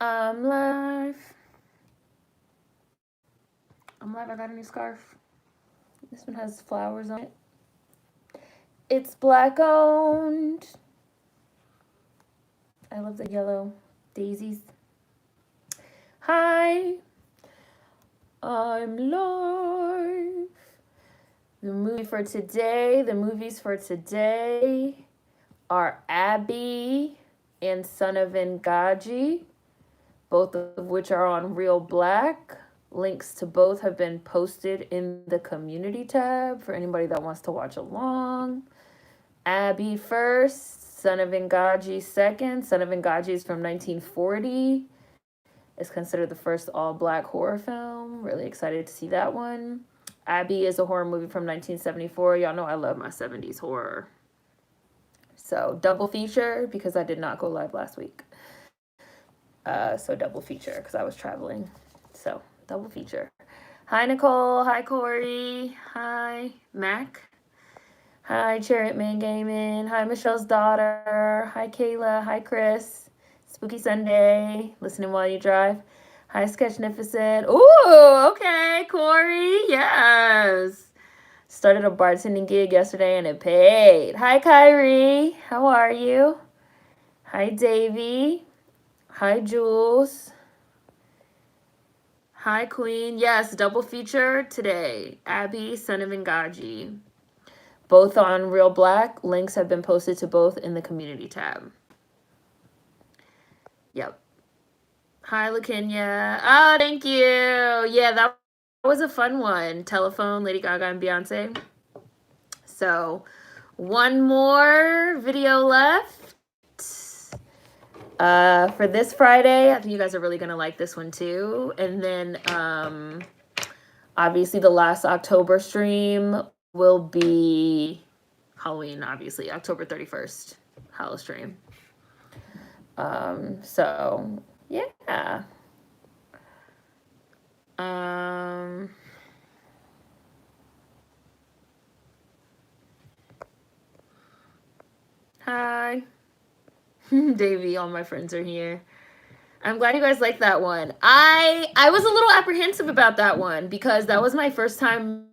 I'm live. I'm live. I got a new scarf. This one has flowers on it. It's black owned. I love the yellow daisies. Hi. I'm live. The movies for today are Abby and Son of Ingagi, both of which are on Real Black. Links to both have been posted in the community tab for anybody that wants to watch along. Abby first, Son of Ingagi second. Son of Ingagi is from 1940. It's considered the first all-black horror film. Really excited to see that one. Abby is a horror movie from 1974. Y'all know I love my 70s horror. So double feature because I did not go live last week. So double feature because I was traveling. So double feature. Hi, Nicole. Hi, Corey. Hi, Mac. Hi, Chariot Man Gaming. Hi, Michelle's daughter. Hi, Kayla. Hi, Chris. Spooky Sunday. Listening while you drive. Hi, Sketchnificent. Ooh, okay, Corey. Yes. Started a bartending gig yesterday and it paid. Hi, Kyrie. How are you? Hi, Davy. Hi, Jules. Hi, Queen. Yes, double feature today. Abby, Son of Ingagi. Both on Real Black. Links have been posted to both in the community tab. Yep. Hi, LaKenya. Oh, thank you. Yeah, that was a fun one. Telephone, Lady Gaga, and Beyonce. So, one more video left. For this Friday, I think you guys are really going to like this one too. And then, obviously, the last October stream will be Halloween, obviously, October 31st, Hallow stream. So, yeah. Hi. Davey, all my friends are here. I'm glad you guys like that one. I was a little apprehensive about that one because that was my first time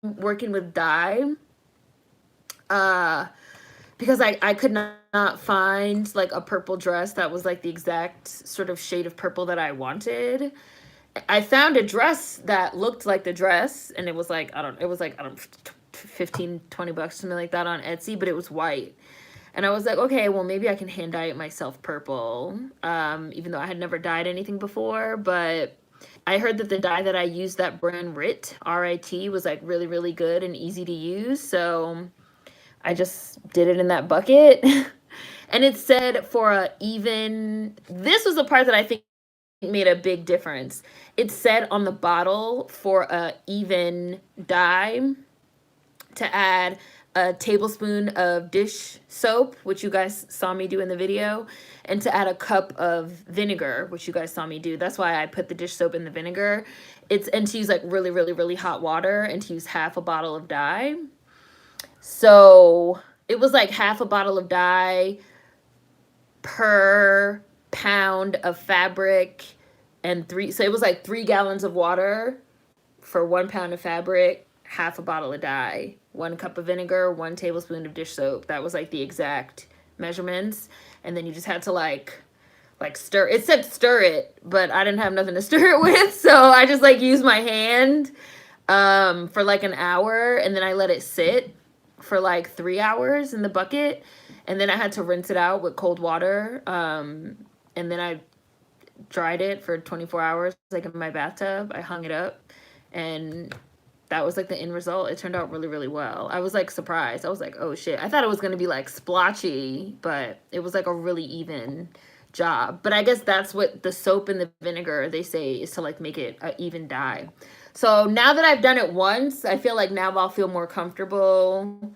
working with dye. Because I could not find like a purple dress that was like the exact sort of shade of purple that I wanted. I found a dress that looked like the dress and it was like, I don't know, 15, 20 bucks, something like that on Etsy, but it was white. And I was like, okay, well, maybe I can hand dye it myself purple, even though I had never dyed anything before. But I heard that the dye that I used, that brand RIT, R-I-T, was like really, really good and easy to use. So I just did it in that bucket. And it said for a even, this was the part that I think made a big difference. It said on the bottle for a even dye to add a tablespoon of dish soap, which you guys saw me do in the video, and to add a cup of vinegar, which you guys saw me do. That's why I put the dish soap in the vinegar. And to use like really, really, really hot water and to use half a bottle of dye. So it was like half a bottle of dye per pound of fabric and so it was like 3 gallons of water for 1 pound of fabric, half a bottle of dye, 1 cup of vinegar, 1 tablespoon of dish soap. That was like the exact measurements. And then you just had to like stir. It said stir it, but I didn't have nothing to stir it with. So I just like used my hand for like an hour. And then I let it sit for like 3 hours in the bucket. And then I had to rinse it out with cold water. And then I dried it for 24 hours, like in my bathtub. I hung it up and that was like the end result. It turned out really, really well. I was like surprised. I was like, oh shit. I thought it was going to be like splotchy, but it was like a really even job. But I guess that's what the soap and the vinegar, they say, is to like make it an even dye. So now that I've done it once, I feel like now I'll feel more comfortable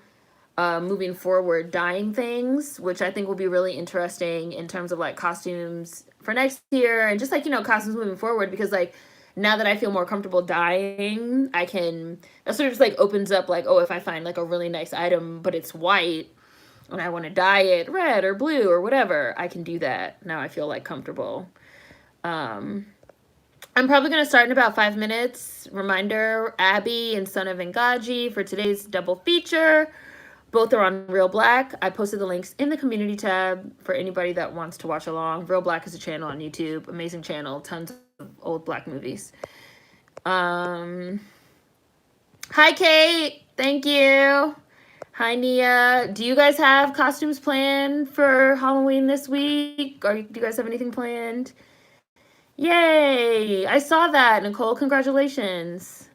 moving forward dyeing things, which I think will be really interesting in terms of like costumes for next year and just like, you know, costumes moving forward, because like now that I feel more comfortable dyeing, I can, that sort of just like opens up like, oh, if I find like a really nice item, but it's white and I want to dye it red or blue or whatever, I can do that. Now I feel like comfortable. Um, I'm probably going to start in about 5 minutes. Reminder, Abby and Son of Ingagi for today's double feature. Both are on Real Black. I posted the links in the community tab for anybody that wants to watch along. Real Black is a channel on YouTube. Amazing channel. Tons of old black movies. Hi, Kate. Thank you. Hi, Nia. Do you guys have costumes planned for Halloween this week? Or do you guys have anything planned? Yay! I saw that, Nicole. Congratulations.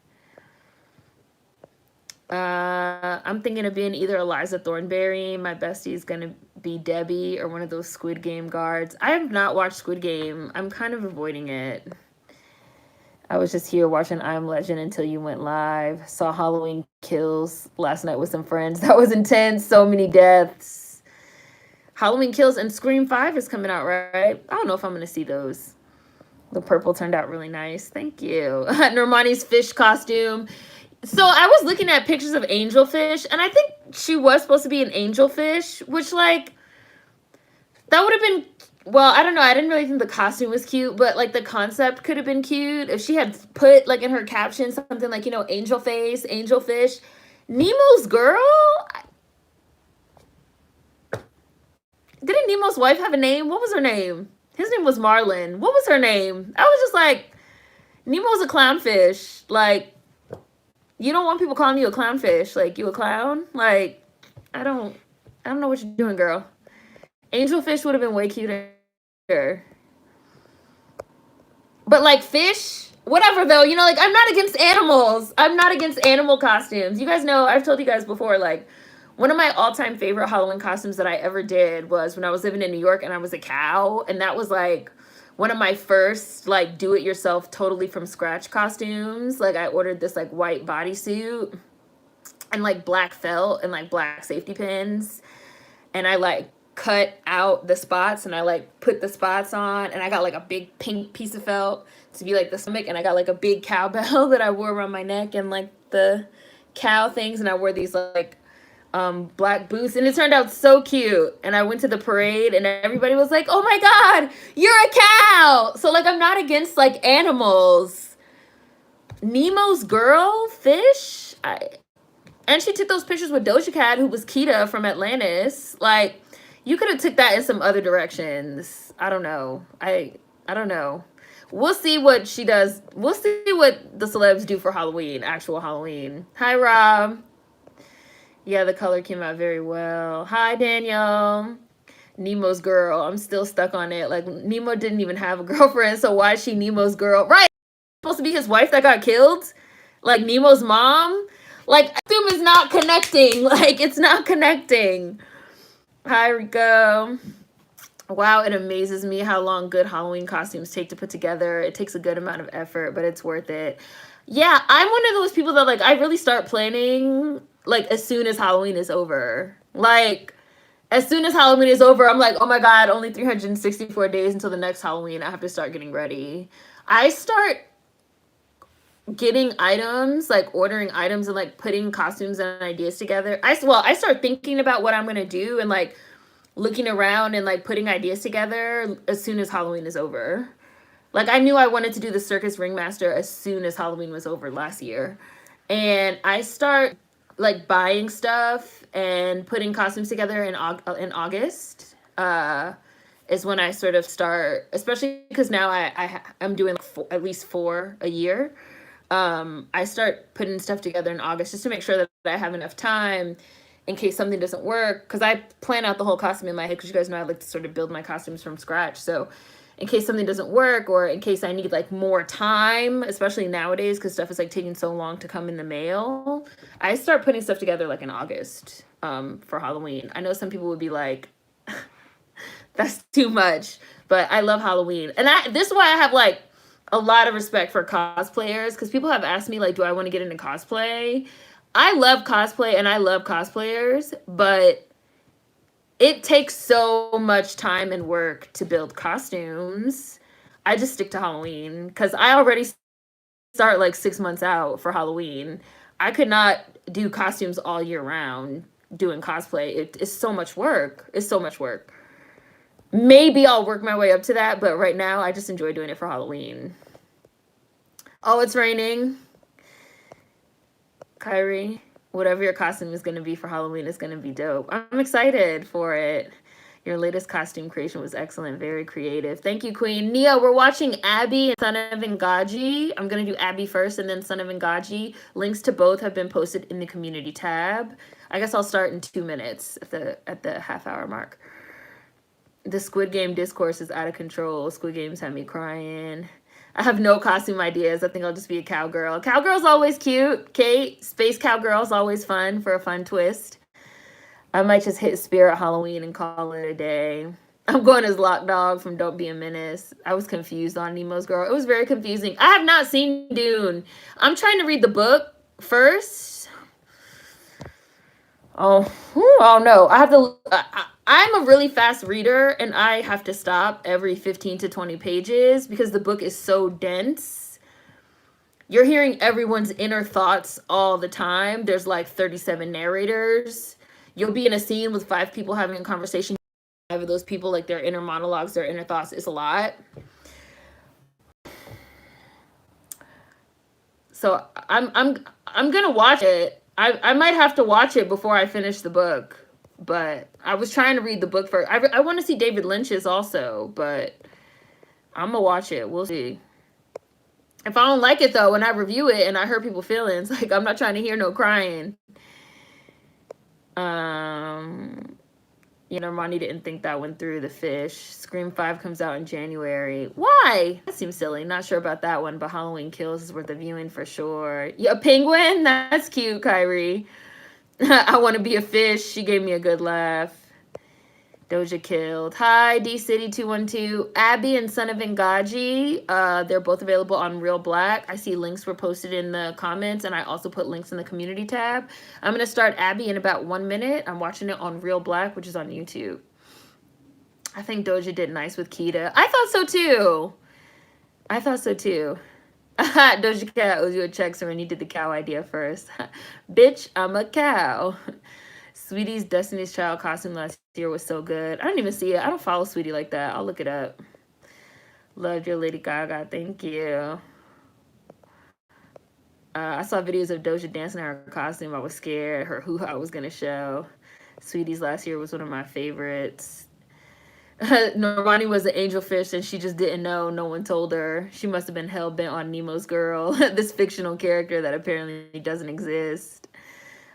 I'm thinking of being either Eliza Thornberry. My bestie is gonna be Debbie, or one of those Squid Game guards. I have not watched Squid Game. I'm kind of avoiding it. I was just here watching I Am Legend until you went live. Saw Halloween Kills last night with some friends. That was intense. So many deaths. Halloween Kills and Scream 5 is coming out, right? I don't know if I'm gonna see those. The purple turned out really nice. Thank you. Normani's fish costume. So I was looking at pictures of angelfish, and I think she was supposed to be an angelfish, which, like, that would have been, well, I don't know. I didn't really think the costume was cute, but, like, the concept could have been cute if she had put, like, in her caption something like, you know, angel face, angelfish. Nemo's girl? Didn't Nemo's wife have a name? What was her name? His name was Marlin. What was her name? I was just like, Nemo's a clownfish. Like, you don't want people calling you a clownfish. Like, you a clown? Like, I don't know what you're doing, girl. Angelfish would have been way cuter. But, like, fish, whatever, though. You know, like, I'm not against animals. I'm not against animal costumes. You guys know, I've told you guys before, like, one of my all-time favorite Halloween costumes that I ever did was when I was living in New York and I was a cow. And that was, like, one of my first, like, do-it-yourself, totally from scratch costumes. Like, I ordered this, like, white bodysuit and, like, black felt and, like, black safety pins. And I, like, cut out the spots and I, like, put the spots on. And I got, like, a big pink piece of felt to be, like, the stomach. And I got, like, a big cowbell that I wore around my neck and, like, the cow things. And I wore these, like, black boots, and it turned out so cute. And I went to the parade and everybody was like, oh my god, you're a cow. So, like, I'm not against, like, animals. Nemo's girl, fish. And she took those pictures with Doja Cat, who was Kita from Atlantis. Like, you could have took that in some other directions. I don't know. I don't know. We'll see what she does. We'll see what the celebs do for Halloween, actual Halloween. Hi, Rob. Yeah, the color came out very well. Hi, Daniel. Nemo's girl. I'm still stuck on it. Like, Nemo didn't even have a girlfriend, so why is she Nemo's girl? Right. Supposed to be his wife that got killed? Like, Nemo's mom? Like, I assume it's not connecting. Like, it's not connecting. Hi, Rico. Wow, it amazes me how long good Halloween costumes take to put together. It takes a good amount of effort, but it's worth it. Yeah, I'm one of those people that, like, I really start planning, like, as soon as Halloween is over. Like, as soon as Halloween is over, I'm like, oh my god, only 364 days until the next Halloween. I have to start getting ready. I start getting items, like, ordering items and, like, putting costumes and ideas together. I start thinking about what I'm going to do and, like, looking around and, like, putting ideas together as soon as Halloween is over. Like, I knew I wanted to do the Circus Ringmaster as soon as Halloween was over last year. And I start, like, buying stuff and putting costumes together in August. Is when I sort of start, especially because now I'm doing at least 4 a year. I start putting stuff together in August just to make sure that I have enough time in case something doesn't work. Because I plan out the whole costume in my head, because you guys know I like to sort of build my costumes from scratch. So in case something doesn't work, or in case I need, like, more time, especially nowadays because stuff is, like, taking so long to come in the mail, I start putting stuff together, like, in August for Halloween. I know some people would be like, that's too much, but I love Halloween. And this is why I have, like, a lot of respect for cosplayers, because people have asked me, like, do I want to get into cosplay? I love cosplay and I love cosplayers, but it takes so much time and work to build costumes. I just stick to Halloween because I already start, like, 6 months out for Halloween. I could not do costumes all year round doing cosplay. It's so much work. It's so much work. Maybe I'll work my way up to that, but right now I just enjoy doing it for Halloween. Oh, it's raining. Kyrie, whatever your costume is going to be for Halloween is going to be dope. I'm excited for it. Your latest costume creation was excellent, very creative. Thank you, Queen. Nia, we're watching Abby and Son of Ingagi. I'm going to do Abby first and then Son of Ingagi. Links to both have been posted in the community tab. I guess I'll start in 2 minutes at the half-hour mark. The Squid Game discourse is out of control. Squid Games had me crying. I have no costume ideas. I think I'll just be a cowgirl. Cowgirl's always cute. Kate, Space Cowgirl's always fun for a fun twist. I might just hit Spirit Halloween and call it a day. I'm going as Lock Dog from Don't Be a Menace. I was confused on Nemo's Girl. It was very confusing. I have not seen Dune. I'm trying to read the book first. Oh no. I have to... I'm a really fast reader, and I have to stop every 15 to 20 pages because the book is so dense. You're hearing everyone's inner thoughts all the time. There's like 37 narrators. You'll be in a scene with 5 people having a conversation. 5 of those people, like their inner monologues, their inner thoughts, is a lot. So I'm gonna watch it. I might have to watch it before I finish the book. But I was trying to read the book first. I want to see David Lynch's also, but I'm gonna watch it. We'll see. If I don't like it though, when I review it and I hurt people's feelings, like I'm not trying to hear no crying. You know, Ronnie didn't think that went through. The Fish. Scream 5 comes out in January. Why? That seems silly. Not sure about that one, but Halloween Kills is worth a viewing for sure. Yeah, Penguin? That's cute, Kyrie. I want to be a fish. She gave me a good laugh. Doja killed. Hi, D-City212. Abby and Son of Ingagi. They're both available on Real Black. I see links were posted in the comments, and I also put links in the community tab. I'm going to start Abby in about 1 minute. I'm watching it on Real Black, which is on YouTube. I think Doja did nice with Kita. I thought so, too. Doja Cat owes you a check, so when you did the cow idea first. Bitch, I'm a cow. Sweetie's Destiny's Child costume last year was so good. I don't even see it. I don't follow Sweetie like that. I'll look it up. Loved your Lady Gaga. Thank you. I saw videos of Doja dancing in her costume. I was scared. Her hoo-ha was going to show. Sweetie's last year was one of my favorites. Normani was an angelfish and she just didn't know. No one told her. She must have been hell-bent on Nemo's Girl, this fictional character that apparently doesn't exist.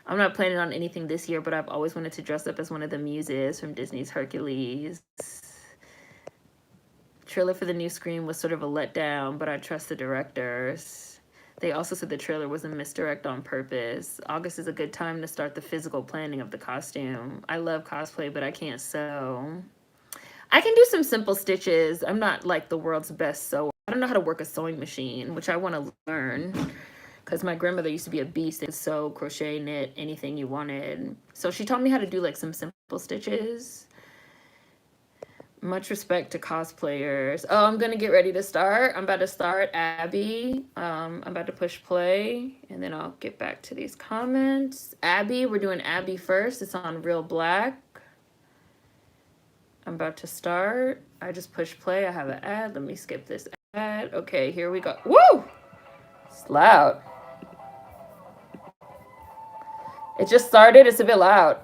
I'm not planning on anything this year, but I've always wanted to dress up as one of the muses from Disney's Hercules. Trailer for the new Scream was sort of a letdown, but I trust the directors. They also said the trailer was a misdirect on purpose. August is a good time to start the physical planning of the costume. I love cosplay, but I can't sew. I can do some simple stitches. I'm not like the world's best sewer. I don't know how to work a sewing machine, which I want to learn. Because my grandmother used to be a beast and sew, crochet, knit, anything you wanted. So she taught me how to do like some simple stitches. Much respect to cosplayers. Oh, I'm going to get ready to start. I'm about to start Abby. I'm about to push play. And then I'll get back to these comments. Abby, we're doing Abby first. It's on Real Black. I'm about to start. I just pushed play. I have an ad. Let me skip this ad. Okay, here we go. Woo! It's loud. It just started. It's a bit loud.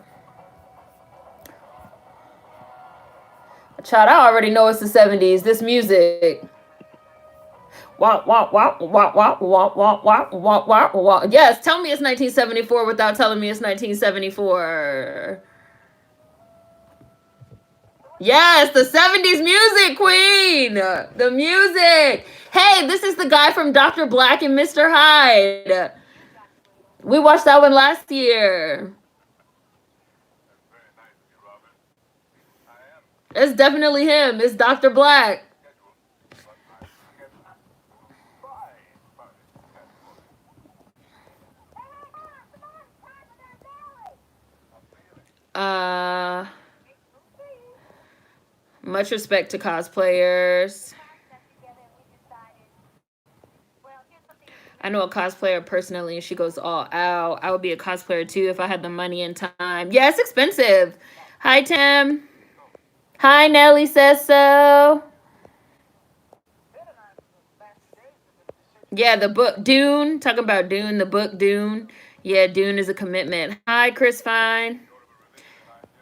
Child, I already know it's the 70s. This music. Wah, wah, wah, wah, wah, wah, wah, wah, wah, wah, wah. Yes, tell me it's 1974 without telling me it's 1974. Yes, the 70s music, queen. The music. Hey, this is the guy from Dr. Black and Mr. Hyde. We watched that one last year. It's definitely him. It's Dr. Black. Much respect to cosplayers. I know a cosplayer personally, and she goes all out. I would be a cosplayer too if I had the money and time. Yeah, it's expensive. Hi, Tim. Hi, Nelly says so. Yeah, the book Dune. Talking about Dune, the book Dune. Yeah, Dune is a commitment. Hi, Chris Fine.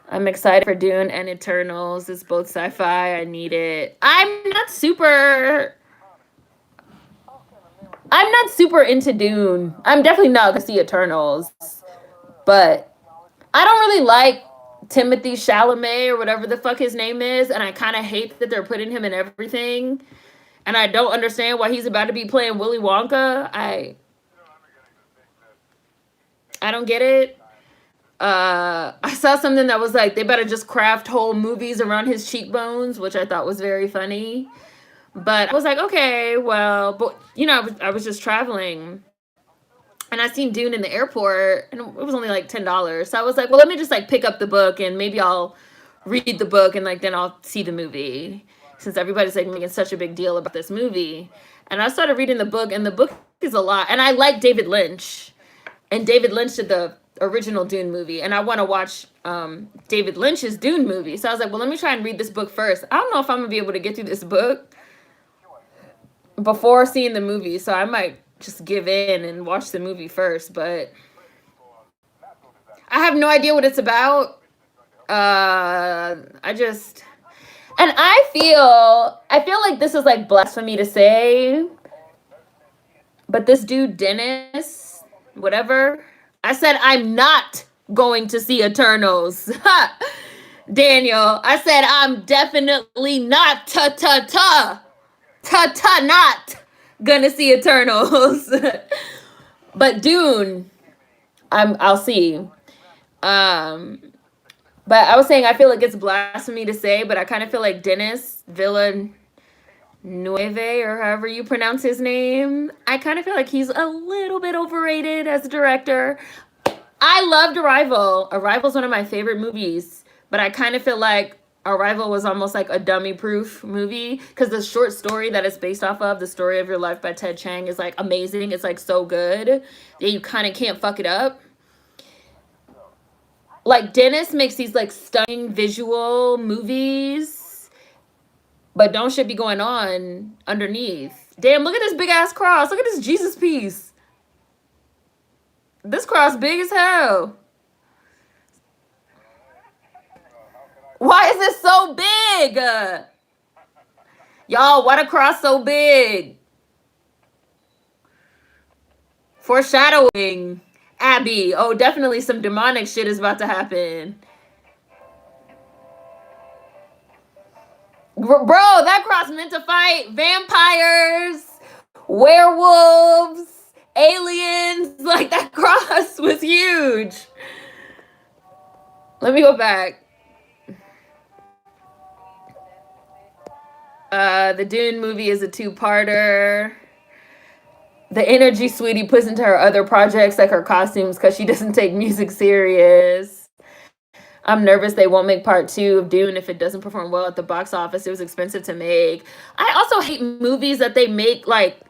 I'm excited for Dune and Eternals. It's both sci-fi. I need it. I'm not super into Dune. I'm definitely not gonna see Eternals. But I don't really like Timothy Chalamet or whatever the fuck his name is, and I kind of hate that they're putting him in everything. And I don't understand why he's about to be playing Willy Wonka. I don't get it. I saw something that was like they better just craft whole movies around his cheekbones, which I thought was very funny. But I was like, okay, well, but I was just traveling, and I seen Dune in the airport, and it was only like $10. So I was like, well, let me just like pick up the book, and maybe I'll read the book, and like then I'll see the movie, since everybody's like making such a big deal about this movie. And I started reading the book, and the book is a lot, and I like David Lynch, and David Lynch did the original Dune movie, and I want to watch David Lynch's Dune movie. So I was like, well, let me try and read this book first. I don't know if I'm gonna be able to get through this book before seeing the movie, so I might just give in and watch the movie first. But I have no idea what it's about. I just and I feel like this is like blasphemy to say, but this dude Dennis, whatever, I said I'm not going to see Eternals. Daniel, I said I'm definitely not not gonna see Eternals. But Dune, I'll see. But I was saying I feel like it's blasphemy to say, but I kind of feel like Dennis Villanueve, or however you pronounce his name, I kind of feel like he's a little bit overrated as a director. I loved Arrival. Arrival's one of my favorite movies, but I kind of feel like Arrival was almost like a dummy-proof movie, because the short story that it's based off of, The Story of Your Life by Ted Chiang, is like amazing. It's like so good that you kind of can't fuck it up. Like Dennis makes these like stunning visual movies, but don't shit be going on underneath. Damn, look at this big ass cross. Look at this Jesus piece. This cross big as hell. Why is this so big? Y'all, why the cross so big? Foreshadowing. Abby. Oh, definitely some demonic shit is about to happen. Bro, that cross meant to fight vampires, werewolves, aliens. Like, that cross was huge. Let me go back. The Dune movie is a two-parter. The energy Sweetie puts into her other projects, like her costumes, because she doesn't take music serious. I'm nervous they won't make part 2 of Dune if it doesn't perform well at the box office. It was expensive to make. I also hate movies that they make like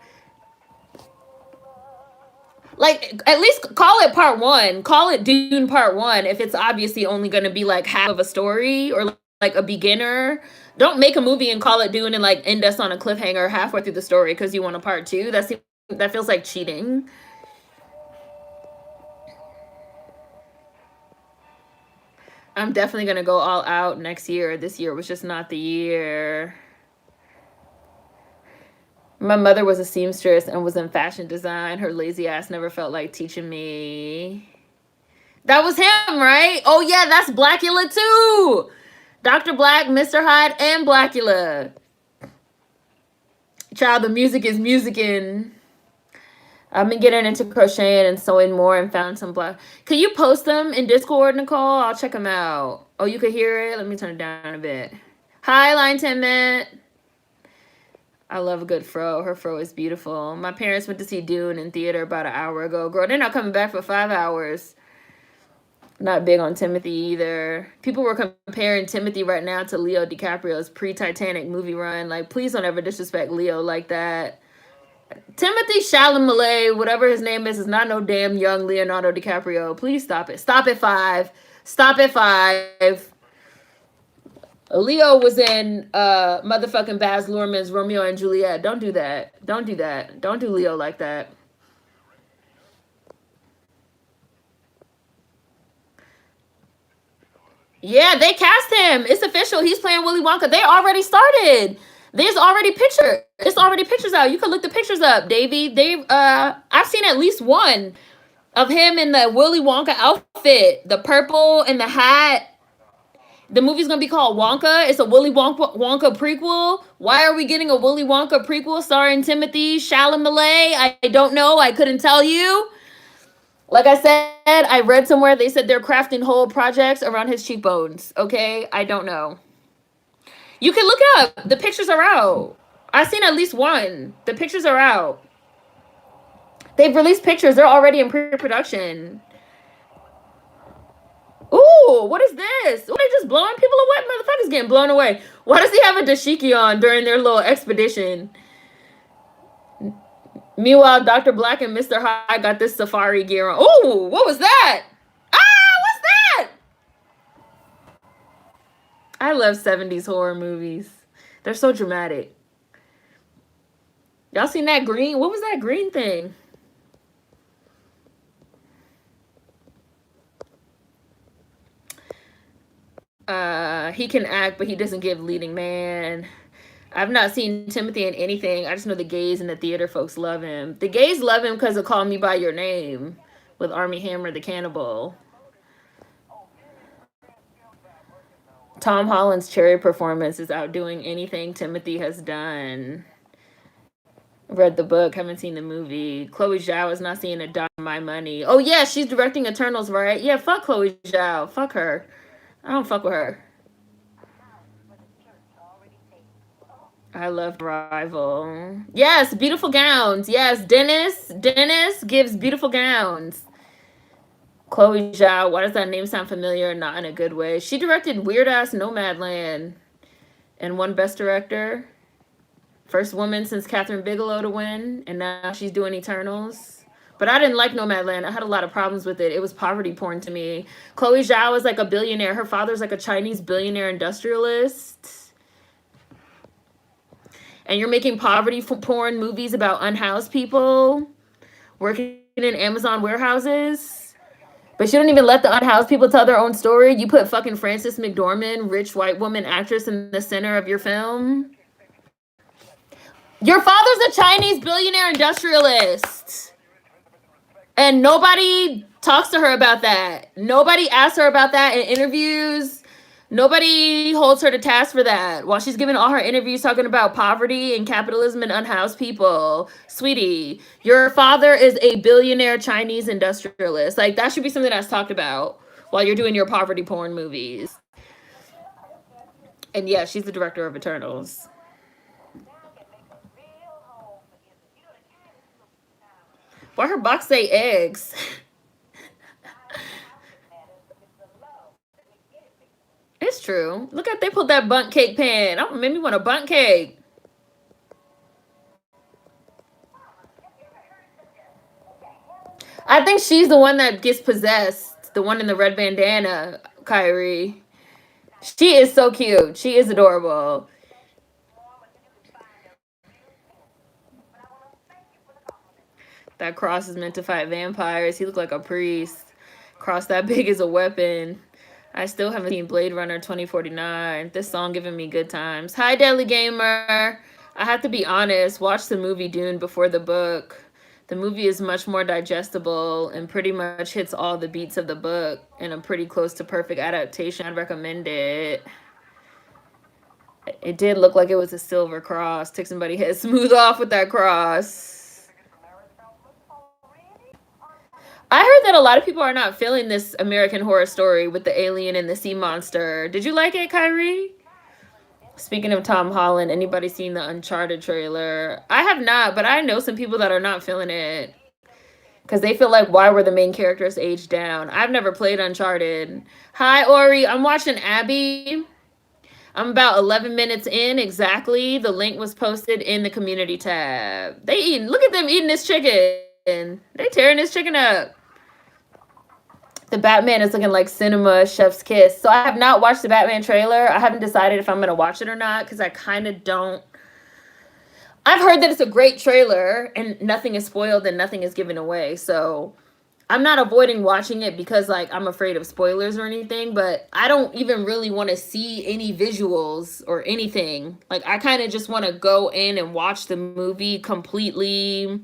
at least call it part 1. Call it Dune part 1 if it's obviously only going to be like half of a story, or like a beginner. Don't make a movie and call it Dune and like end us on a cliffhanger halfway through the story because you want a part 2. That feels like cheating. I'm definitely going to go all out next year. This year was just not the year. My mother was a seamstress and was in fashion design. Her lazy ass never felt like teaching me. That was him, right? Oh, yeah, that's Blackula, too. Dr. Black, Mr. Hyde, and Blackula. Child, the music is musicking. I've been getting into crocheting and sewing more and found some black. Can you post them in Discord, Nicole? I'll check them out. Oh, you could hear it? Let me turn it down a bit. Hi, Line 10 Minute. I love a good fro. Her fro is beautiful. My parents went to see Dune in theater about an hour ago. Girl, they're not coming back for 5 hours. Not big on Timothy either. People were comparing Timothy right now to Leo DiCaprio's pre-Titanic movie run. Like, please don't ever disrespect Leo like that. Timothy Chalamet, whatever his name is not no damn young Leonardo DiCaprio. Please stop it. Stop at 5. Stop at 5. Leo was in motherfucking Baz Luhrmann's Romeo and Juliet. Don't do that. Don't do that. Don't do Leo like that. Yeah, they cast him. It's official. He's playing Willy Wonka. They already started. There's already picture. It's already pictures out. You can look the pictures up, Davey. They I've seen at least one of him in the Willy Wonka outfit, the purple and the hat. The movie's gonna be called Wonka. It's a Willy Wonka prequel. Why are we getting a Willy Wonka prequel starring Timothy Chalamet? I don't know. I couldn't tell you. Like I said, I read somewhere they said they're crafting whole projects around his cheekbones. Okay, I don't know. You can look it up. The pictures are out. I've seen at least one. The pictures are out. They've released pictures. They're already in pre-production. Ooh, what is this? Ooh, they just blowing people away. Motherfuckers getting blown away. Why does he have a dashiki on during their little expedition? Meanwhile, Dr. Black and Mr. High got this safari gear on. Ooh, what was that? Ah, what's that? I love 70s horror movies. They're so dramatic. Y'all seen that green? What was that green thing? He can act, but he doesn't give leading man. I've not seen Timothy in anything. I just know the gays in the theater folks love him. The gays love him because of Call Me By Your Name with Armie Hammer the cannibal. Tom Holland's Cherry performance is outdoing anything Timothy has done. Read the book, haven't seen the movie. Chloe Zhao is not seeing a dime of my money. Oh yeah, she's directing Eternals, right? Yeah, fuck Chloe Zhao. Fuck her. I don't fuck with her. I love Rival. Yes, beautiful gowns. Yes, Dennis gives beautiful gowns. Chloe Zhao, why does that name sound familiar? Not in a good way. She directed Weird Ass Nomadland and won Best Director. First woman since Catherine Bigelow to win, and now she's doing Eternals. But I didn't like Nomadland. I had a lot of problems with it. It was poverty porn to me. Chloe Zhao is like a billionaire. Her father's like a Chinese billionaire industrialist. And you're making poverty porn movies about unhoused people working in Amazon warehouses. But you don't even let the unhoused people tell their own story. You put fucking Frances McDormand, rich white woman actress, in the center of your film. Your father's a Chinese billionaire industrialist. And nobody talks to her about that. Nobody asks her about that in interviews. Nobody holds her to task for that. While she's giving all her interviews talking about poverty and capitalism and unhoused people. Sweetie, your father is a billionaire Chinese industrialist. Like, that should be something that's talked about while you're doing your poverty porn movies. And yeah, she's the director of Eternals. Why her box say eggs? It's true. Look at, they put that bundt cake pan. Oh, made me want a bundt cake. I think she's the one that gets possessed. The one in the red bandana, Kyrie. She is so cute. She is adorable. That cross is meant to fight vampires. He looked like a priest. Cross that big is a weapon. I still haven't seen Blade Runner 2049. This song giving me good times. Hi, Deadly Gamer. I have to be honest. Watch the movie Dune before the book. The movie is much more digestible and pretty much hits all the beats of the book in a pretty close to perfect adaptation. I'd recommend it. It did look like it was a silver cross. Took somebody's head smooth off with that cross. I heard that a lot of people are not feeling this American Horror Story with the alien and the sea monster. Did you like it, Kyrie? Speaking of Tom Holland, anybody seen the Uncharted trailer? I have not, but I know some people that are not feeling it. Because they feel like, why were the main characters aged down? I've never played Uncharted. Hi, Ori. I'm watching Abby. I'm about 11 minutes in exactly. The link was posted in the community tab. They eating. Look at them eating this chicken. They tearing this chicken up. The Batman is looking like cinema chef's kiss. So I have not watched the Batman trailer. I haven't decided if I'm gonna watch it or not because I kind of don't. I've heard that it's a great trailer and nothing is spoiled and nothing is given away. So I'm not avoiding watching it because like I'm afraid of spoilers or anything, but I don't even really want to see any visuals or anything. Like I kind of just want to go in and watch the movie completely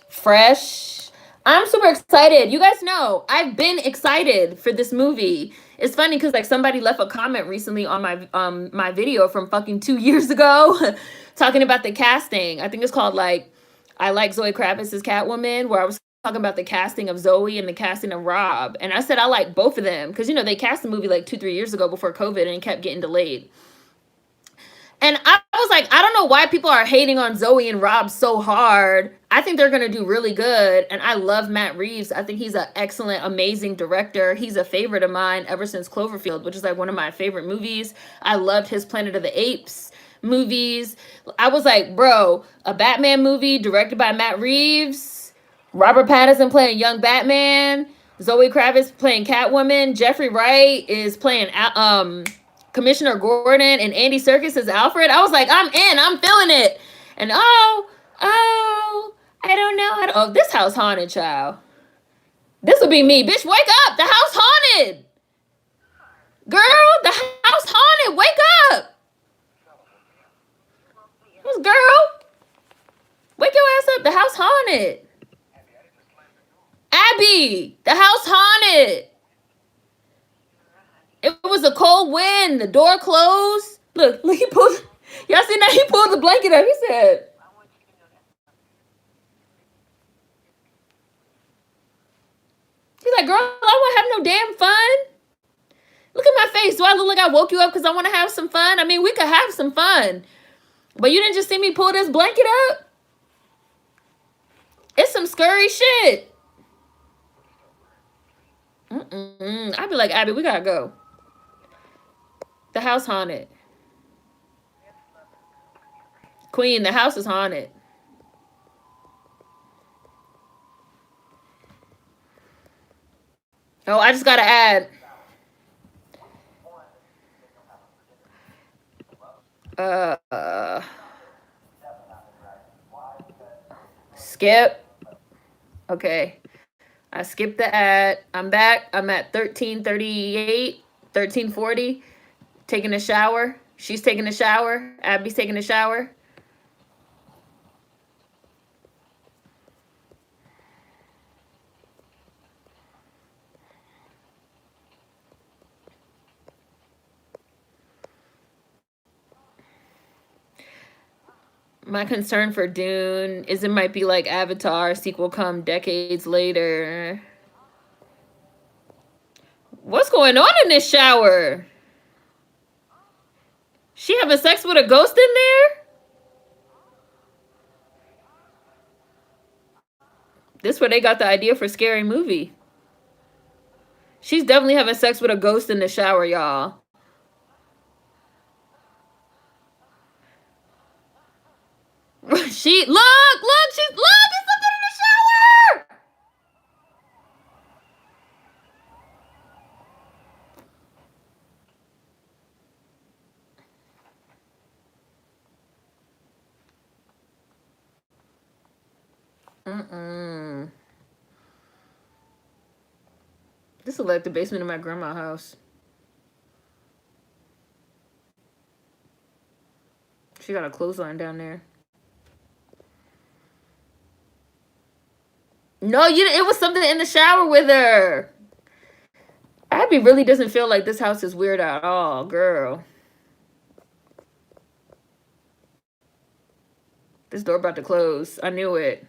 fresh. I'm super excited. You guys know I've been excited for this movie. It's funny because like somebody left a comment recently on my video from fucking 2 years ago, talking about the casting. I think it's called like I like Zoe Kravitz's Catwoman, where I was talking about the casting of Zoe and the casting of Rob, and I said I like both of them because you know they cast the movie like 2-3 years ago before COVID and it kept getting delayed. And I was like, I don't know why people are hating on Zoe and Rob so hard. I think they're going to do really good. And I love Matt Reeves. I think he's an excellent, amazing director. He's a favorite of mine ever since Cloverfield, which is like one of my favorite movies. I loved his Planet of the Apes movies. I was like, bro, a Batman movie directed by Matt Reeves, Robert Pattinson playing young Batman, Zoe Kravitz playing Catwoman, Jeffrey Wright is playing Commissioner Gordon, and Andy Serkis as Alfred. I was like, I'm in. I'm feeling it. And I don't know. Oh, this house haunted, child. This would be me. Bitch, wake up. The house haunted. Girl, the house haunted. Wake up. Girl, wake your ass up. The house haunted. Abby, the house haunted. It was a cold wind. The door closed. Look, he pulled. Y'all seen that? He pulled the blanket up. He said, he's like, girl, I won't have no damn fun. Look at my face. Do I look like I woke you up because I want to have some fun? I mean, we could have some fun. But you didn't just see me pull this blanket up? It's some scurry shit. I'd be like, Abby, we gotta go. The house haunted. Queen, the house is haunted. Oh, I just gotta add. Skip. Okay. I skipped the ad. I'm back. I'm at 1338, 1340. Taking a shower. She's taking a shower. Abby's taking a shower. My concern for Dune is it might be like Avatar, sequel come decades later. What's going on in this shower? She having sex with a ghost in there? This where they got the idea for Scary Movie. She's definitely having sex with a ghost in the shower, y'all. She's something in the shower. This is like the basement of my grandma's house. She got a clothesline down there. No, it was something in the shower with her. Abby really doesn't feel like this house is weird at all, girl. This door about to close. I knew it.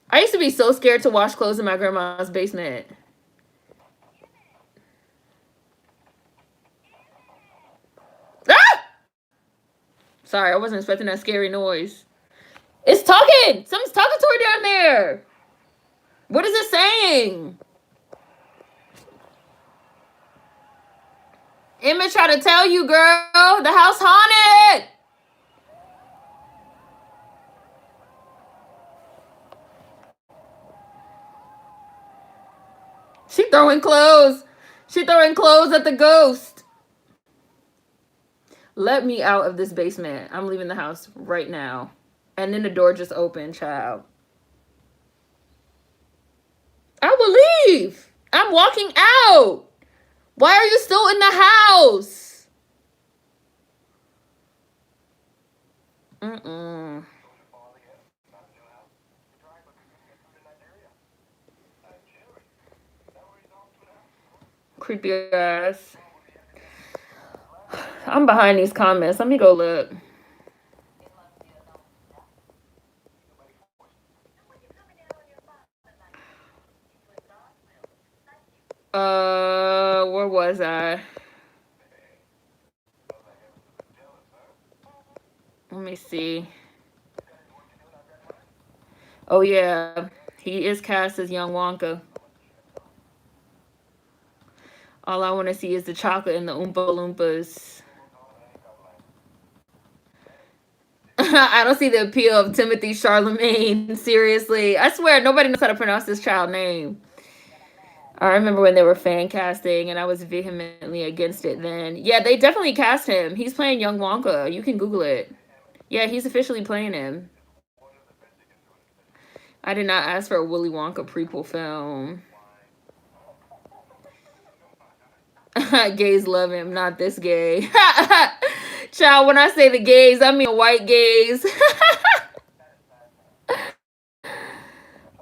I used to be so scared to wash clothes in my grandma's basement. Ah! Sorry, I wasn't expecting that scary noise. It's talking! Someone's talking to her down there. What is it saying? Emma tried to tell you, girl. The house haunted. She throwing clothes. She throwing clothes at the ghost. Let me out of this basement. I'm leaving the house right now. And then the door just opened, child. I will leave. I'm walking out. Why are you still in the house? Mm-mm. Creepy ass. I'm behind these comments. Let me go look. Where was I? Let me see. Oh yeah, he is cast as young Wonka. All I want to see is the chocolate and the Oompa Loompas. I don't see the appeal of Timothy Charlemagne. Seriously, I swear nobody knows how to pronounce this child name. I remember when they were fan casting, and I was vehemently against it then. Yeah, they definitely cast him. He's playing young Wonka. You can Google it. Yeah, he's officially playing him. I did not ask for a Willy Wonka prequel film. Gays love him, not this gay. Child, when I say the gays, I mean white gays.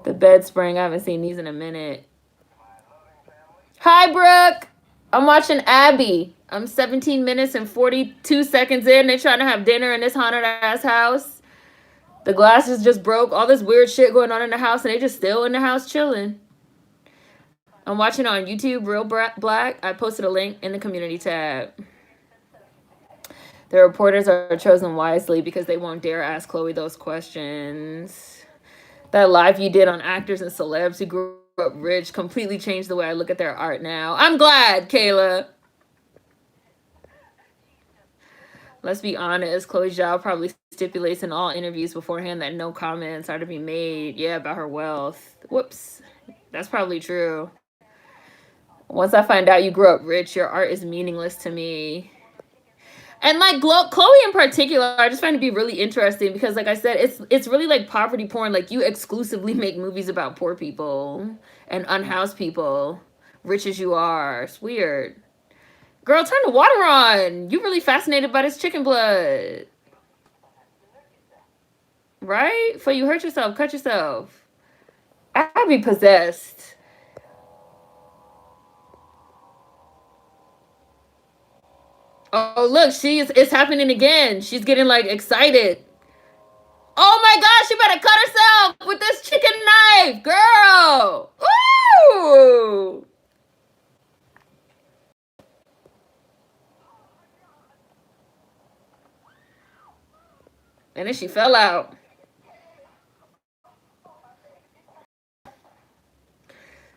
The bed spring, I haven't seen these in a minute. Hi, Brooke. I'm watching Abby. I'm 17 minutes and 42 seconds in. They're trying to have dinner in this haunted ass house. The glasses just broke. All this weird shit going on in the house, and they just still in the house chilling. I'm watching on YouTube, Real Black. I posted a link in the community tab. The reporters are chosen wisely because they won't dare ask Chloe those questions. That live you did on actors and celebs who grew up rich completely changed the way I look at their art now. I'm glad, Kayla. Let's be honest, Chloe Zhao probably stipulates in all interviews beforehand that no comments are to be made, about her wealth. Whoops. That's probably true. Once I find out you grew up rich, your art is meaningless to me. And like Chloe in particular, I just find it to be really interesting because, like I said, it's really like poverty porn. Like you exclusively make movies about poor people and unhoused people, rich as you are. It's weird. Girl, turn the water on. You really fascinated by this chicken blood, right? For you hurt yourself, cut yourself. I'd be possessed. Oh look, it's happening again. She's getting like excited. Oh my gosh, she better cut herself with this chicken knife, girl. Ooh. And then she fell out.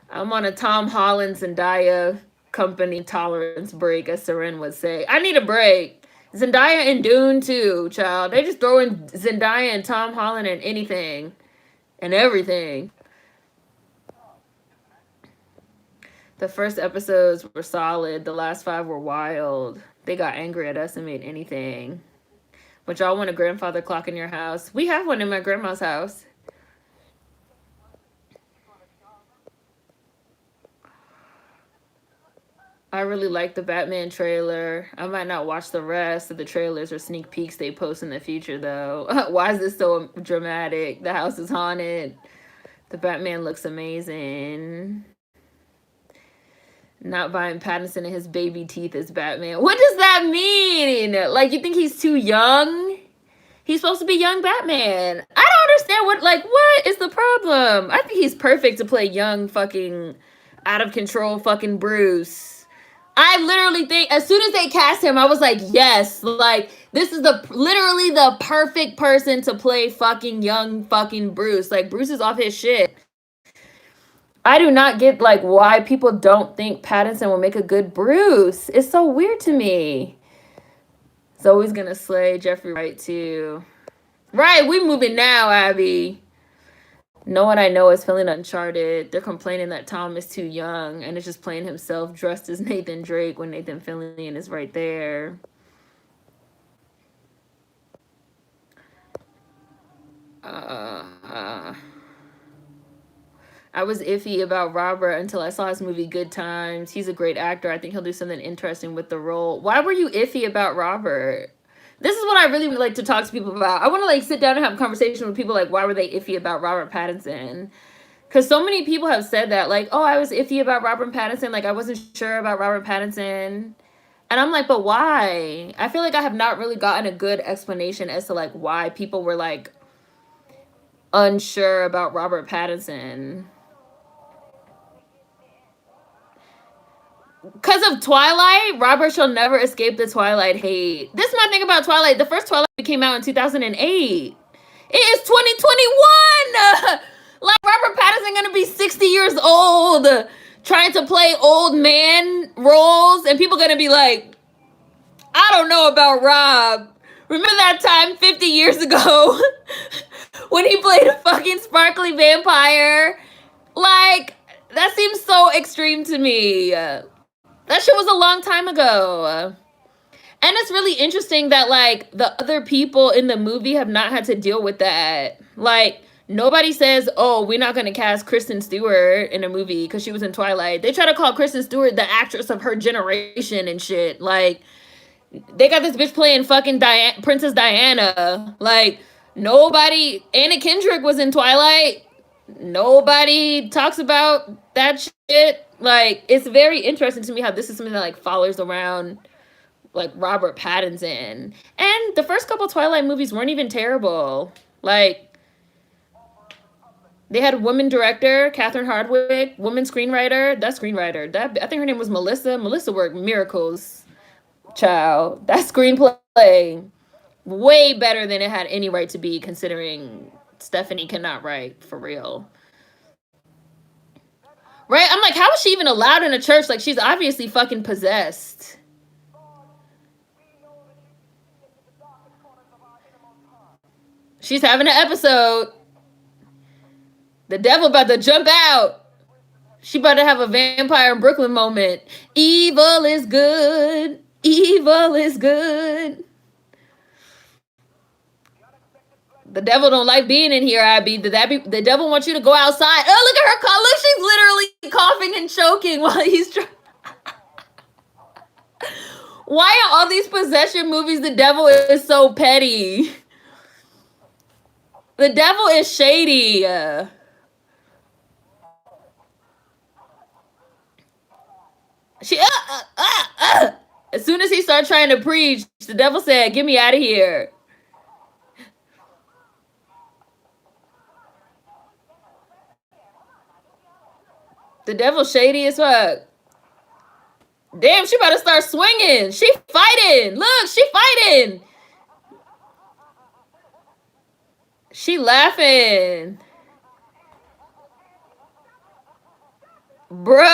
I'm on a Tom Holland Zendaya company tolerance break, as Seren would say. I need a break. Zendaya and Dune too, child. They just throw in Zendaya and Tom Holland and anything and everything. The first episodes were solid. The last 5 were wild. They got angry at us and made anything. But y'all want a grandfather clock in your house? We have one in my grandma's house. I really like the Batman trailer. I might not watch the rest of the trailers or sneak peeks they post in the future, though. Why is this so dramatic? The house is haunted. The Batman looks amazing. Not buying Pattinson and his baby teeth as Batman. What does that mean? Like, you think he's too young? He's supposed to be young Batman. I don't understand what is the problem? I think he's perfect to play young fucking out of control fucking Bruce. I literally think as soon as they cast him, I was like, yes, like this is literally the perfect person to play fucking young fucking Bruce. Like Bruce is off his shit. I do not get like why people don't think Pattinson will make a good Bruce. It's so weird to me. Zoe's gonna slay Jeffrey Wright too. Right, we moving now, Abby. No one I know is feeling uncharted. They're complaining that Tom is too young and is just playing himself dressed as Nathan Drake when Nathan Fillion is right there. Uh, I was iffy about Robert until I saw his movie Good Times. He's a great actor. I think he'll do something interesting with the role. Why were you iffy about Robert? This is what I really would like to talk to people about. I want to like sit down and have a conversation with people like why were they iffy about Robert Pattinson? Because so many people have said that, like, oh, I was iffy about Robert Pattinson. Like, I wasn't sure about Robert Pattinson. And I'm like, but why? I feel like I have not really gotten a good explanation as to, like, why people were, like, unsure about Robert Pattinson. Because of Twilight, Robert shall never escape the Twilight hate. This is my thing about Twilight. The first Twilight came out in 2008. It is 2021! Like, Robert Pattinson gonna be 60 years old trying to play old man roles, and people gonna be like, I don't know about Rob. Remember that time 50 years ago when he played a fucking sparkly vampire? Like, that seems so extreme to me. That shit was a long time ago. And it's really interesting that, like, the other people in the movie have not had to deal with that. Like, nobody says, oh, we're not going to cast Kristen Stewart in a movie because she was in Twilight. They try to call Kristen Stewart the actress of her generation and shit. Like, they got this bitch playing fucking Princess Diana. Like, nobody... Anna Kendrick was in Twilight. Nobody talks about that shit. Like, it's very interesting to me how this is something that, like, follows around like Robert Pattinson. And the first couple Twilight movies weren't even terrible. Like, they had a woman director, Catherine Hardwicke, woman screenwriter. That I think her name was Melissa. Melissa worked miracles. Child, that screenplay way better than it had any right to be, considering Stephanie cannot write for real. Right? I'm like, how is she even allowed in a church? Like, she's obviously fucking possessed. She's having an episode. The devil about to jump out. She about to have a vampire in Brooklyn moment. Evil is good. Evil is good. The devil don't like being in here, Abby. The devil wants you to go outside. Oh, look at her cough. Look, she's literally coughing and choking while he's trying. Why are all these possession movies the devil is so petty? The devil is shady. She As soon as he started trying to preach, the devil said, "Get me out of here." The devil's shady as fuck. Damn, she about to start swinging. She fighting. Look, she fighting. She laughing. Bro.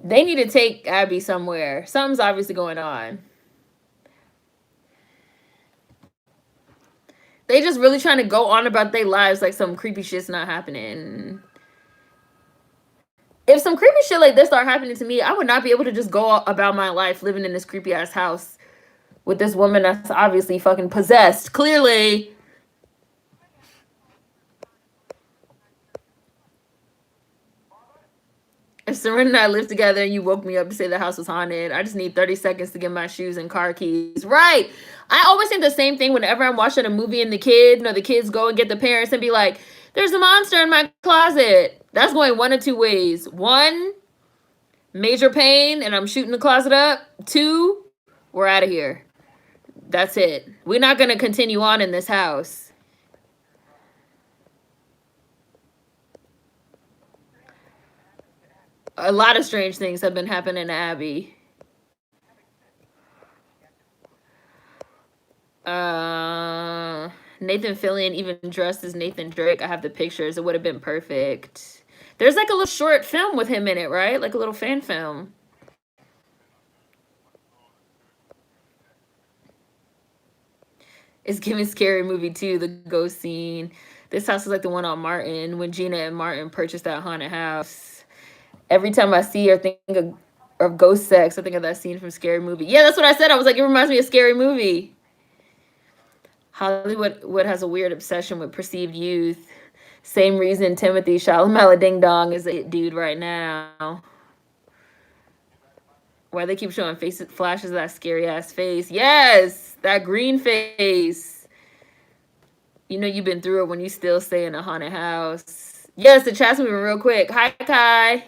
They need to take Abby somewhere. Something's obviously going on. They just really trying to go on about their lives like some creepy shit's not happening. If some creepy shit like this start happening to me, I would not be able to just go about my life living in this creepy ass house with this woman that's obviously fucking possessed. Clearly. If Seren and I lived together and you woke me up to say the house was haunted, I just need 30 seconds to get my shoes and car keys. Right. I always think the same thing whenever I'm watching a movie and the kids go and get the parents and be like, there's a monster in my closet. That's going one of two ways. One, major pain and I'm shooting the closet up. Two, we're out of here. That's it. We're not going to continue on in this house. A lot of strange things have been happening to Abby. Nathan Fillion even dressed as Nathan Drake. I have the pictures. It would have been perfect. There's like a little short film with him in it, right? Like a little fan film. It's giving Scary Movie too. The ghost scene. This house is like the one on Martin when Gina and Martin purchased that haunted house. Every time I see or think of ghost sex, I think of that scene from Scary Movie. Yeah, that's what I said. I was like, it reminds me of Scary Movie. Hollywood has a weird obsession with perceived youth. Same reason Timothy Chalamet Ding Dong is a dude right now. Why they keep showing faces, flashes of that scary ass face? Yes, that green face. You know you've been through it when you still stay in a haunted house. Yes, the chat's moving real quick. Hi, Kai.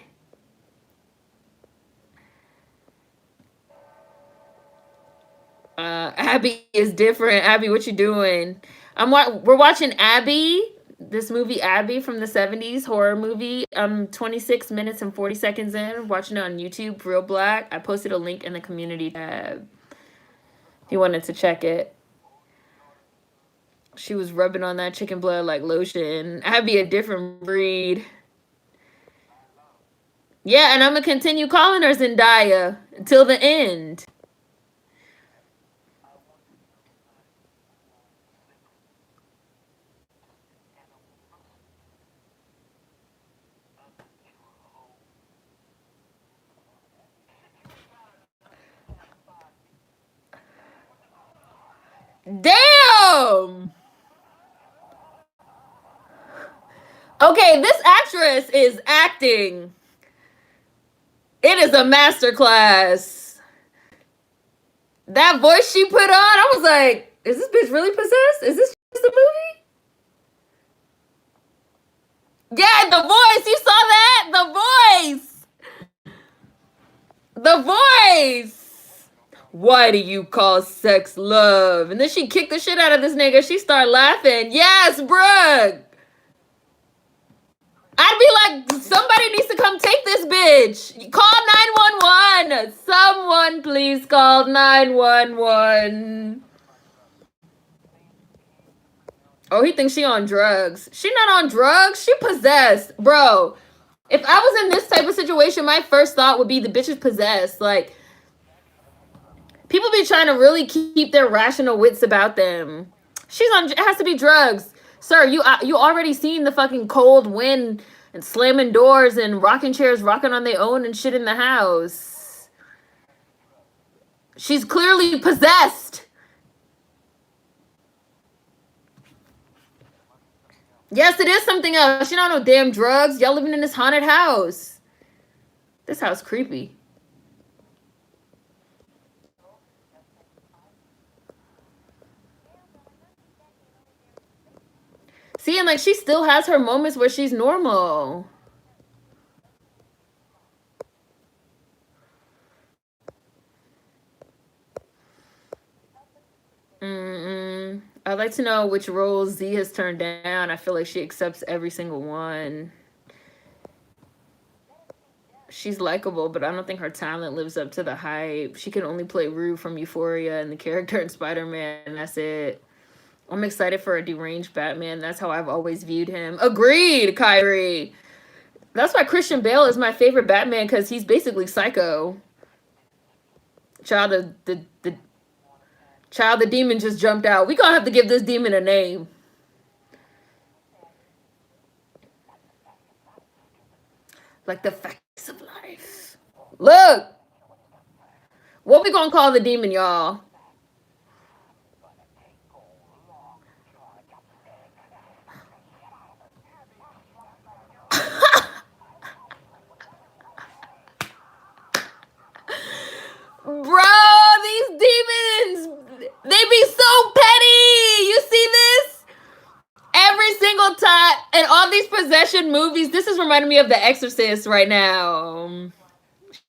Abby is different. Abby, what you doing? We're watching Abby, this movie Abby from the 70s horror movie. I'm 26 minutes and 40 seconds in, watching it on YouTube, Real Black. I posted a link in the community tab if you wanted to check it. She was rubbing on that chicken blood like lotion. Abby a different breed. Yeah, and I'm gonna continue calling her Zendaya until the end. Damn! Okay, this actress is acting. It is a masterclass. That voice she put on, I was like, is this bitch really possessed? Is this just a movie? Yeah, the voice. You saw that? The voice. The voice. Why do you call sex love? And then she kicked the shit out of this nigga. She started laughing. Yes, bruh. I'd be like, somebody needs to come take this bitch. Call 911. Someone please call 911. Oh, he thinks she on drugs. She not on drugs. She possessed. Bro, if I was in this type of situation, my first thought would be the bitch is possessed. Like, people be trying to really keep their rational wits about them. She's on, it has to be drugs. Sir, you already seen the fucking cold wind and slamming doors and rocking chairs rocking on their own and shit in the house. She's clearly possessed. Yes, it is something else. She don't know damn drugs. Y'all living in this haunted house. This house creepy. See, and like she still has her moments where she's normal. I'd like to know which roles Z has turned down. I feel like she accepts every single one. She's likable, but I don't think her talent lives up to the hype. She can only play Rue from Euphoria and the character in Spider-Man, and that's it. I'm excited for a deranged Batman. That's how I've always viewed him. Agreed, Kyrie. That's why Christian Bale is my favorite Batman, because he's basically psycho. Child, the demon just jumped out. We gonna have to give this demon a name. Like the facts of life. Look! What we gonna call the demon, y'all? Bro, these demons, they be so petty. You see this? Every single time, and all these possession movies, this is reminding me of The Exorcist right now.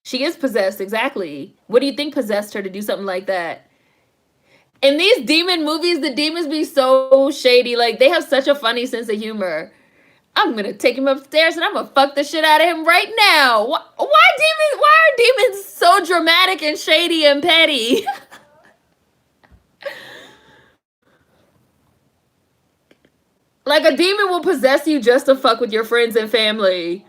She is possessed, exactly. What do you think possessed her to do something like that? In these demon movies, the demons be so shady. Like, they have such a funny sense of humor. I'm gonna take him upstairs and I'm gonna fuck the shit out of him right now. Why are demons so dramatic and shady and petty? Like, a demon will possess you just to fuck with your friends and family.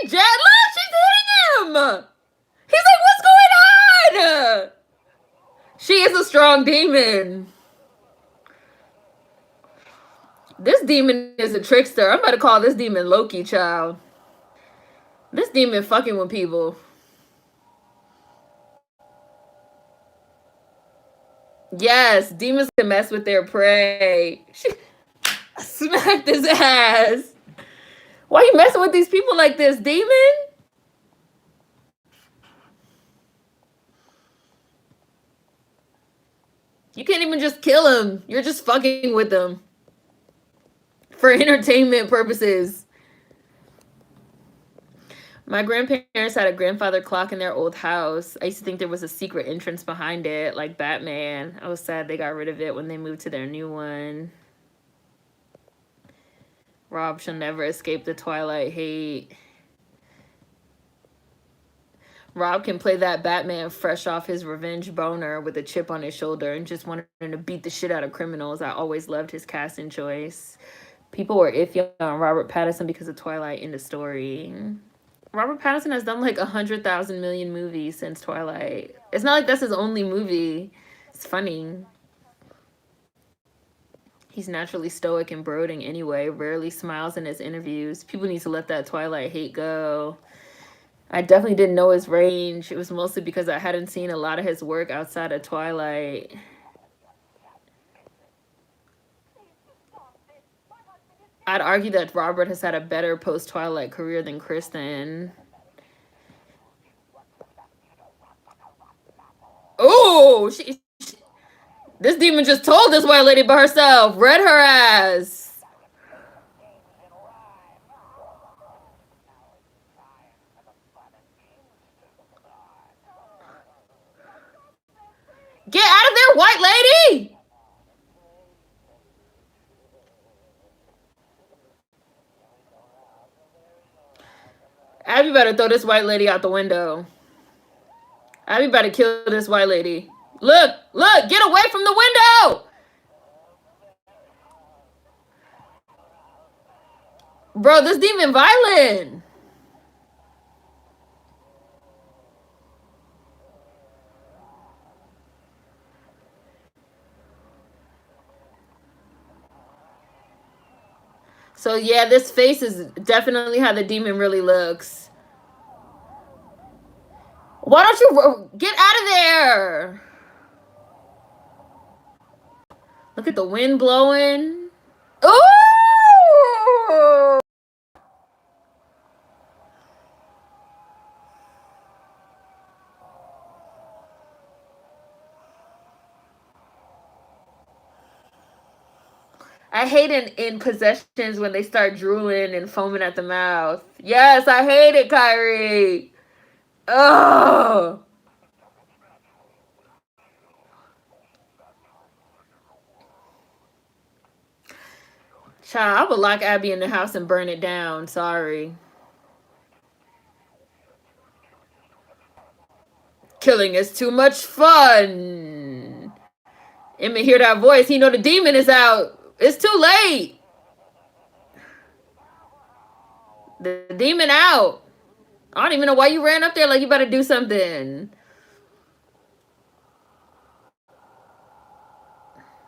Jet. Look, she's hitting him. He's like, what's going on? She is a strong demon. This demon is a trickster. I'm about to call this demon Loki, child. This demon fucking with people. Yes, demons can mess with their prey. She smacked his ass. Why you messing with these people like this, demon? You can't even just kill him. You're just fucking with them. For entertainment purposes. My grandparents had a grandfather clock in their old house. I used to think there was a secret entrance behind it, like Batman. I was sad they got rid of it when they moved to their new one. Rob shall never escape the Twilight hate. Rob can play that Batman fresh off his revenge boner with a chip on his shoulder and just wanted to beat the shit out of criminals. I always loved his casting choice. People were iffy on Robert Pattinson because of Twilight in the story. Robert Pattinson has done like 100,000 million movies since Twilight. It's not like that's his only movie. It's funny. He's naturally stoic and brooding anyway, rarely smiles in his interviews. People need to let that Twilight hate go. I definitely didn't know his range. It was mostly because I hadn't seen a lot of his work outside of Twilight. I'd argue that Robert has had a better post-Twilight career than Kristen. Oh, this demon just told this white lady by herself. Read her ass. Get out of there, white lady! Abby better throw this white lady out the window. Abby better kill this white lady. Look, get away from the window! Bro, this demon violent. So yeah, this face is definitely how the demon really looks. Why don't you get out of there? Look at the wind blowing. Ooh! I hate in possessions when they start drooling and foaming at the mouth. Yes, I hate it, Kyrie. Oh. Child, I would lock Abby in the house and burn it down. Sorry. Killing is too much fun. Emmett hear that voice. He know the demon is out. It's too late. The demon out. I don't even know why you ran up there like you better do something.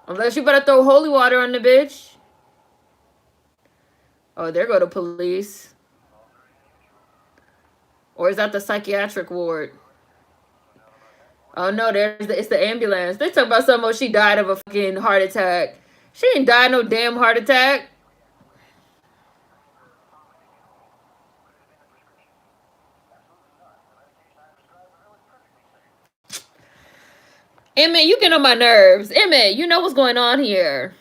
Unless you better throw holy water on the bitch. Oh, there go the police. Or is that the psychiatric ward? Oh no, it's the ambulance. They talk about something. Oh, she died of a fucking heart attack. She ain't died no damn heart attack. Emmett, you get on my nerves. Emmett, you know what's going on here.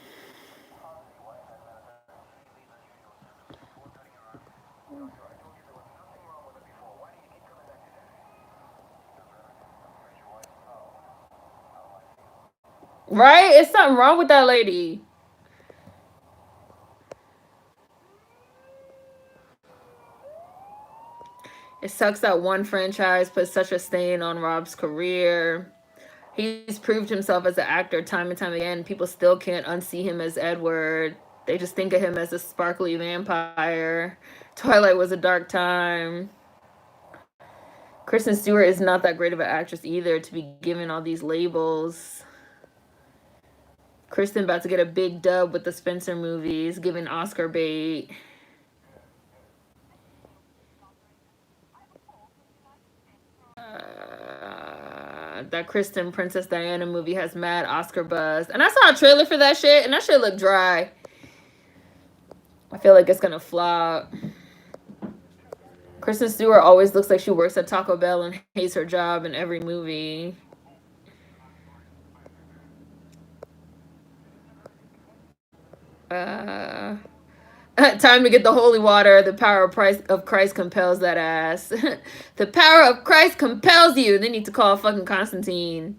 Right? It's something wrong with that lady. It sucks that one franchise put such a stain on Rob's career. He's proved himself as an actor time and time again. People still can't unsee him as Edward. They just think of him as a sparkly vampire. Twilight was a dark time. Kristen Stewart is not that great of an actress either to be given all these labels. Kristen about to get a big dub with the Spencer movies, giving Oscar bait. That Kristen Princess Diana movie has mad Oscar buzz. And I saw a trailer for that shit, and that shit looked dry. I feel like it's gonna flop. Kristen Stewart always looks like she works at Taco Bell and hates her job in every movie. Time to get the holy water. The power of Christ compels that ass. The power of Christ compels you. They need to call fucking Constantine.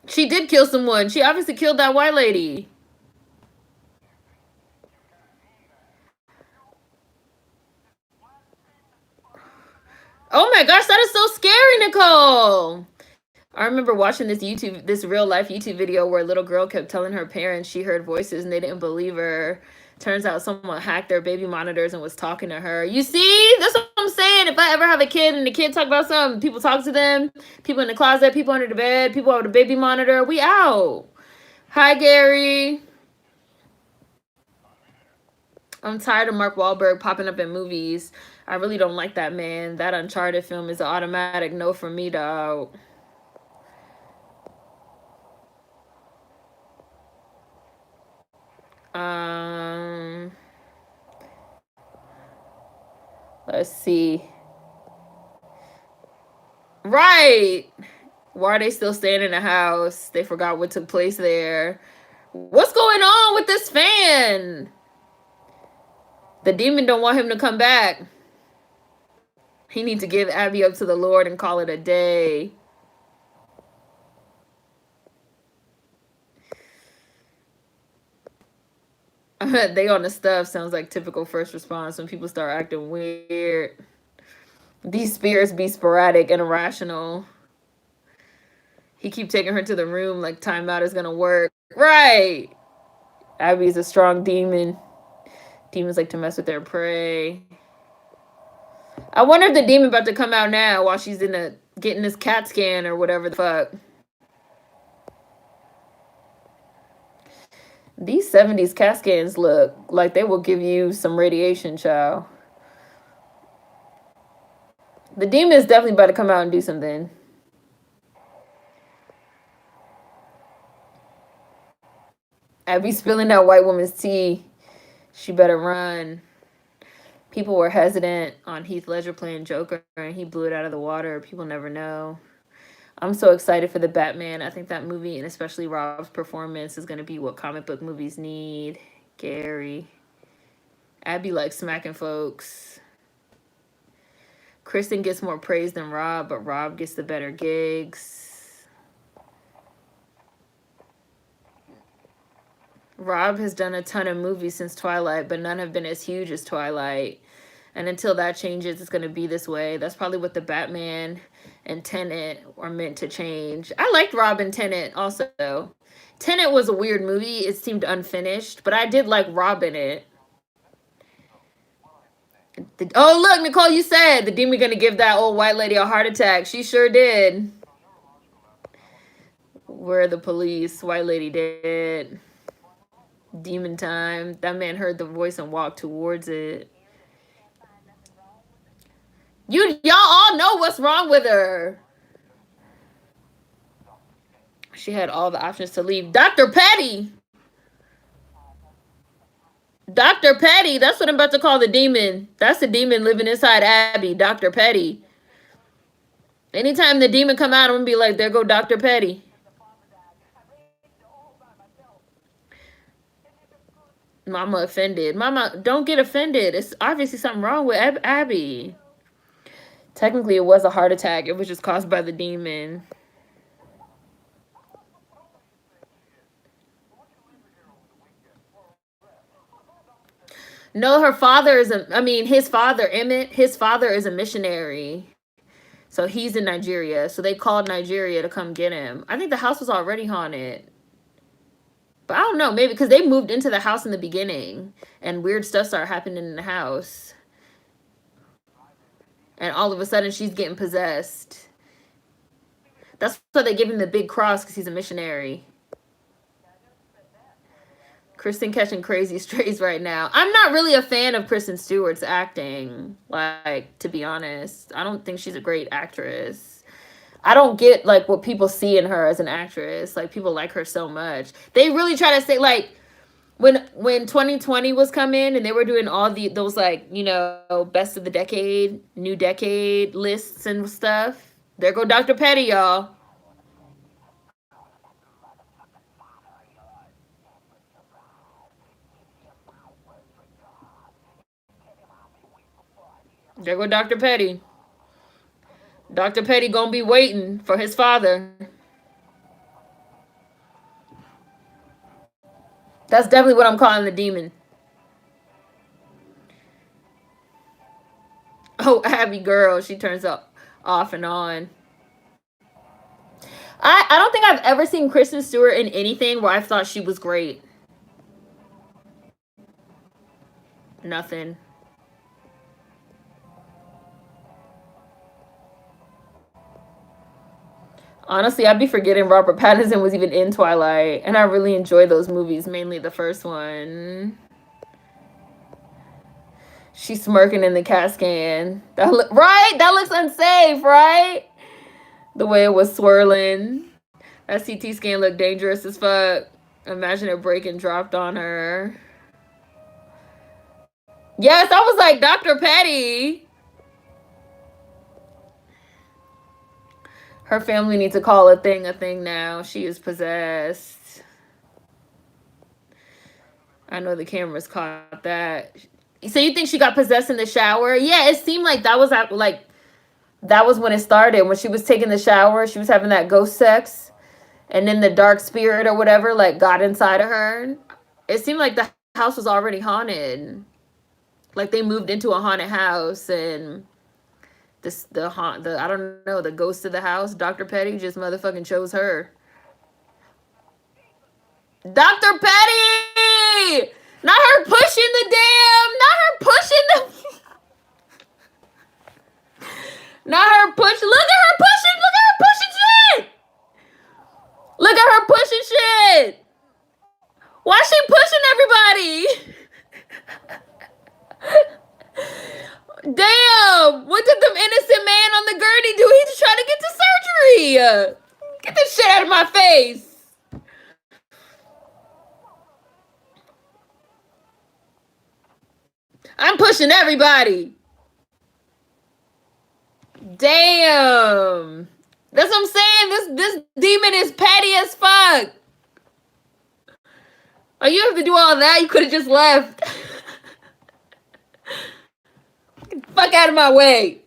She did kill someone. She obviously killed that white lady. Oh my gosh, that is so scary, Nicole. I remember watching this real life YouTube video where a little girl kept telling her parents she heard voices and they didn't believe her. Turns out someone hacked their baby monitors and was talking to her. You see? That's what I'm saying. If I ever have a kid and the kid talk about something, people talk to them, people in the closet, people under the bed, people over the baby monitor, we out. Hi, Gary. I'm tired of Mark Wahlberg popping up in movies. I really don't like that man. That Uncharted film is an automatic no for me, dog. Let's see. Right. Why are they still staying in the house? They forgot what took place there. What's going on with this fan? The demon don't want him to come back. He needs to give Abby up to the Lord and call it a day. They on the stuff sounds like typical first response when people start acting weird. These spirits be sporadic and irrational. He keep taking her to the room like timeout is gonna work. Right. Abby's a strong demon. Demons like to mess with their prey. I wonder if the demon about to come out now while she's getting this CAT scan or whatever the fuck. These 70s CAT scans look like they will give you some radiation, child. The demon is definitely about to come out and do something. Abby spilling that white woman's tea. She better run. People were hesitant on Heath Ledger playing Joker, and he blew it out of the water. People never know. I'm so excited for the Batman. I think that movie, and especially Rob's performance, is going to be what comic book movies need. Gary. Abby likes smacking folks. Kristen gets more praise than Rob, but Rob gets the better gigs. Rob has done a ton of movies since Twilight, but none have been as huge as Twilight. And until that changes, it's going to be this way. That's probably what the Batman and Tenet are meant to change. I liked Rob and Tenet also. Tenet was a weird movie. It seemed unfinished, but I did like Rob in it. Oh, look, Nicole, you said the demon going to give that old white lady a heart attack. She sure did. Where are the police? White lady dead. Demon time. That man heard the voice and walked towards it. Y'all all know what's wrong with her. She had all the options to leave. Dr. Petty. Dr. Petty. That's what I'm about to call the demon. That's the demon living inside Abby. Dr. Petty. Anytime the demon come out, I'm going to be like, there go Dr. Petty. Mama offended. Mama, don't get offended. It's obviously something wrong with Abby. Technically, it was a heart attack. It was just caused by the demon. No, her father is his father, Emmett, his father is a missionary. So he's in Nigeria. So they called Nigeria to come get him. I think the house was already haunted. But I don't know, maybe because they moved into the house in the beginning and weird stuff started happening in the house. And all of a sudden she's getting possessed. That's why they give him the big cross, because he's a missionary. Kristen catching crazy strays right now. I'm not really a fan of Kristen Stewart's acting. Like, to be honest, I don't think she's a great actress. I don't get like what people see in her as an actress. Like, people like her so much. They really try to say, like, when 2020 was coming and they were doing all those, like, you know, best of the decade, new decade lists and stuff. There go Dr. Petty, y'all. There go Dr. Petty. Dr. Petty gonna be waiting for his father. That's definitely what I'm calling the demon. Oh, Abby girl, she turns up off and on. I don't think I've ever seen Kristen Stewart in anything where I thought she was great. Nothing. Honestly, I'd be forgetting Robert Pattinson was even in Twilight, and I really enjoy those movies, mainly the first one. She's smirking in the cat scan. Right? That looks unsafe, right? The way it was swirling. That CT scan looked dangerous as fuck. Imagine it breaking dropped on her. Yes, I was like, Dr. Petty. Her family needs to call a thing now. She is possessed. I know the cameras caught that. So you think she got possessed in the shower? Yeah, it seemed like that was when it started. When she was taking the shower, she was having that ghost sex, and then the dark spirit or whatever like got inside of her. It seemed like the house was already haunted. Like they moved into a haunted house, and the I don't know, the ghost of the house, Dr. Petty, just motherfucking chose her. Dr. Petty! Not her pushing the damn, not her pushing the not her push. Look at her pushing, look at her pushing shit! Look at her pushing shit! Why is she pushing everybody? Damn! What did the innocent man on the gurney do? He just trying to get to surgery. Get this shit out of my face. I'm pushing everybody. Damn. That's what I'm saying. This demon is petty as fuck. Oh, you have to do all that? You could have just left. Get the fuck out of my way.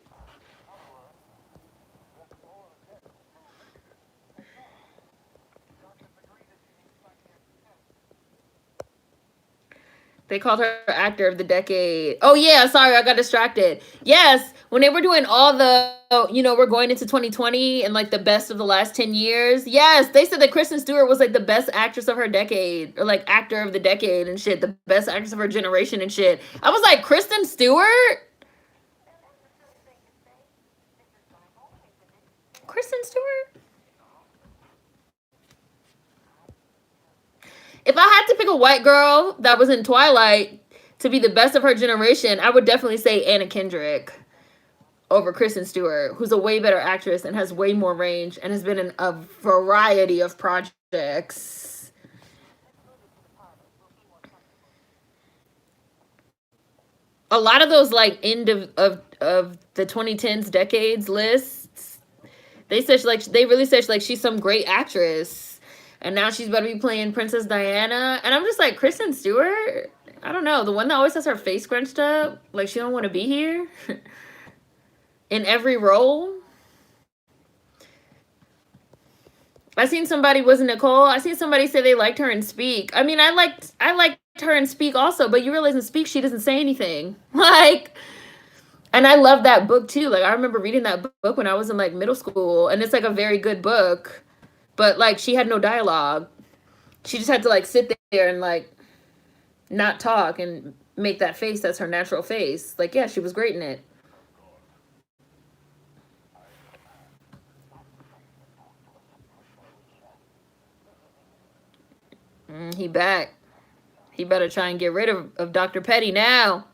They called her actor of the decade. Oh, yeah. Sorry, I got distracted. Yes. When they were doing all the, you know, we're going into 2020 and like the best of the last 10 years. Yes. They said that Kristen Stewart was like the best actress of her decade, or like actor of the decade and shit. The best actress of her generation and shit. I was like, Kristen Stewart? Kristen Stewart? If I had to pick a white girl that was in Twilight to be the best of her generation, I would definitely say Anna Kendrick over Kristen Stewart, who's a way better actress and has way more range and has been in a variety of projects. A lot of those like end of the 2010s decades lists, they really said like she's some great actress. And now she's about to be playing Princess Diana. And I'm just like, Kristen Stewart? I don't know. The one that always has her face scrunched up. Like, she don't want to be here. In every role. I seen somebody, was it Nicole? I seen somebody say they liked her in Speak. I mean, I liked her in Speak also. But you realize in Speak, she doesn't say anything. Like... And I love that book, too. Like, I remember reading that book when I was in, like, middle school. And it's, like, a very good book. But, like, she had no dialogue. She just had to like sit there and like not talk and make that face. That's her natural face. Like, yeah, she was great in it. He back. He better try and get rid of Dr. Petty now.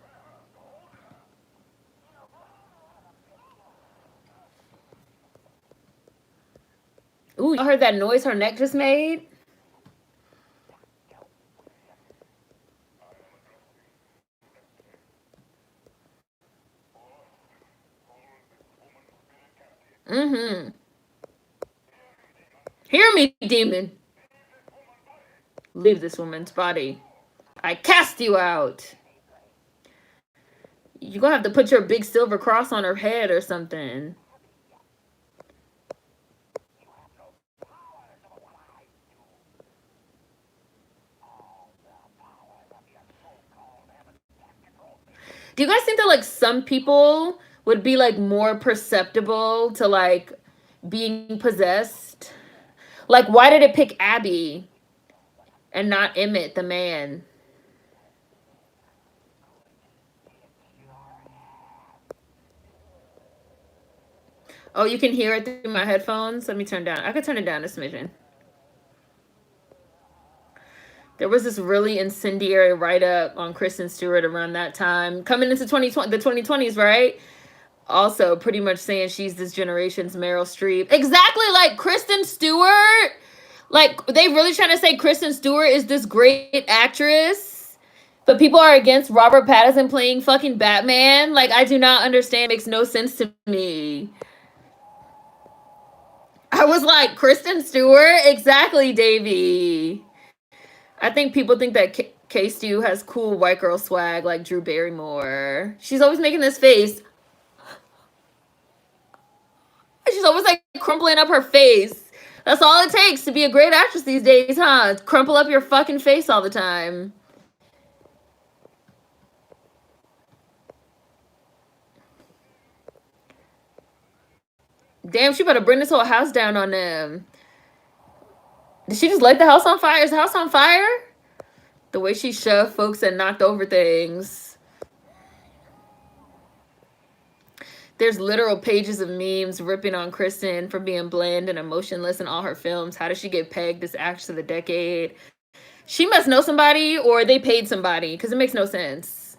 Ooh, you heard that noise her neck just made? Mm-hmm. Hear me, demon. Leave this woman's body. I cast you out. You're gonna have to put your big silver cross on her head or something. Do you guys think that like some people would be like more perceptible to like being possessed? Like, why did it pick Abby and not Emmett, the man? Oh, you can hear it through my headphones? Let me turn down. I could turn it down a smidgen. There was this really incendiary write-up on Kristen Stewart around that time, coming into 2020, the 2020s, right? Also, pretty much saying she's this generation's Meryl Streep. Exactly like Kristen Stewart. Like, they really trying to say Kristen Stewart is this great actress, but people are against Robert Pattinson playing fucking Batman. Like, I do not understand. It makes no sense to me. I was like, Kristen Stewart? Exactly, Davey. I think people think that K Stu has cool white girl swag like Drew Barrymore. She's always making this face. She's always like crumpling up her face. That's all it takes to be a great actress these days, huh? Crumple up your fucking face all the time. Damn, she better bring this whole house down on them. Did she just light the house on fire? Is the house on fire? The way she shoved folks and knocked over things. There's literal pages of memes ripping on Kristen for being bland and emotionless in all her films. How does she get pegged as actress of the decade? She must know somebody or they paid somebody because it makes no sense.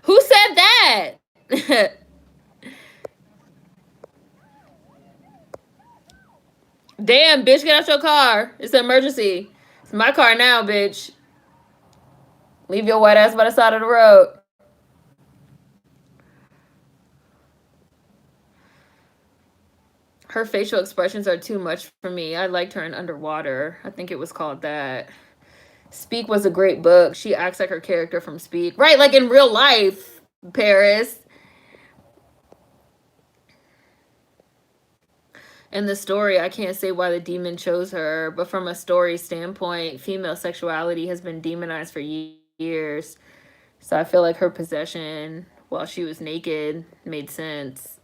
Who said that? Damn, bitch, get out your car. It's an emergency. It's my car now, bitch. Leave your white ass by the side of the road. Her facial expressions are too much for me. I liked her in Underwater. I think it was called that. Speak was a great book. She acts like her character from Speak. Right, like in real life, Paris. In the story, I can't say why the demon chose her, but from a story standpoint, female sexuality has been demonized for years. So I feel like her possession while she was naked made sense.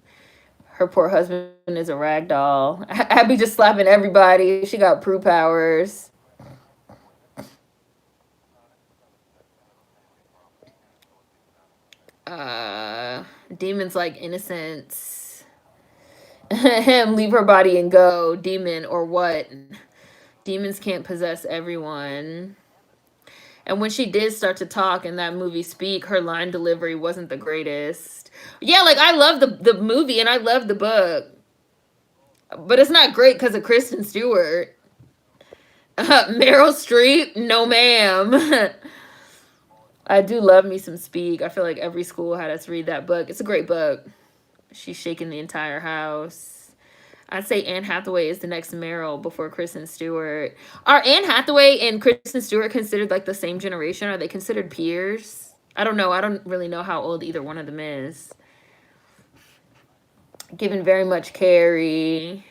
Her poor husband is a rag doll. Abby just slapping everybody. She got Prue powers. Demon's like innocence. Him, leave her body and go. Demon or what? Demons can't possess everyone. And when she did start to talk in that movie Speak, her line delivery wasn't the greatest. Yeah, like I love the movie and I love the book. But it's not great because of Kristen Stewart. Meryl Streep? No, ma'am. I do love me some Speak. I feel like every school had us read that book. It's a great book. She's shaking the entire house. I'd say Anne Hathaway is the next Meryl before Kristen Stewart. Are Anne Hathaway and Kristen Stewart considered like the same generation? Are they considered peers? I don't know. I don't really know how old either one of them is. Given very much Carrie.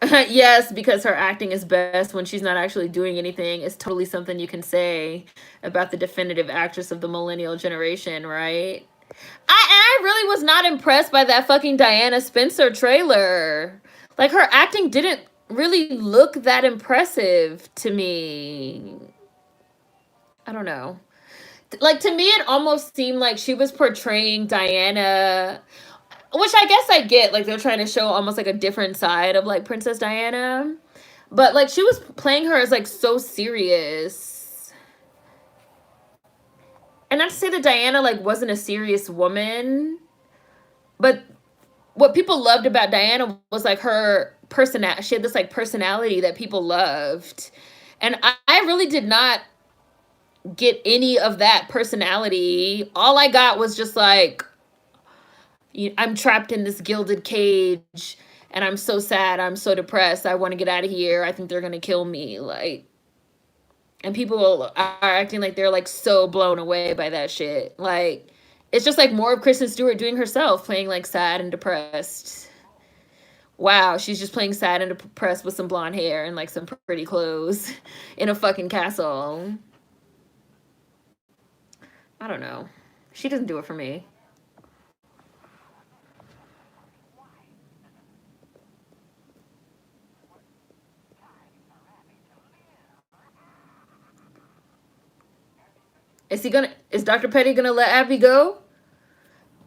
Yes, because her acting is best when she's not actually doing anything. It's totally something you can say about the definitive actress of the millennial generation, right? I really was not impressed by that fucking Diana Spencer trailer. Like her acting didn't really look that impressive to me. I don't know. Like, to me, it almost seemed like she was portraying Diana, which I guess I get. Like, they're trying to show almost like a different side of like Princess Diana. But like, she was playing her as like so serious. And not to say that Diana like wasn't a serious woman, but what people loved about Diana was like her personality. She had this like personality that people loved. And I really did not get any of that personality. All I got was just like, I'm trapped in this gilded cage and I'm so sad. I'm so depressed. I want to get out of here. I think they're going to kill me. Like, and people are acting like they're like so blown away by that shit. Like, it's just like more of Kristen Stewart doing herself, playing like sad and depressed. Wow, she's just playing sad and depressed with some blonde hair and like some pretty clothes in a fucking castle. I don't know. She doesn't do it for me. Is Dr. Petty gonna let Abby go?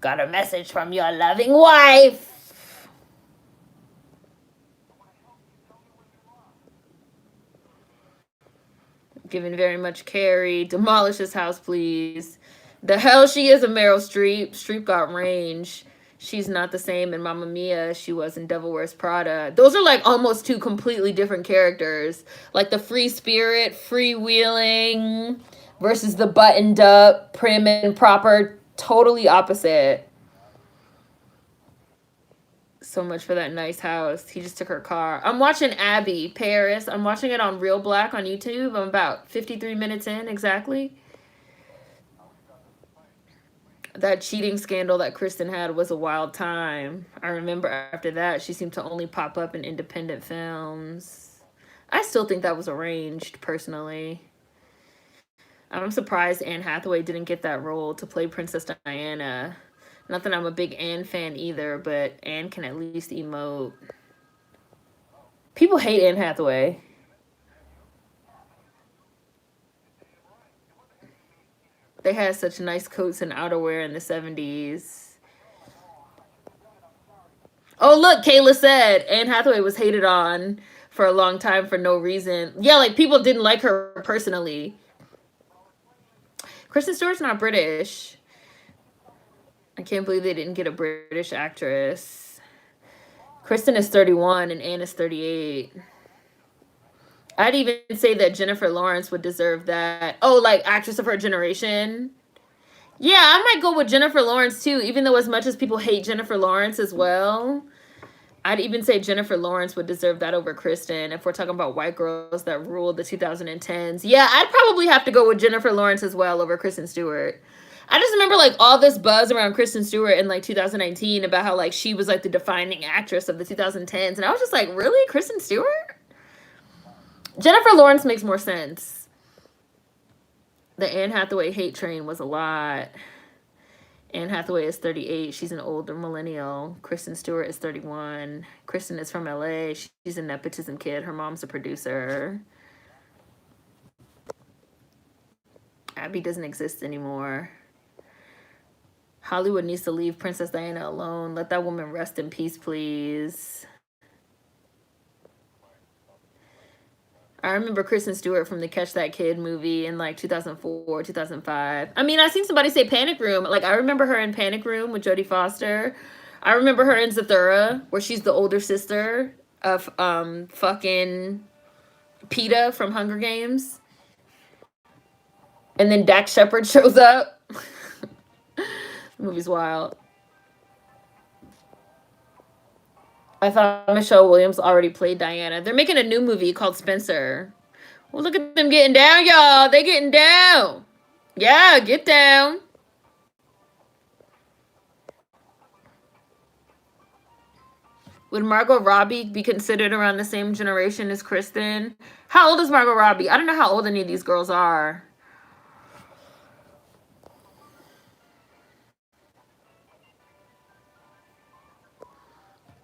Got a message from your loving wife. Given very much Carrie. Demolish his house, please. The hell she is a Meryl Streep. Streep got range. She's not the same in Mamma Mia she was in Devil Wears Prada. Those are like almost two completely different characters. Like the free spirit, freewheeling versus the buttoned up, prim and proper, totally opposite. So much for that nice house. He just took her car. I'm watching Abby Paris. I'm watching it on Real Black on YouTube. I'm about 53 minutes in exactly. That cheating scandal that Kristen had was a wild time. I remember after that, she seemed to only pop up in independent films. I still think that was arranged, personally. I'm surprised Anne Hathaway didn't get that role to play Princess Diana. Not that I'm a big Anne fan either, but Anne can at least emote. People hate Anne Hathaway. They had such nice coats and outerwear in the 70s. Oh, look, Kayla said Anne Hathaway was hated on for a long time for no reason. Yeah, like people didn't like her personally. Kristen Stewart's not British. I can't believe they didn't get a British actress. Kristen is 31 and Anne is 38. I'd even say that Jennifer Lawrence would deserve that. Oh, like actress of her generation. Yeah, I might go with Jennifer Lawrence too, even though as much as people hate Jennifer Lawrence as well, I'd even say Jennifer Lawrence would deserve that over Kristen if we're talking about white girls that ruled the 2010s. Yeah, I'd probably have to go with Jennifer Lawrence as well over Kristen Stewart. I just remember like all this buzz around Kristen Stewart in like 2019 about how like she was like the defining actress of the 2010s, and I was just like, really, Kristen Stewart? Jennifer Lawrence makes more sense. The Anne Hathaway hate train was a lot. Anne Hathaway is 38. She's an older millennial. Kristen Stewart is 31. Kristen is from LA. She's a nepotism kid. Her mom's a producer. Abby doesn't exist anymore. Hollywood needs to leave Princess Diana alone. Let that woman rest in peace, please. I remember Kristen Stewart from the Catch That Kid movie in like 2004, 2005. I mean, I seen somebody say Panic Room. Like, I remember her in Panic Room with Jodie Foster. I remember her in Zathura, where she's the older sister of fucking Peeta from Hunger Games. And then Dax Shepard shows up. The movie's wild. I thought Michelle Williams already played Diana. They're making a new movie called Spencer. Well, look at them getting down, y'all. They getting down. Yeah, get down. Would Margot Robbie be considered around the same generation as Kristen? How old is Margot Robbie? I don't know how old any of these girls are.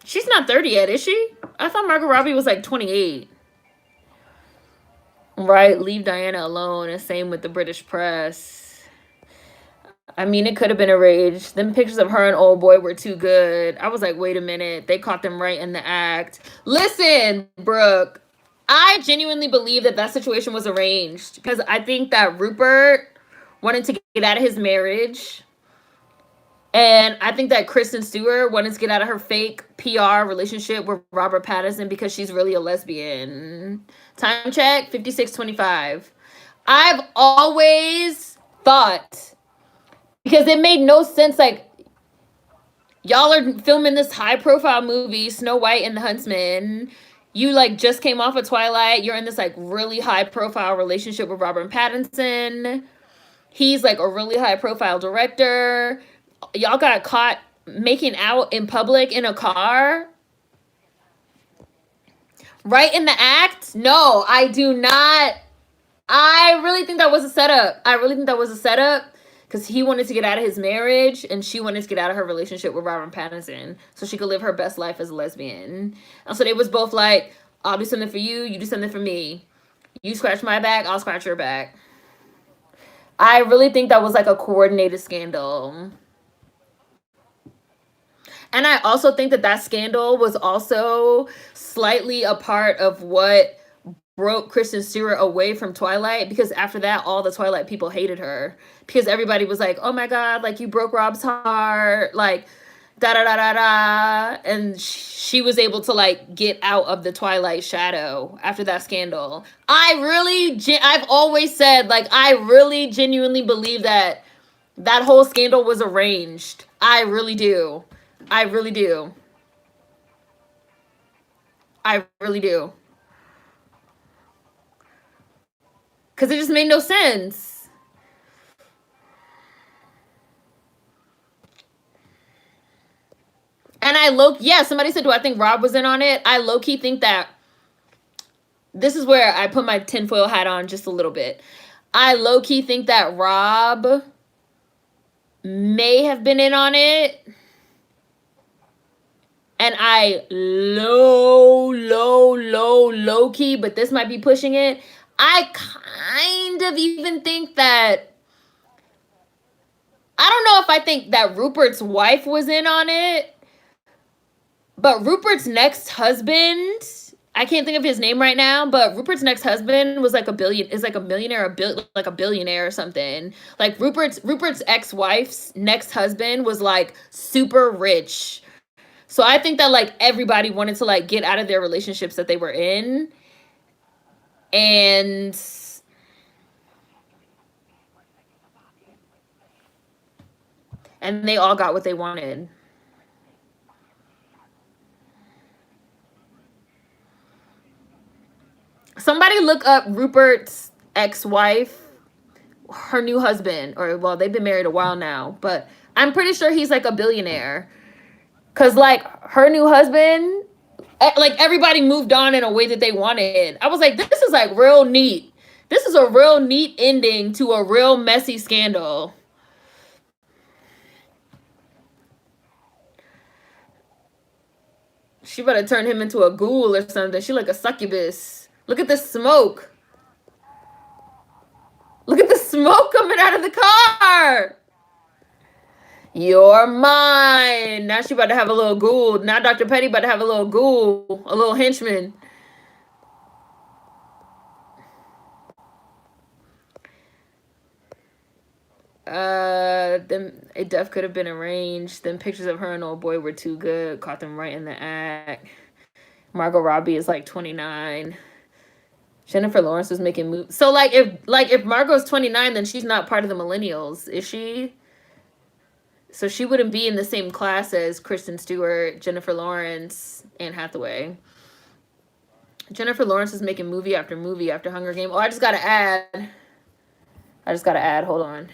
She's not 30 yet, is she? I thought Margot Robbie was like 28. Right, leave Diana alone, and same with the British press. I mean, it could have been arranged. Them pictures of her and old boy were too good. I was like, wait a minute. They caught them right in the act. Listen, Brooke, I genuinely believe that that situation was arranged because I think that Rupert wanted to get out of his marriage. And I think that Kristen Stewart wanted to get out of her fake PR relationship with Robert Pattinson because she's really a lesbian. Time check, 56:25. I've always thought, because it made no sense, like, y'all are filming this high profile movie, Snow White and the Huntsman. You like just came off of Twilight. You're in this like really high profile relationship with Robert Pattinson. He's like a really high profile director. Y'all got caught making out in public in a car. Right in the act? No, I do not. I really think that was a setup. I really think that was a setup because he wanted to get out of his marriage and she wanted to get out of her relationship with Robert Pattinson so she could live her best life as a lesbian. And so they was both like, I'll do something for you, you do something for me. You scratch my back, I'll scratch your back. I really think that was like a coordinated scandal. And I also think that that scandal was also slightly a part of what broke Kristen Stewart away from Twilight, because after that, all the Twilight people hated her because everybody was like, oh my God, like you broke Rob's heart, like da da da da da. And she was able to like get out of the Twilight shadow after that scandal. I've always said, like, I really genuinely believe that that whole scandal was arranged. I really do. I really do. I really do. Because it just made no sense. And somebody said, do I think Rob was in on it? I low-key think that, this is where I put my tinfoil hat on just a little bit. I low-key think that Rob may have been in on it. And I low-key, but this might be pushing it, I kind of even think that, I don't know if I think that Rupert's wife was in on it, but Rupert's next husband, I can't think of his name right now, but Rupert's next husband was like a millionaire, like a billionaire or something. Like Rupert's ex-wife's next husband was like super rich. So I think that like everybody wanted to like get out of their relationships that they were in. And they all got what they wanted. Somebody look up Rupert's ex-wife, her new husband, or well, they've been married a while now, but I'm pretty sure he's like a billionaire. Cause like her new husband, like everybody moved on in a way that they wanted. I was like, this is like real neat. This is a real neat ending to a real messy scandal. She better turn him into a ghoul or something. She like a succubus. Look at the smoke. Look at the smoke coming out of the car. You're mine. Now she about to have a little ghoul. Now Dr. Petty about to have a little ghoul, a little henchman. It def could have been arranged. Them pictures of her and old boy were too good. Caught them right in the act. Margot Robbie is like 29. Jennifer Lawrence was making movies. So if Margot's 29, then she's not part of the millennials, is she? So she wouldn't be in the same class as Kristen Stewart, Jennifer Lawrence, Anne Hathaway. Jennifer Lawrence is making movie after movie after Hunger Games. Oh, I just got to add. Hold on.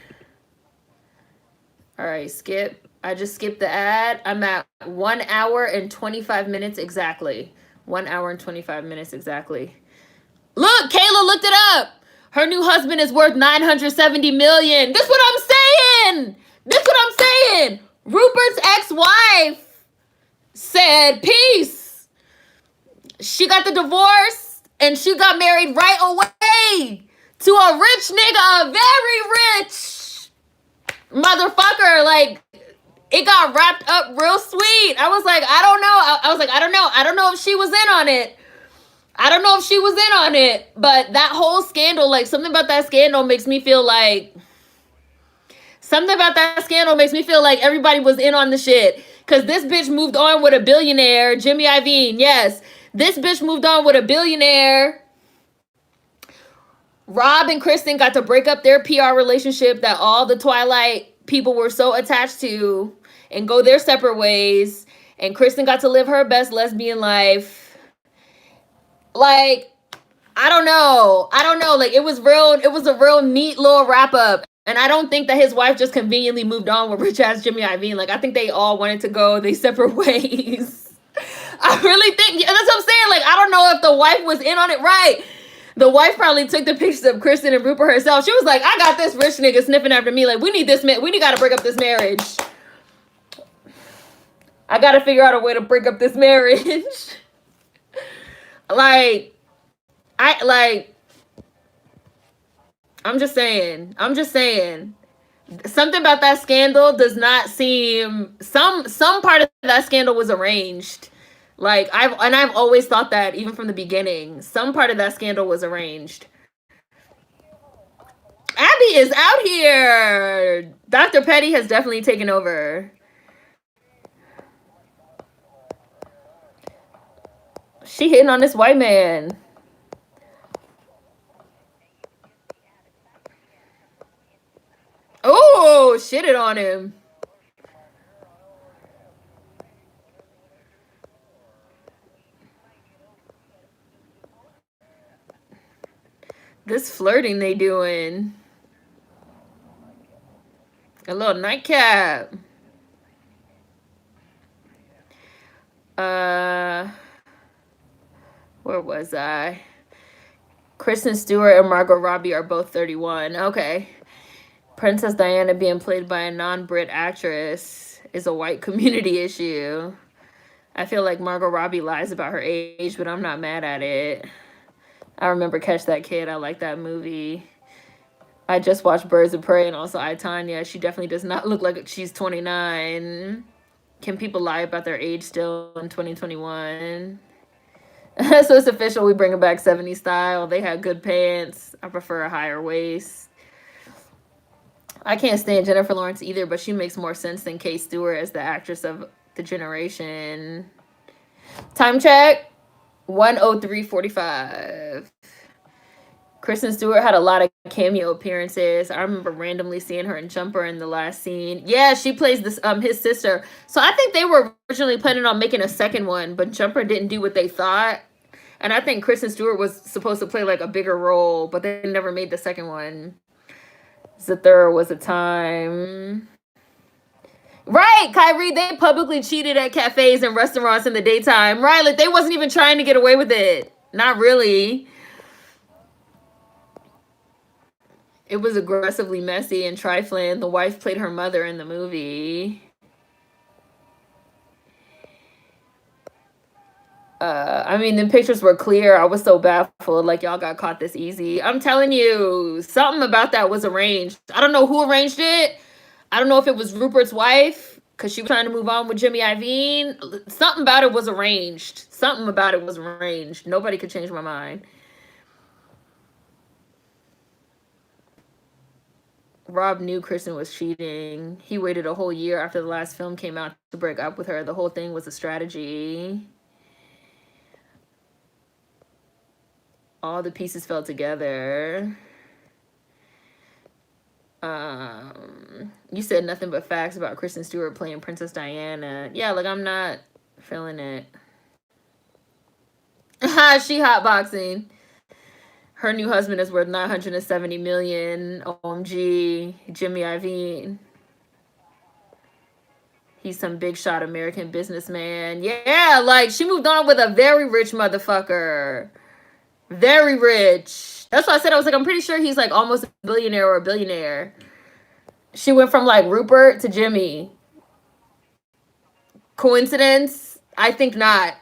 All right, skip. I just skipped the ad. I'm at 1 hour and 25 minutes exactly. 1 hour and 25 minutes exactly. Look, Kayla looked it up. Her new husband is worth $970 million. This what I'm saying. Rupert's ex-wife said, peace. she got the divorce and she got married right away to a rich nigga, a very rich motherfucker. Like, it got wrapped up real sweet. I was like, I don't know. I was like, I don't know. I don't know if she was in on it. I don't know if she was in on it. But that whole scandal, like, something about that scandal makes me feel like everybody was in on the shit. Because this bitch moved on with a billionaire, Jimmy Iovine. Yes. This bitch moved on with a billionaire. Rob and Kristen got to break up their PR relationship that all the Twilight people were so attached to and go their separate ways. And Kristen got to live her best lesbian life. Like, I don't know. Like, it was a real neat little wrap up. And I don't think that his wife just conveniently moved on with rich ass Jimmy Iovine. Like, I think they all wanted to go their separate ways. I really think, that's what I'm saying. Like, I don't know if the wife was in on it right. The wife probably took the pictures of Kristen and Rupert herself. She was like, I got this rich nigga sniffing after me. Like, we gotta break up this marriage. I gotta figure out a way to break up this marriage. I'm just saying. Something about that scandal does not seem, some part of that scandal was arranged. Like, I've always thought that, even from the beginning. Some part of that scandal was arranged. Abby is out here. Dr. Petty has definitely taken over. She hitting on this white man. Oh, shitted on him. This flirting they doing. A little nightcap. Where was I? Kristen Stewart and Margot Robbie are both 31. Okay. Princess Diana being played by a non-Brit actress is a white community issue. I feel like Margot Robbie lies about her age, but I'm not mad at it. I remember Catch That Kid. I like that movie. I just watched Birds of Prey and also I, Tonya. She definitely does not look like she's 29. Can people lie about their age still in 2021? So it's official. We bring it back 70s style. They had good pants. I prefer a higher waist. I can't stand Jennifer Lawrence either, but she makes more sense than Kate Stewart as the actress of the generation. Time check, 1:03:45. Kristen Stewart had a lot of cameo appearances. I remember randomly seeing her in Jumper in the last scene. Yeah, she plays this his sister. So I think they were originally planning on making a second one, but Jumper didn't do what they thought. And I think Kristen Stewart was supposed to play like a bigger role, but they never made the second one. Zathura was a time. Right, Kyrie, they publicly cheated at cafes and restaurants in the daytime. Right, like they wasn't even trying to get away with it. Not really. It was aggressively messy and trifling. The wife played her mother in the movie. I mean, the pictures were clear. I was so baffled. Like, y'all got caught this easy. I'm telling you, something about that was arranged. I don't know who arranged it. I don't know if it was Rupert's wife, because she was trying to move on with Jimmy Iovine. Something about it was arranged. Nobody could change my mind. Rob knew Kristen was cheating. He waited a whole year after the last film came out to break up with her. The whole thing was a strategy. All the pieces fell together. You said nothing but facts about Kristen Stewart playing Princess Diana. Yeah, like I'm not feeling it. She hotboxing. Her new husband is worth $970 million. OMG, Jimmy Iovine. He's some big shot American businessman. Yeah, like she moved on with a very rich motherfucker. Very rich. That's why I said, I was like, I'm pretty sure he's like almost a billionaire or a billionaire. She went from like Rupert to Jimmy. Coincidence? I think not.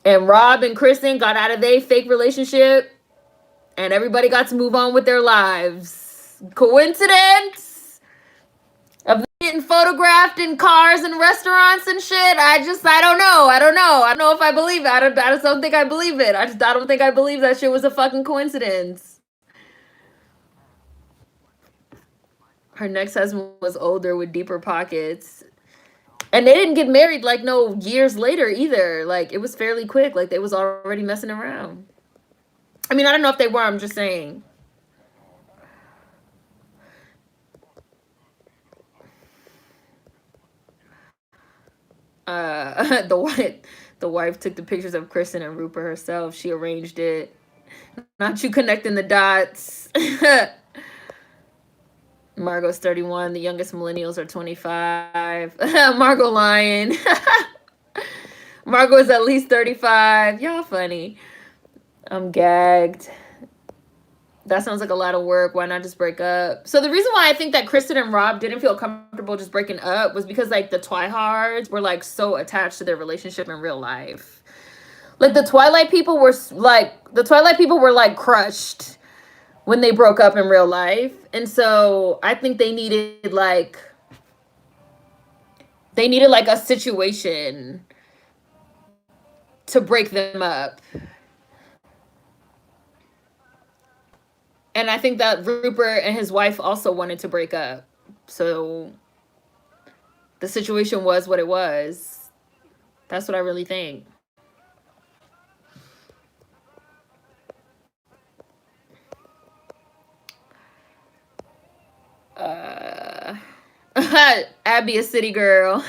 And Rob and Kristen got out of their fake relationship, and everybody got to move on with their lives. Coincidence of getting photographed in cars and restaurants and shit? I don't know. I don't know if I believe it. I just don't think I believe it. I don't think I believe that shit was a fucking coincidence. Her next husband was older with deeper pockets. And they didn't get married like no years later either. Like it was fairly quick. Like they was already messing around. I mean, I don't know if they were, I'm just saying. The wife took the pictures of Kristen and Rupert herself. She arranged it. Not you connecting the dots. Margot's 31. The youngest millennials are 25. Margot lying. Margot is at least 35. Y'all funny. I'm gagged. That sounds like a lot of work. Why not just break up? So the reason why I think that Kristen and Rob didn't feel comfortable just breaking up was because like the Twihards were like so attached to their relationship in real life. Like the Twilight people were like crushed when they broke up in real life. And so I think they needed like a situation to break them up. And I think that Rupert and his wife also wanted to break up. So the situation was what it was. That's what I really think. Abby, a city girl.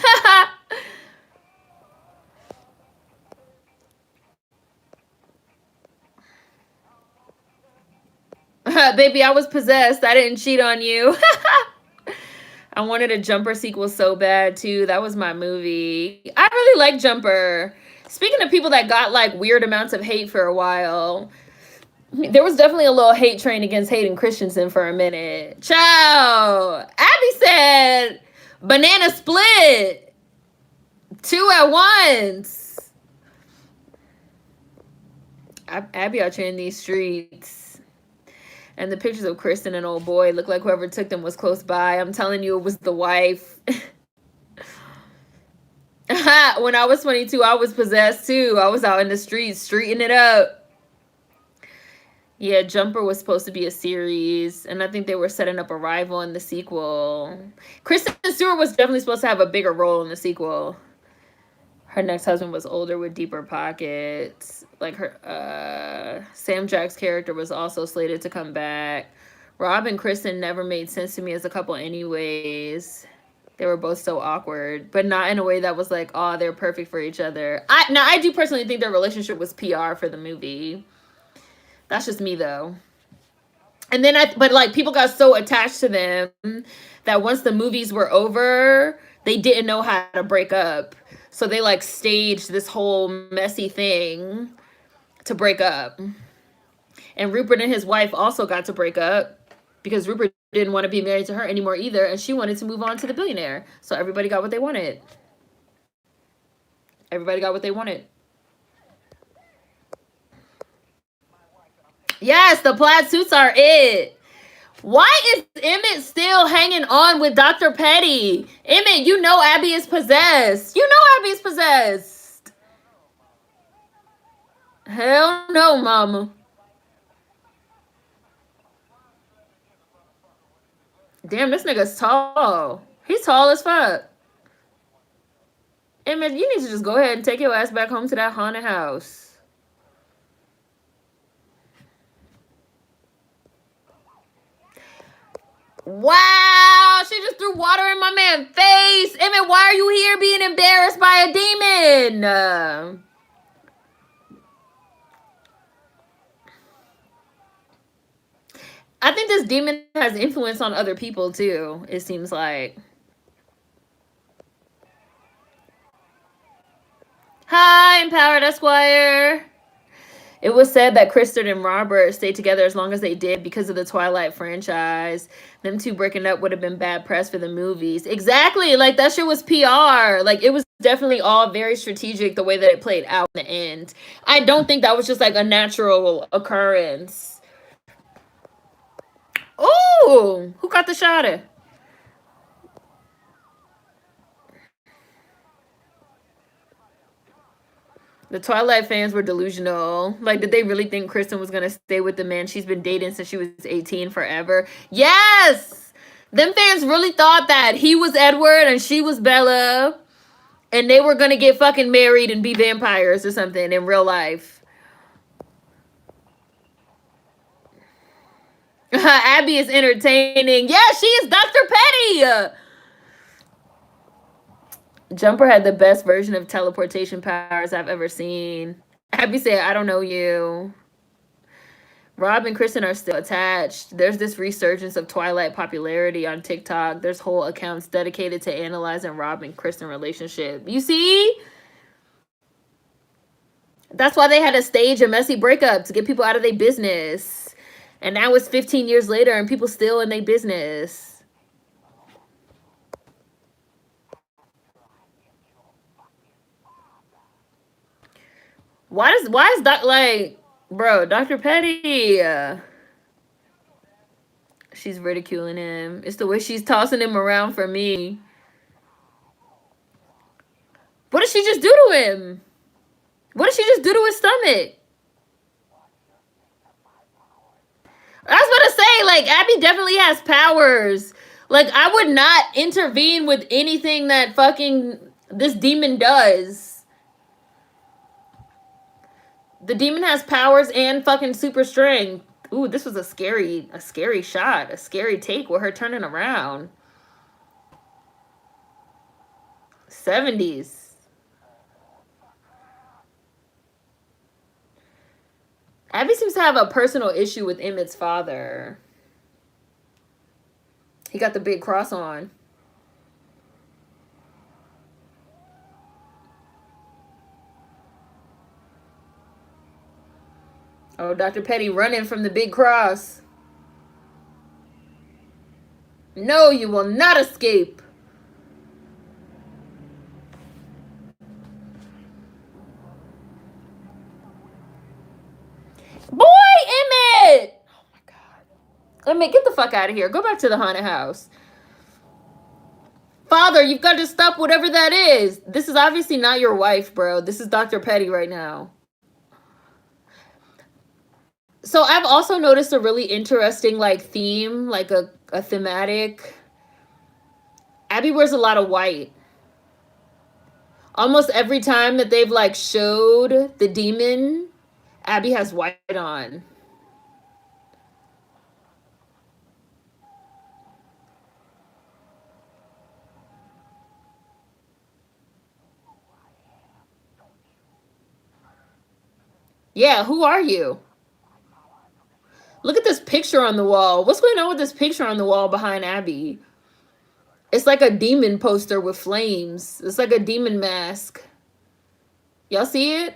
Baby, I was possessed. I didn't cheat on you. I wanted a Jumper sequel so bad too. That was my movie. I really like Jumper. Speaking of people that got like weird amounts of hate for a while, there was definitely a little hate train against Hayden Christensen for a minute. Ciao. Abby said banana split. 2 at once. Abby out here in these streets. And the pictures of Kristen and old boy look like whoever took them was close by. I'm telling you, it was the wife. When I was 22, I was possessed too. I was out in the streets, streeting it up. Yeah, Jumper was supposed to be a series, and I think they were setting up a rival in the sequel. Kristen Stewart was definitely supposed to have a bigger role in the sequel. Her next husband was older with deeper pockets. Like Sam Jack's character was also slated to come back. Rob and Kristen never made sense to me as a couple anyways. They were both so awkward, but not in a way that was like, oh, they're perfect for each other. I do personally think their relationship was PR for the movie. That's just me though. And then but like people got so attached to them that once the movies were over, they didn't know how to break up. So they like staged this whole messy thing to break up. And Rupert and his wife also got to break up because Rupert didn't want to be married to her anymore either, and she wanted to move on to the billionaire. So everybody got what they wanted. Everybody got what they wanted. Yes, the plaid suits are it. Why is Emmett still hanging on with Dr. Petty? Emmett, you know Abby is possessed. You know Abby is possessed. Hell no, mama. Damn, this nigga's tall. He's tall as fuck. Emmett, you need to just go ahead and take your ass back home to that haunted house. Wow, she just threw water in my man's face. Emmett, why are you here being embarrassed by a demon? I think this demon has influence on other people too, it seems like. Hi, Empowered Esquire. It was said that Kristen and Robert stayed together as long as they did because of the Twilight franchise. Them two breaking up would have been bad press for the movies. Exactly. Like, that shit was PR. Like, it was definitely all very strategic the way that it played out in the end. I don't think that was just like a natural occurrence. Oh, who got the shot at? The Twilight fans were delusional. Like, did they really think Kristen was gonna stay with the man she's been dating since she was 18 forever? Yes! Them fans really thought that he was Edward and she was Bella, and they were gonna get fucking married and be vampires or something in real life. Abby is entertaining. Yeah, she is Dr. Petty! Jumper had the best version of teleportation powers I've ever seen. Abby said, I don't know you. Rob and Kristen are still attached. There's this resurgence of Twilight popularity on TikTok. There's whole accounts dedicated to analyzing Rob and Kristen relationship. You see? That's why they had to stage a messy breakup to get people out of their business. And now it's 15 years later and people still in their business. Why is that like, bro, Dr. Petty? She's ridiculing him. It's the way she's tossing him around for me. What did she just do to him? What did she just do to his stomach? I was about to say, like, Abby definitely has powers. Like, I would not intervene with anything that fucking this demon does. The demon has powers and fucking super strength. Ooh, this was a scary shot. A scary take with her turning around. 70s. Abby seems to have a personal issue with Emmett's father. He got the big cross on. Oh, Dr. Petty running from the big cross. No, you will not escape. Boy, Emmett! Oh my god. Emmett, get the fuck out of here. Go back to the haunted house. Father, you've got to stop whatever that is. This is obviously not your wife, bro. This is Dr. Petty right now. So I've also noticed a really interesting like theme, like a thematic. Abby wears a lot of white. Almost every time that they've like showed the demon, Abby has white on. Yeah, who are you? Look at this picture on the wall. What's going on with this picture on the wall behind Abby? It's like a demon poster with flames. It's like a demon mask. Y'all see it?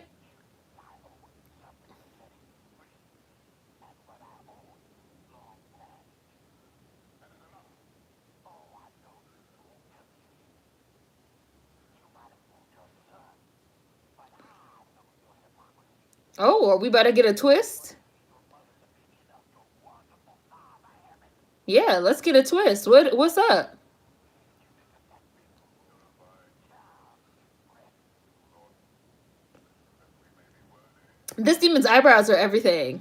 Oh, are we about to get a twist? Yeah, let's get a twist. What's up? This demon's eyebrows are everything.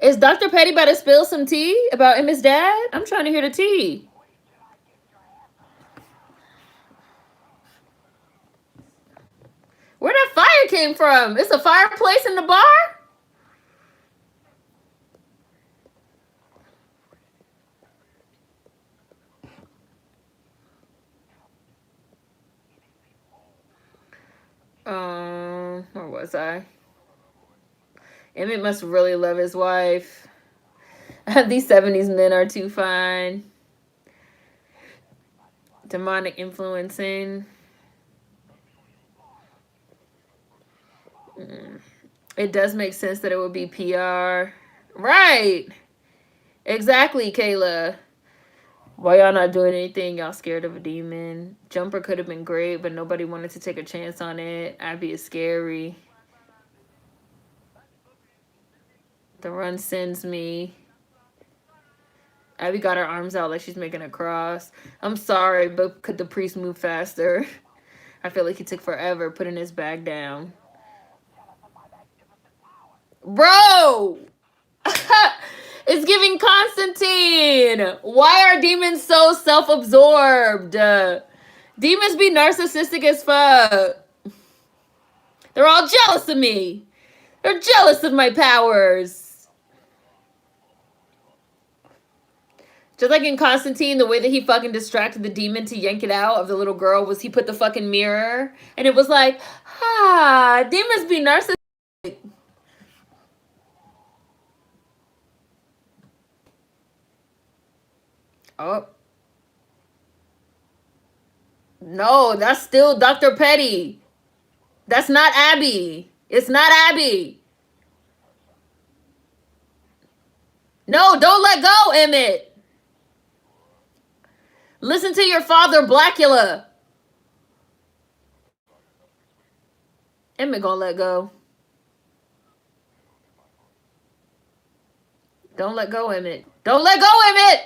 Is Dr. Petty about to spill some tea about Emma's dad? I'm trying to hear the tea. Where that fire came from? It's a fireplace in the bar? Where was I? Emmett must really love his wife. These 70s men are too fine. Demonic influencing. It does make sense that it would be PR. Right. Exactly, Kayla. Why y'all not doing anything? Y'all scared of a demon. Jumper could have been great, but nobody wanted to take a chance on it. Abby is scary. The run sends me. Abby got her arms out like she's making a cross. I'm sorry, but could the priest move faster? I feel like he took forever putting his bag down. Bro! It's giving Constantine! Why are demons so self-absorbed? Demons be narcissistic as fuck. They're all jealous of me. They're jealous of my powers. Just like in Constantine, the way that he fucking distracted the demon to yank it out of the little girl was he put the fucking mirror and it was like, demons be narcissistic. Oh. No, that's still Dr. Petty. That's not Abby. It's not Abby. No, don't let go, Emmett. Listen to your father, Blackula. Emmett gonna let go. Don't let go, Emmett. Don't let go, Emmett!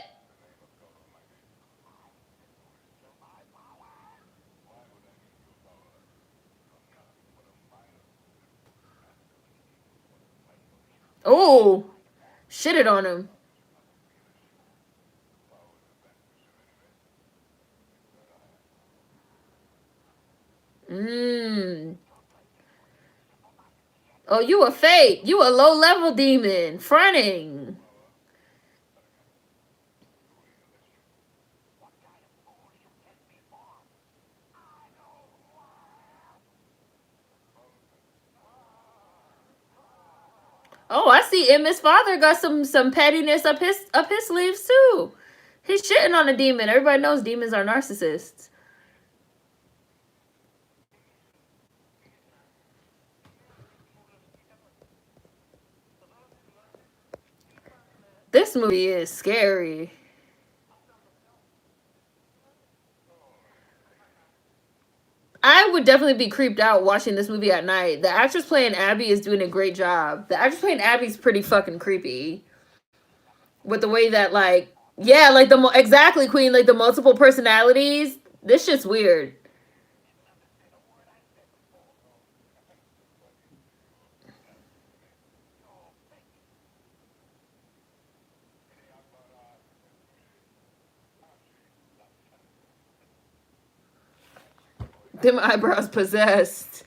Oh, shitted on him. Oh, you a fake. You a low-level demon. Fronting. Oh, I see Emmett's father got some pettiness up his sleeves too. He's shitting on a demon. Everybody knows demons are narcissists. This movie is scary. I would definitely be creeped out watching this movie at night. The actress playing Abby is doing a great job. The actress playing Abby's pretty fucking creepy. With the way that, like, yeah, like exactly, Queen, like the multiple personalities. This shit's weird. Them eyebrows possessed.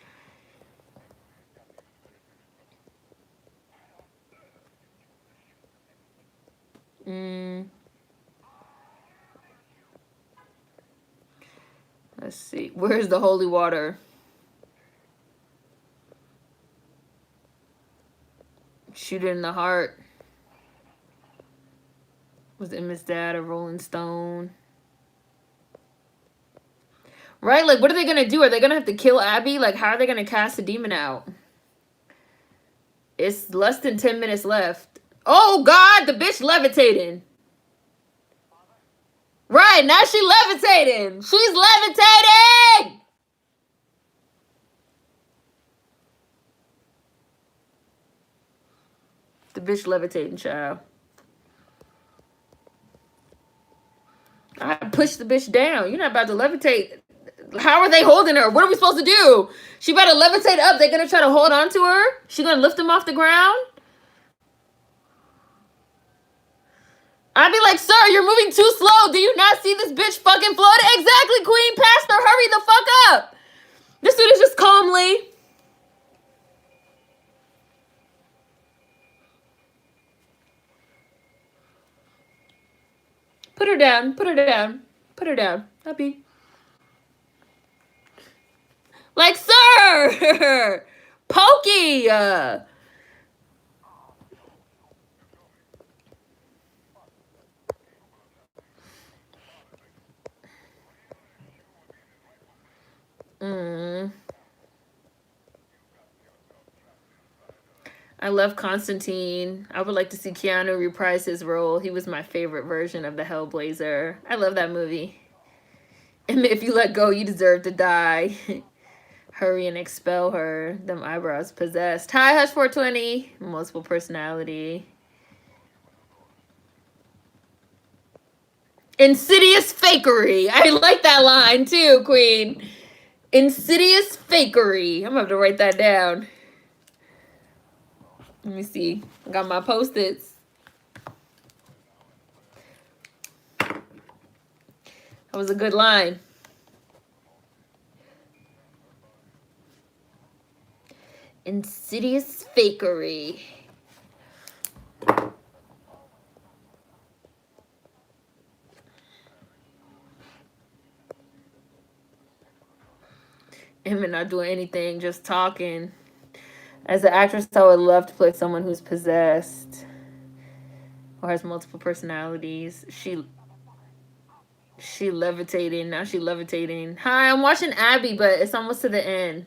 Let's see. Where's the holy water? Shoot it in the heart. Was Emma's dad a Rolling Stone? Right? Like, what are they going to do? Are they going to have to kill Abby? Like, how are they going to cast a demon out? It's less than 10 minutes left. Oh, God, the bitch levitating. Right, now she levitating. She's levitating! The bitch levitating, child. I pushed the bitch down. You're not about to levitate. How are they holding her? What are we supposed to do? She better levitate up. They're going to try to hold on to her? She going to lift him off the ground? I'd be like, sir, you're moving too slow. Do you not see this bitch fucking floating? Exactly, queen. Pastor, hurry the fuck up. This dude is just calmly. Put her down. Put her down. Put her down. Happy. Like, sir. Pokey. I love Constantine. I would like to see Keanu reprise his role. He was my favorite version of the Hellblazer. I love that movie. And if you let go, you deserve to die. Hurry and expel her. Them eyebrows possessed. Hi, Hush 420. Multiple personality. Insidious fakery. I like that line too, Queen. Insidious fakery. I'm gonna have to write that down. Let me see. I got my post-its. That was a good line. Insidious fakery. Him not doing anything, just talking. As an actress, I would love to play someone who's possessed or has multiple personalities. She levitating. Now she levitating. Hi, I'm watching Abby, but it's almost to the end.